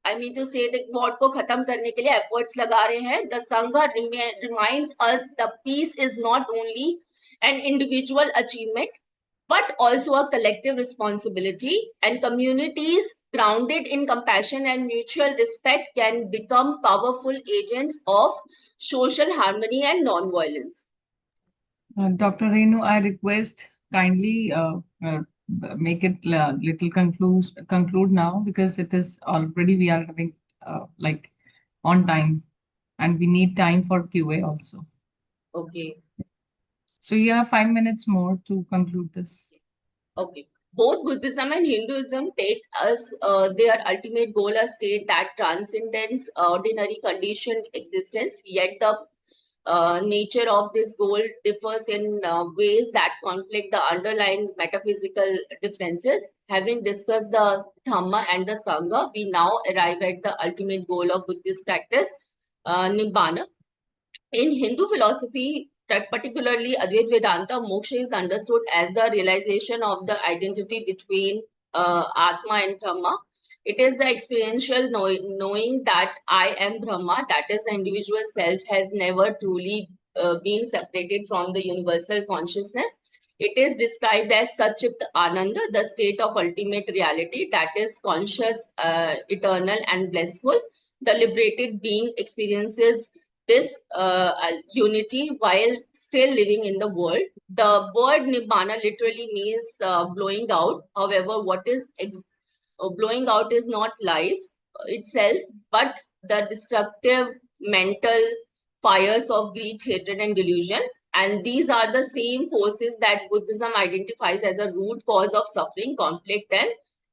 I mean to say that war को खत्म करने के लिए efforts लगा रहे हैं. The Sangha reminds us the peace is not only an individual achievement, but also a collective responsibility, and communities grounded in compassion and mutual respect can become powerful agents of social harmony and non-violence. Dr. Renu, I request kindly make it little conclude now, because it is already we are having on time, and we need time for QA also. Okay. So you have 5 minutes more to conclude this. Okay. Both Buddhism and Hinduism take as their ultimate goal a state that transcends ordinary conditioned existence, yet the nature of this goal differs in ways that conflict the underlying metaphysical differences. Having discussed the Dhamma and the Sangha, we now arrive at the ultimate goal of Buddhist practice, Nibbana. In Hindu philosophy, particularly Advaita Vedanta, moksha is understood as the realization of the identity between Atma and Brahma. It is the experiential knowing that I am Brahma, that is, the individual self has never truly been separated from the universal consciousness. It is described as Satchit Ananda, the state of ultimate reality, that is conscious, eternal, and blissful. The liberated being experiences this unity while still living in the world. The word Nibbana literally means blowing out. However, what is blowing out is not life itself, but the destructive mental fires of greed, hatred, and delusion. And these are the same forces that Buddhism identifies as a root cause of suffering, conflict, and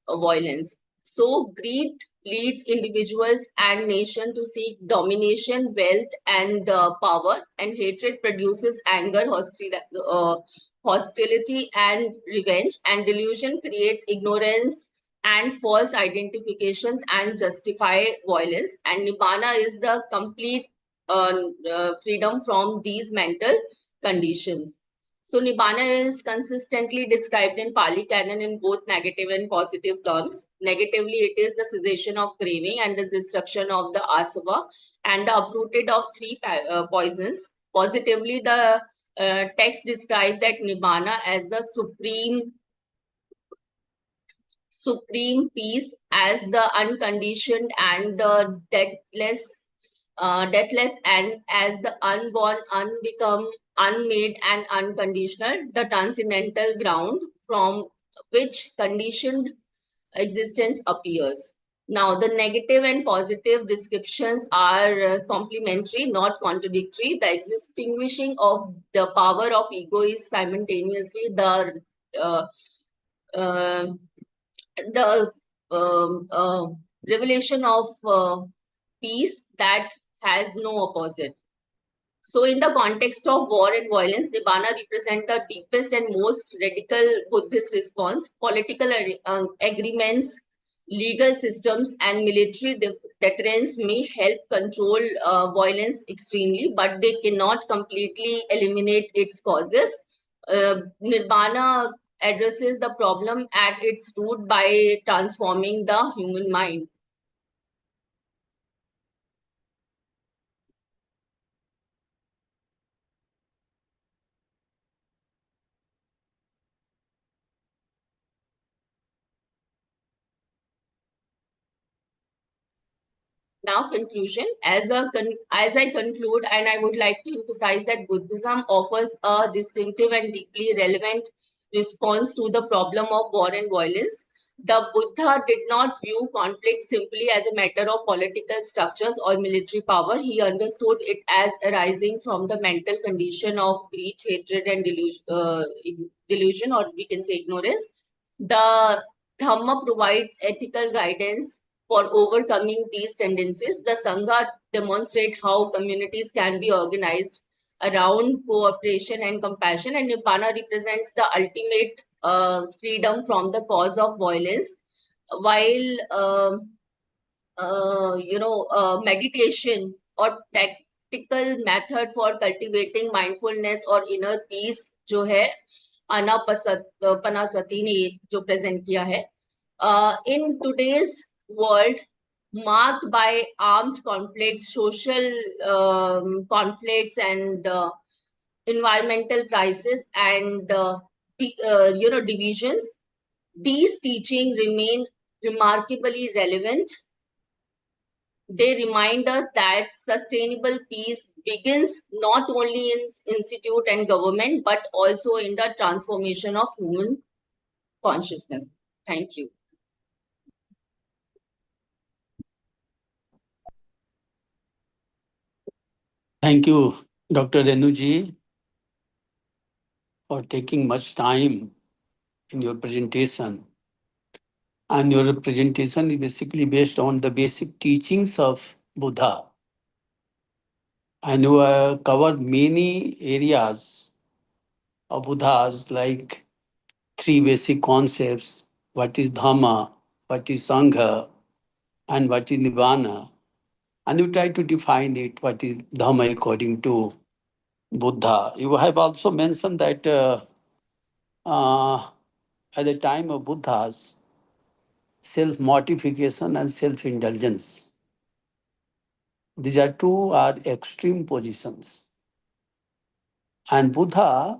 violence. So greed leads individuals and nation to seek domination, wealth, and power, and hatred produces anger, hostility, and revenge, and delusion creates ignorance and false identifications and justify violence. And Nibbana is the complete freedom from these mental conditions. So Nibbana is consistently described in Pali Canon in both negative and positive terms. Negatively, it is the cessation of craving and the destruction of the asava and the uprooted of three poisons. Positively, the text describes that Nibbana as the supreme peace, as the unconditioned and the deathless, and as the unborn, unbecome, unmade, and unconditional, the transcendental ground from which conditioned existence appears. Now, the negative and positive descriptions are complementary, not contradictory. The extinguishing of the power of ego is simultaneously uh, uh, the revelation of peace that has no opposite. So, in the context of war and violence, Nibbana represent the deepest and most radical Buddhist response. Political agreements, legal systems, and military deterrence may help control violence extremely, but they cannot completely eliminate its causes. Nibbana addresses the problem at its root by transforming the human mind. Now, conclusion. As I conclude, and I would like to emphasize that Buddhism offers a distinctive and deeply relevant response to the problem of war and violence. The Buddha did not view conflict simply as a matter of political structures or military power. He understood it as arising from the mental condition of greed, hatred, and delusion, or we can say ignorance. The Dhamma provides ethical guidance for overcoming these tendencies. The Sangha demonstrate how communities can be organized around cooperation and compassion, and Nibbana represents the ultimate freedom from the cause of violence. While meditation or practical method for cultivating mindfulness or inner peace जो है अनापनासती ने जो present किया है in today's world marked by armed conflicts, social conflicts, and environmental crisis and divisions, these teachings remain remarkably relevant. They remind us that sustainable peace begins not only in institute and government, but also in the transformation of human consciousness. Thank you. Thank you, Dr. Renuji, for taking much time in your presentation. And your presentation is basically based on the basic teachings of Buddha. And you have covered many areas of Buddha's, like 3 basic concepts: what is Dhamma, what is Sangha, and what is Nibbana. And you try to define it, what is Dhamma according to Buddha. You have also mentioned that at the time of Buddha's, self-mortification and self-indulgence, these are two extreme positions. And Buddha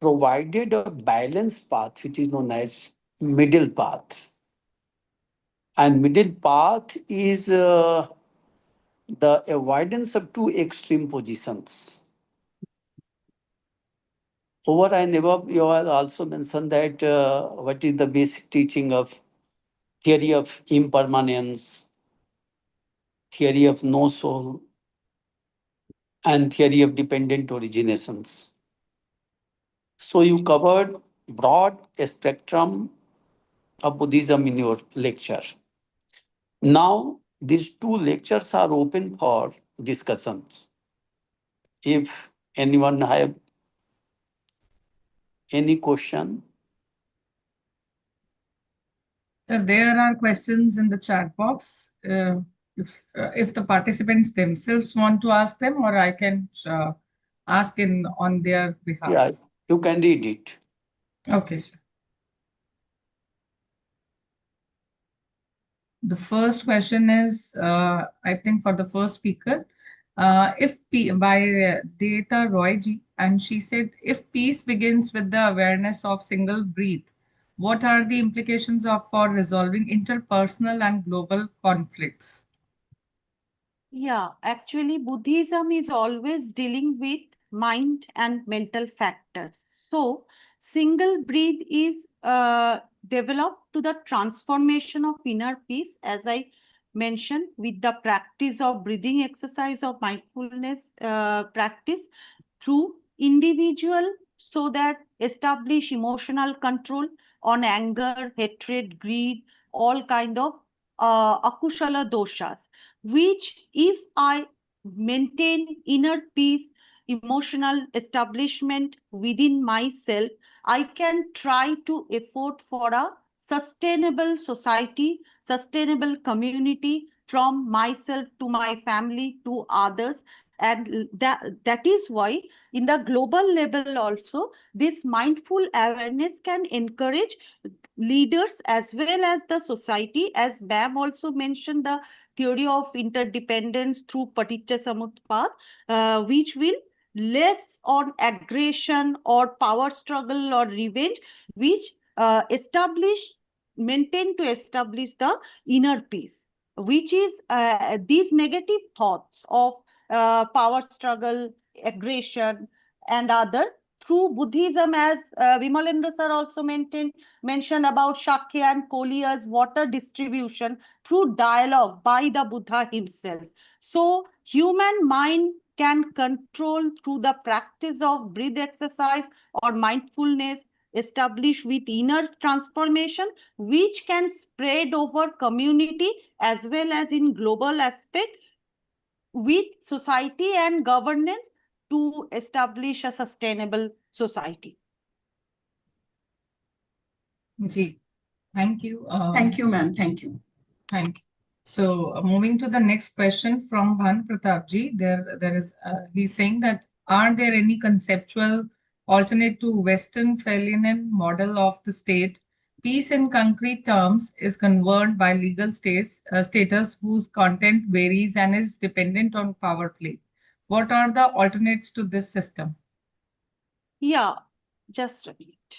provided a balanced path, which is known as middle path. And middle path is the avoidance of two extreme positions. Over and above, you have also mentioned that what is the basic teaching of theory of impermanence, theory of no soul, and theory of dependent originations. So you covered broad spectrum of Buddhism in your lecture. Now, these 2 lectures are open for discussions. If anyone have any question. So there are questions in the chat box. If the participants themselves want to ask them, or I can ask on their behalf. Yeah, you can read it. Okay, sir. The first question is, I think for the first speaker, by Data Roy-ji, and she said, if peace begins with the awareness of single breath, what are the implications for resolving interpersonal and global conflicts? Yeah, actually, Buddhism is always dealing with mind and mental factors. So, single breath is develop to the transformation of inner peace, as I mentioned, with the practice of breathing exercise of mindfulness practice through individual, so that establish emotional control on anger, hatred, greed, all kind of akushala doshas, which if I maintain inner peace, emotional establishment within myself, I can try to effort for a sustainable society, sustainable community, from myself to my family to others. And that is why in the global level also, this mindful awareness can encourage leaders as well as the society, as Bam also mentioned the theory of interdependence through Paticca Samutpad, which will less on aggression or power struggle or revenge, which maintain to establish the inner peace, which is these negative thoughts of power struggle, aggression, and other, through Buddhism, as Vimalendra sir also mentioned about Shakya and Kolia's water distribution through dialogue by the Buddha himself. So human mind can control through the practice of breath exercise or mindfulness, establish with inner transformation, which can spread over community as well as in global aspect, with society and governance, to establish a sustainable society. Ji, thank you. Thank you, ma'am. Thank you. Thank you. So moving to the next question from Bhan Pratap ji, there is he's saying that, are there any conceptual alternate to Western Fellinian model of the state? Peace in concrete terms is governed by legal status whose content varies and is dependent on power play. What are the alternates to this system? Yeah, just a minute.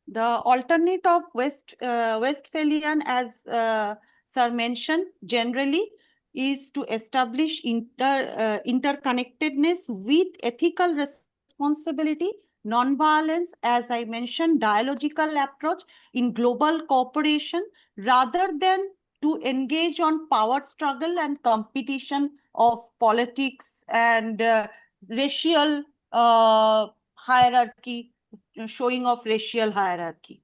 The alternate of Westphalian, as sir mentioned, generally is to establish interconnectedness with ethical responsibility, non-violence, as I mentioned, dialogical approach in global cooperation, rather than to engage on power struggle and competition of politics and racial hierarchy, showing of racial hierarchy.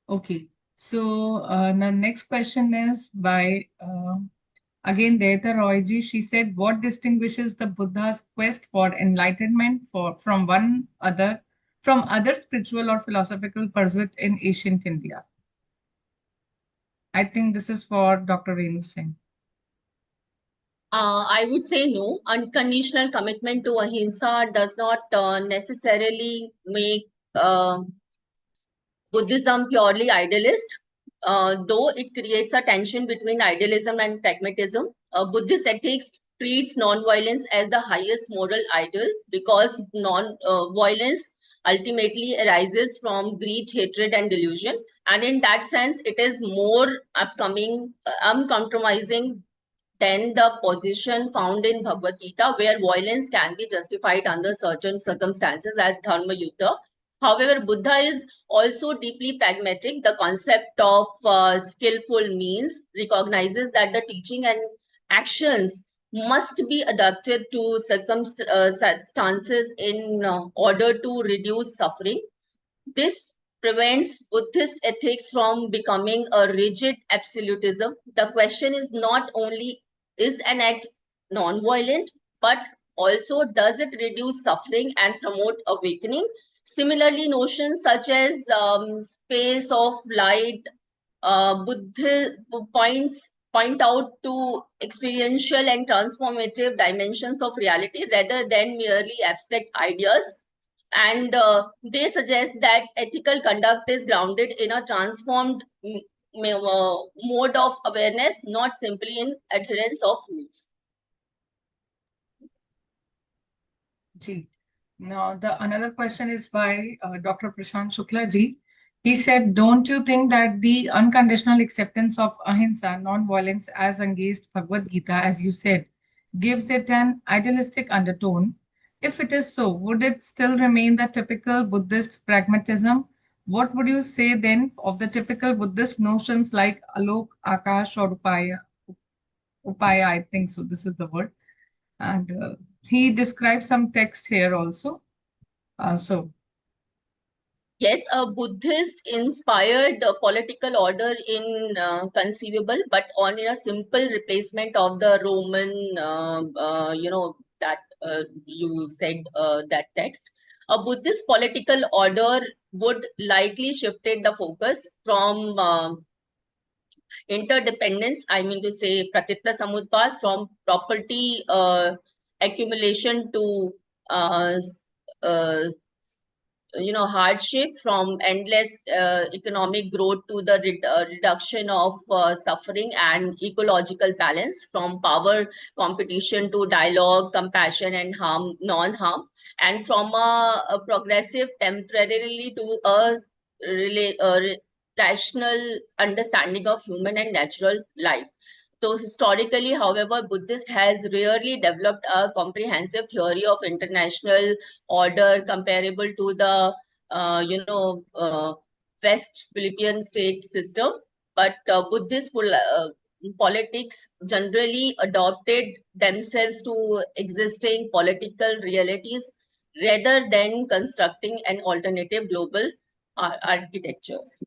Okay, so the next question is by again Deita Royji. She said, "What distinguishes the Buddha's quest for enlightenment from other spiritual or philosophical pursuit in ancient India?" I think this is for Dr. Renu Singh. I would say no. Unconditional commitment to ahimsa does not necessarily make Buddhism purely idealist, though it creates a tension between idealism and pragmatism. Buddhist ethics treats non-violence as the highest moral ideal because non-violence ultimately arises from greed, hatred, and delusion. And in that sense, it is more uncompromising than the position found in Bhagavad Gita, where violence can be justified under certain circumstances as dharma yuddha. However, Buddha is also deeply pragmatic. The concept of skillful means recognizes that the teaching and actions must be adapted to circumstances in order to reduce suffering. This prevents Buddhist ethics from becoming a rigid absolutism. The question is not only, is an act non-violent, but also does it reduce suffering and promote awakening? Similarly, notions such as space of light, Buddha point out to experiential and transformative dimensions of reality rather than merely abstract ideas. And they suggest that ethical conduct is grounded in a transformed mode of awareness, not simply in adherence of rules. Ji. Now, another question is by Dr. Prashant Shukla ji. He said, "Don't you think that the unconditional acceptance of ahimsa, non-violence, as engaged Bhagavad Gita, as you said, gives it an idealistic undertone? If it is so, would it still remain the typical Buddhist pragmatism? What would you say then of the typical Buddhist notions like Alok, Akash, or Upaya? Upaya, I think so. This is the word. And he describes some text here also. So Yes, a Buddhist inspired political order in conceivable, but on a simple replacement of the Roman, that you said that text. A Buddhist political order would likely shifted the focus from interdependence, I mean to say Pratitya Samutpad, from property accumulation to uh, hardship, from endless economic growth to the reduction of suffering and ecological balance, from power competition to dialogue, compassion, and harm, non-harm, and from a progressive temporarily to a rational understanding of human and natural life. So historically, however, Buddhist has rarely developed a comprehensive theory of international order comparable to the, West Philippine state system. But Buddhist politics generally adopted themselves to existing political realities rather than constructing an alternative global architectures.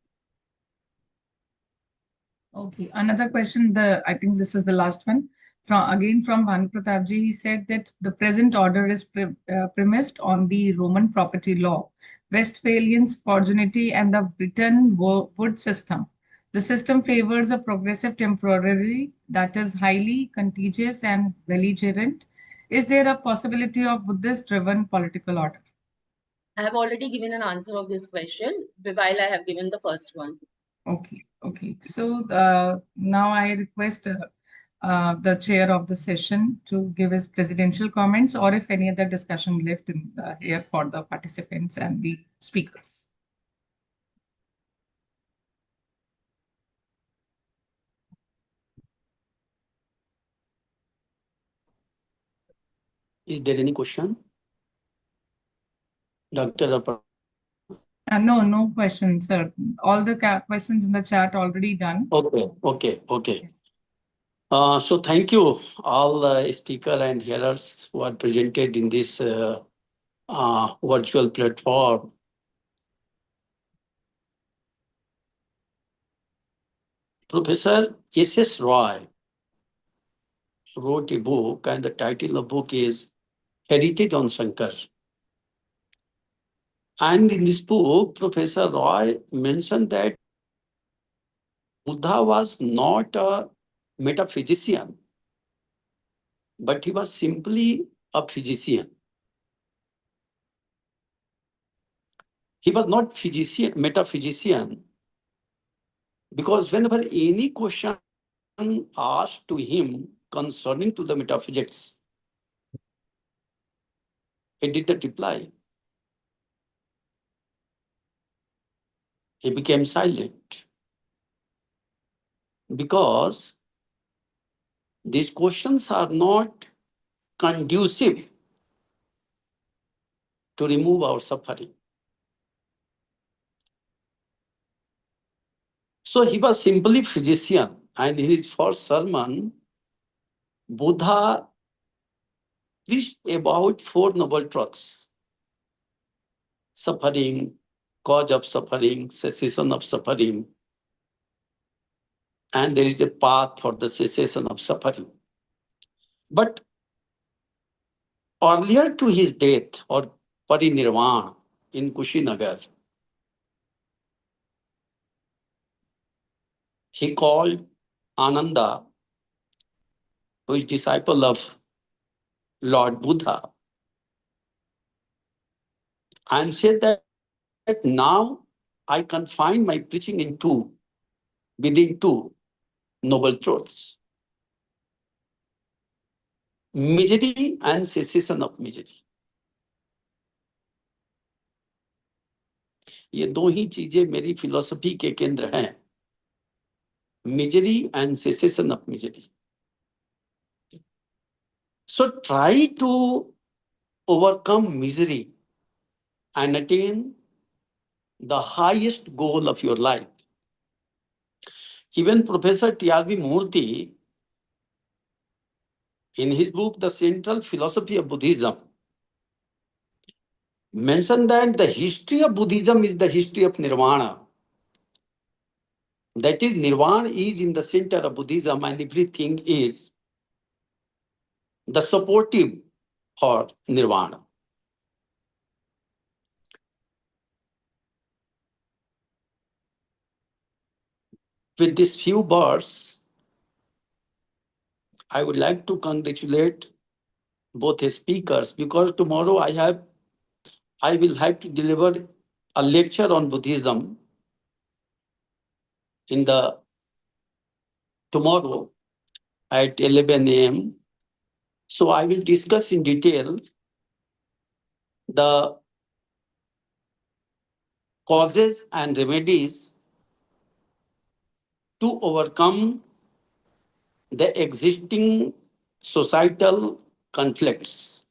okay, another question. I think this is the last one. From Bhanu Pratapji, he said that the present order is premised on the Roman property law, Westphalian sporgunity, and the Britain wood system. The system favors a progressive temporary that is highly contagious and belligerent. Is there a possibility of Buddhist-driven political order? I have already given an answer of this question while I have given the first one. Okay, okay. So now I request the chair of the session to give his presidential comments, or if any other discussion left in here for the participants and the speakers. Is there any question? Dr. No questions, sir. All the questions in the chat already done. Okay. So thank you all speaker and hearers who are presented in this virtual platform. Professor S.S. Roy wrote a book, and the title of the book is Heritage on Shankar. And in this book, Professor Roy mentioned that Buddha was not a metaphysician, but he was simply a physician. He was not metaphysician, because whenever any question asked to him concerning to the metaphysics, he did not reply. He became silent, because these questions are not conducive to remove our suffering. So he was simply physician, and in his first sermon, Buddha preached about 4 noble truths: suffering, cause of suffering, cessation of suffering, and there is a path for the cessation of suffering. But earlier to his death or parinirvana in Kushinagar, he called Ananda, who is disciple of Lord Buddha, and said that now I confine my preaching within 2 noble truths: misery and cessation of misery. ये 2 ही चीजें मेरी philosophy के केंद्र हैं, misery and cessation of misery. So try to overcome misery and attain the highest goal of your life. Even Professor T.R.B. Murthy, in his book, The Central Philosophy of Buddhism, mentioned that the history of Buddhism is the history of nirvana. That is, nirvana is in the center of Buddhism, and everything is the supportive for nirvana. With these few words, I would like to congratulate both speakers, because tomorrow I will have to deliver a lecture on Buddhism in the tomorrow at 11 a.m. So I will discuss in detail the causes and remedies to overcome the existing societal conflicts.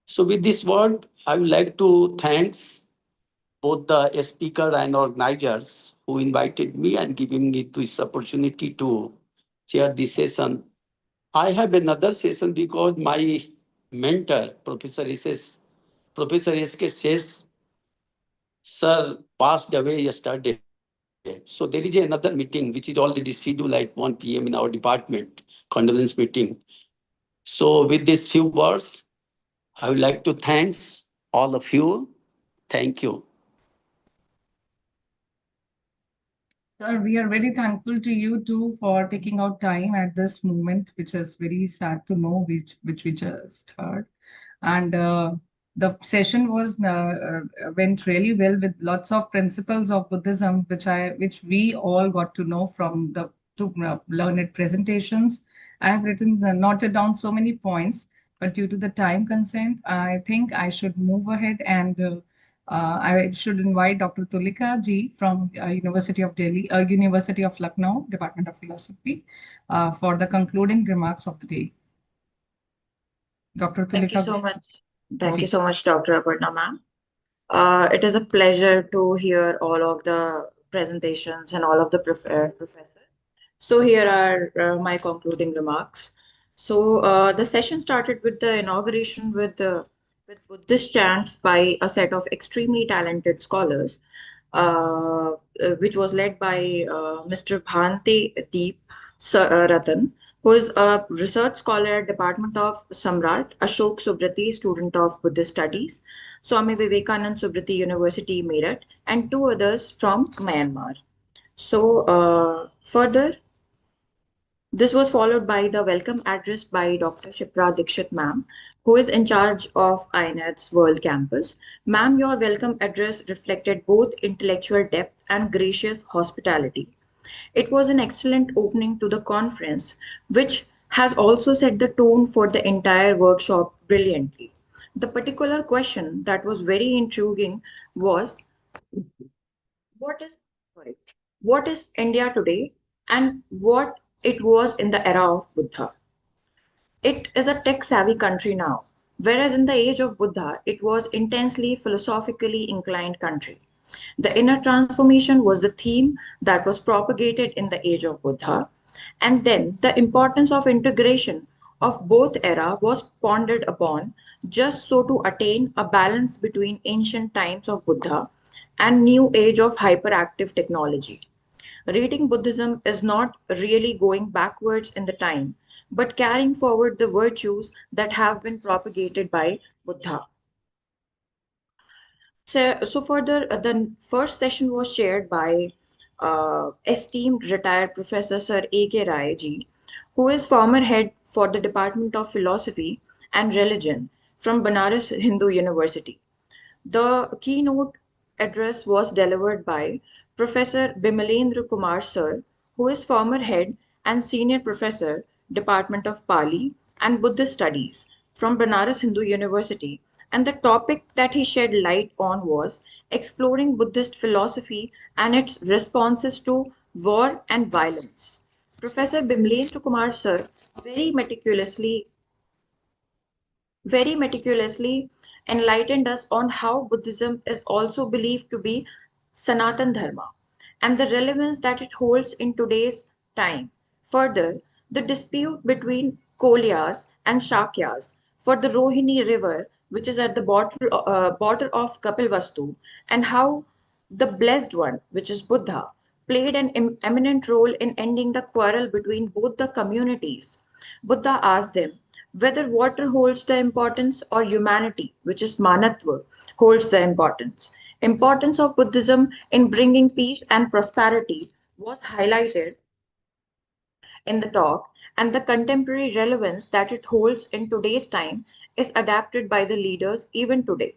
So with this word, I would like to thank both the speaker and organizers who invited me and giving me this opportunity to chair this session. I have another session because my mentor, Professor S.K. says, sir, passed away yesterday. So there is another meeting which is already scheduled at 1 p.m. in our department, condolence meeting. So with these few words, I would like to thank all of you. Thank you. Sir, we are very thankful to you too for taking out time at this moment, which is very sad to know, which we just heard. And the session went really well with lots of principles of Buddhism, which we all got to know from the two learned presentations. I have noted down so many points, but due to the time constraint, I think I should move ahead and I should invite Dr. Tulika Ji from University of Delhi, University of Lucknow, Department of Philosophy, for the concluding remarks of the day. Dr. Thank you Tulika. so much. Thank you so much, Dr. Aparna ma'am. It is a pleasure to hear all of the presentations and all of the professors. So here are my concluding remarks. So the session started with the inauguration with Buddhist chants by a set of extremely talented scholars, which was led by Mr. Bhante Deep Ratan, who is a research scholar at Department of Samrat, Ashok Subrati, student of Buddhist Studies, Swami Vivekanand Subrati University, Meerut, and two others from Myanmar. So further, this was followed by the welcome address by Dr. Shipra Dikshit ma'am, who is in charge of INADS World Campus. Ma'am, your welcome address reflected both intellectual depth and gracious hospitality. It was an excellent opening to the conference, which has also set the tone for the entire workshop brilliantly. The particular question that was very intriguing was, what is sorry, what is India today and what it was in the era of Buddha? It is a tech savvy country now, whereas in the age of Buddha, it was intensely philosophically inclined country. The inner transformation was the theme that was propagated in the age of Buddha, and then the importance of integration of both era was pondered upon just so to attain a balance between ancient times of Buddha and new age of hyperactive technology. Reading Buddhism is not really going backwards in the time, but carrying forward the virtues that have been propagated by Buddha. So further, the first session was chaired by esteemed retired Professor Sir A.K. Rai ji, who is former head for the Department of Philosophy and Religion from Banaras Hindu University. The keynote address was delivered by Professor Bimalendra Kumar Sir, who is former head and senior professor, Department of Pali and Buddhist Studies from Banaras Hindu University. And the topic that he shed light on was exploring Buddhist philosophy and its responses to war and violence. Professor Bimalendra Kumar Sir very meticulously very meticulously enlightened us on how Buddhism is also believed to be Sanatan Dharma and the relevance that it holds in today's time. Further, the dispute between Kolyas and Shakyas for the Rohini River, which is at the border of Kapilvastu, and how the Blessed One, which is Buddha, played an eminent role in ending the quarrel between both the communities. Buddha asked them whether water holds the importance or humanity, which is manatva, holds the importance. Importance of Buddhism in bringing peace and prosperity was highlighted in the talk, and the contemporary relevance that it holds in today's time is adapted by the leaders even today.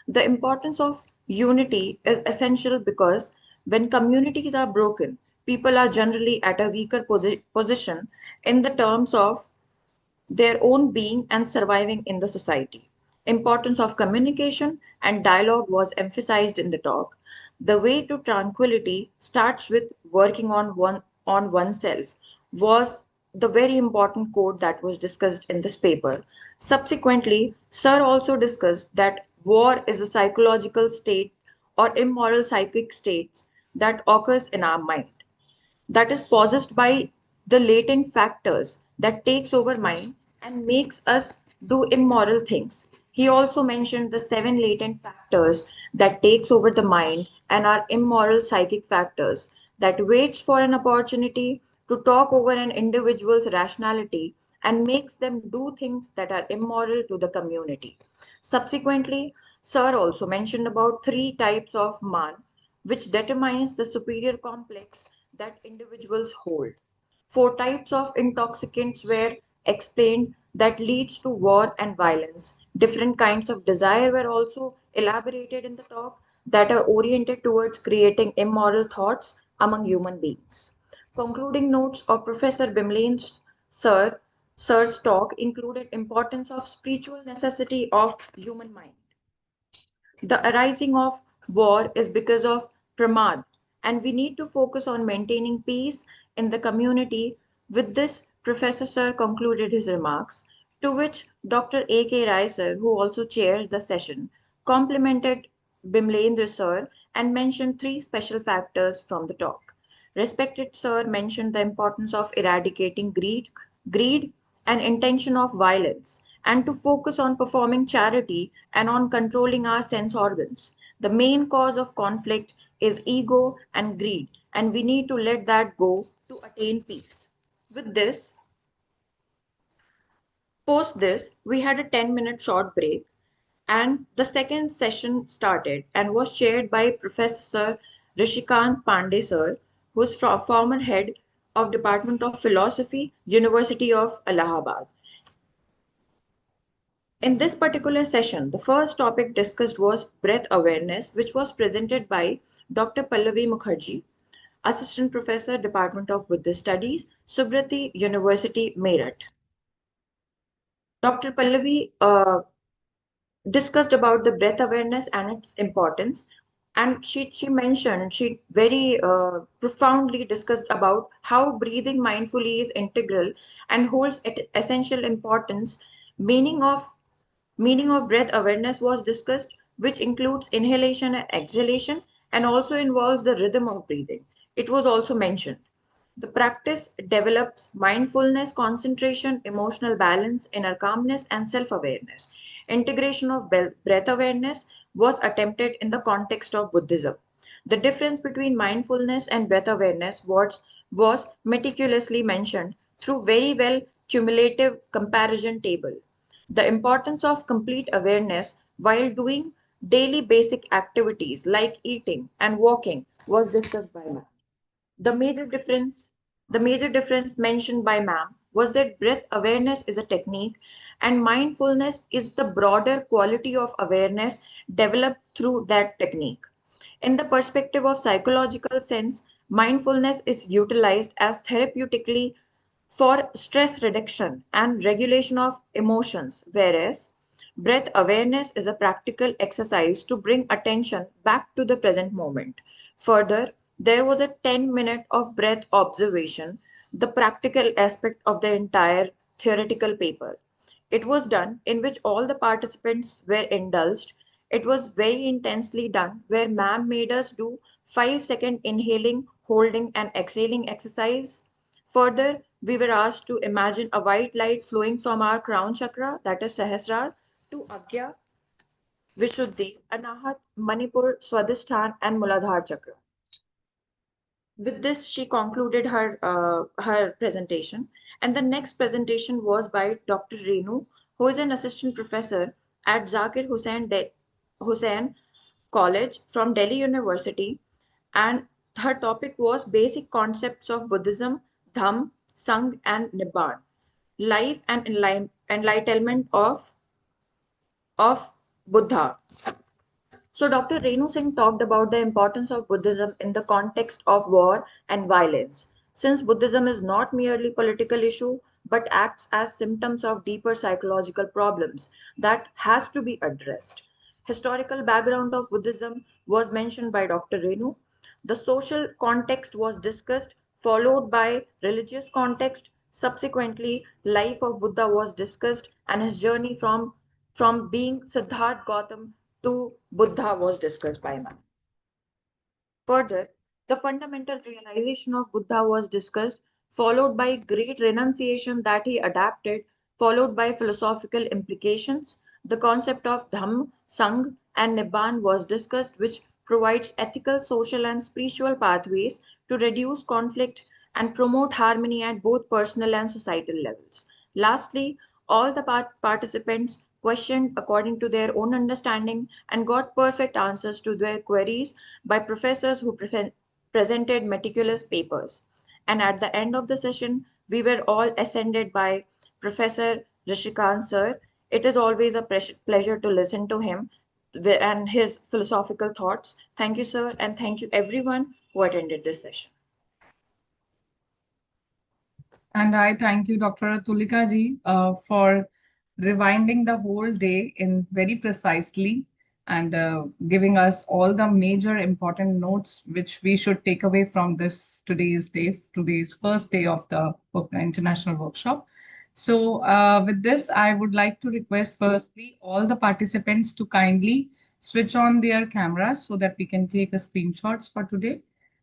The importance of unity is essential because when communities are broken, people are generally at a weaker position in the terms of their own being and surviving in the society. Importance of communication and dialogue was emphasized in the talk. The way to tranquility starts with working on oneself was the very important quote that was discussed in this paper. Subsequently, Sir also discussed that war is a psychological state or immoral psychic states that occurs in our mind that is possessed by the latent factors that takes over mind and makes us do immoral things. He also mentioned the seven latent factors that takes over the mind and are immoral psychic factors that waits for an opportunity to talk over an individual's rationality and makes them do things that are immoral to the community. Subsequently, Sir also mentioned about three types of man which determines the superior complex that individuals hold. Four types of intoxicants were explained that leads to war and violence. Different kinds of desire were also elaborated in the talk that are oriented towards creating immoral thoughts among human beings. Concluding notes of Professor Bimlane's Sir's talk included importance of spiritual necessity of human mind. The arising of war is because of pramad, and we need to focus on maintaining peace in the community. With this, Professor Sir concluded his remarks, to which Dr. A.K. Rai Sir, who also chairs the session, complimented Bimlendra Sir and mentioned three special factors from the talk. Respected Sir mentioned the importance of eradicating greed and intention of violence, and to focus on performing charity and on controlling our sense organs. The main cause of conflict is ego and greed, and we need to let that go to attain peace. With this, post this, we had a 10-minute short break, and the second session started and was chaired by Professor Rishikant Pandey Sir, who is former head of Department of Philosophy, University of Allahabad. In this particular session, the first topic discussed was breath awareness, which was presented by Dr. Pallavi Mukherjee, Assistant Professor, Department of Buddhist Studies, Subrati University, Meerut. Dr. Pallavi discussed about the breath awareness and its importance. And she very profoundly discussed about how breathing mindfully is integral and holds essential importance. Meaning of breath awareness was discussed, which includes inhalation and exhalation and also involves the rhythm of breathing. It was also mentioned. The practice develops mindfulness, concentration, emotional balance, inner calmness, and self awareness. Integration of breath awareness was attempted in the context of Buddhism. The difference between mindfulness and breath awareness was meticulously mentioned through very well cumulative comparison table. The importance of complete awareness while doing daily basic activities like eating and walking was discussed by Ma'am. The major difference, the major difference mentioned by Ma'am was that breath awareness is a technique and mindfulness is the broader quality of awareness developed through that technique. In the perspective of psychological sense, mindfulness is utilized as therapeutically for stress reduction and regulation of emotions, whereas breath awareness is a practical exercise to bring attention back to the present moment. Further, there was a 10-minute of breath observation, the practical aspect of the entire theoretical paper. It was done in which all the participants were indulged. It was very intensely done, where ma'am made us do 5-second inhaling, holding, and exhaling exercise. Further, we were asked to imagine a white light flowing from our crown chakra, that is Sahasrar, to Agya, Vishuddhi, Anahat, Manipur, Swadhisthana, and Muladhara chakra. With this, she concluded her presentation, and the next presentation was by Dr. Renu, who is an assistant professor at Zakir Hussain College from Delhi University, and her topic was basic concepts of Buddhism, Dham, Sangh, and Nibbana, life and enlightenment of Buddha. So Dr. Renu Singh talked about the importance of Buddhism in the context of war and violence. Since Buddhism is not merely political issue, but acts as symptoms of deeper psychological problems that has to be addressed. Historical background of Buddhism was mentioned by Dr. Renu. The social context was discussed, followed by religious context. Subsequently, life of Buddha was discussed and his journey from being Siddhartha Gautam to Buddha was discussed by man. Further, the fundamental realization of Buddha was discussed, followed by great renunciation that he adapted, followed by philosophical implications. The concept of Dham, Sangh, and Nibbana was discussed, which provides ethical, social, and spiritual pathways to reduce conflict and promote harmony at both personal and societal levels. Lastly, all the participants questioned according to their own understanding and got perfect answers to their queries by professors who presented meticulous papers. And at the end of the session, we were all ascended by Professor Rishikant sir. It is always a pleasure to listen to him and his philosophical thoughts. Thank you, sir, and thank you everyone who attended this session. And I thank you, Dr. Tulika ji, for rewinding the whole day in very precisely and giving us all the major important notes which we should take away from this today's first day of the international workshop. So with this, I would like to request firstly all the participants to kindly switch on their cameras so that we can take a screenshots for today.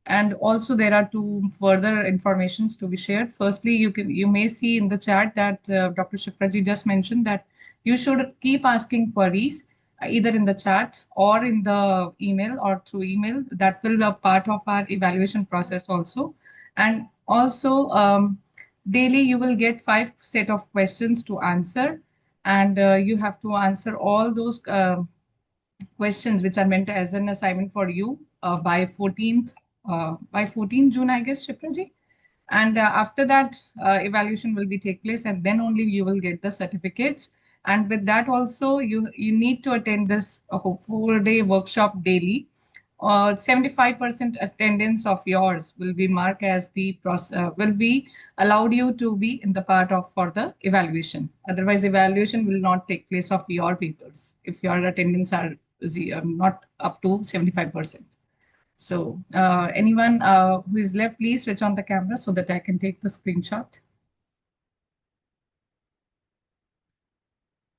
And also there are two further informations to be shared. Firstly, you may see in the chat that Dr. Shipraji just mentioned that you should keep asking queries either in the chat or in the email or through email. That will be a part of our evaluation process also. And also daily you will get 5 set of questions to answer, and you have to answer all those questions which are meant as an assignment for you by 14th June, I guess, Shipraji. And after that, evaluation will be take place, and then only you will get the certificates. And with that also, you need to attend this 4-day workshop daily. 75% attendance of yours will be marked as the will be allowed you to be in the part of for the evaluation. Otherwise, evaluation will not take place of your papers if your attendance are not up to 75%. So anyone who is left, please switch on the camera so that I can take the screenshot.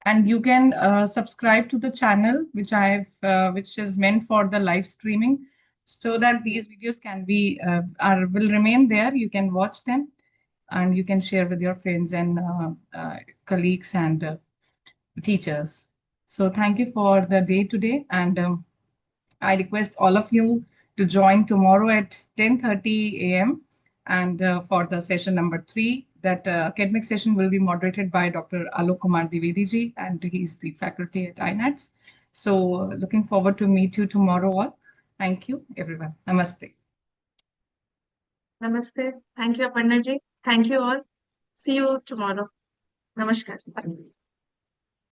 And you can subscribe to the channel which is meant for the live streaming, so that these videos can be will remain there. You can watch them and you can share with your friends and colleagues and teachers. So thank you for the day today, and I request all of you to join tomorrow at 10:30 a.m. and for the session number 3. That academic session will be moderated by Dr. Alok Kumar Dwivedi ji, and he's the faculty at INADS. So looking forward to meet you tomorrow all. Thank you, everyone. Namaste. Namaste. Thank you, Aparna ji. Thank you all. See you tomorrow. Namaskar.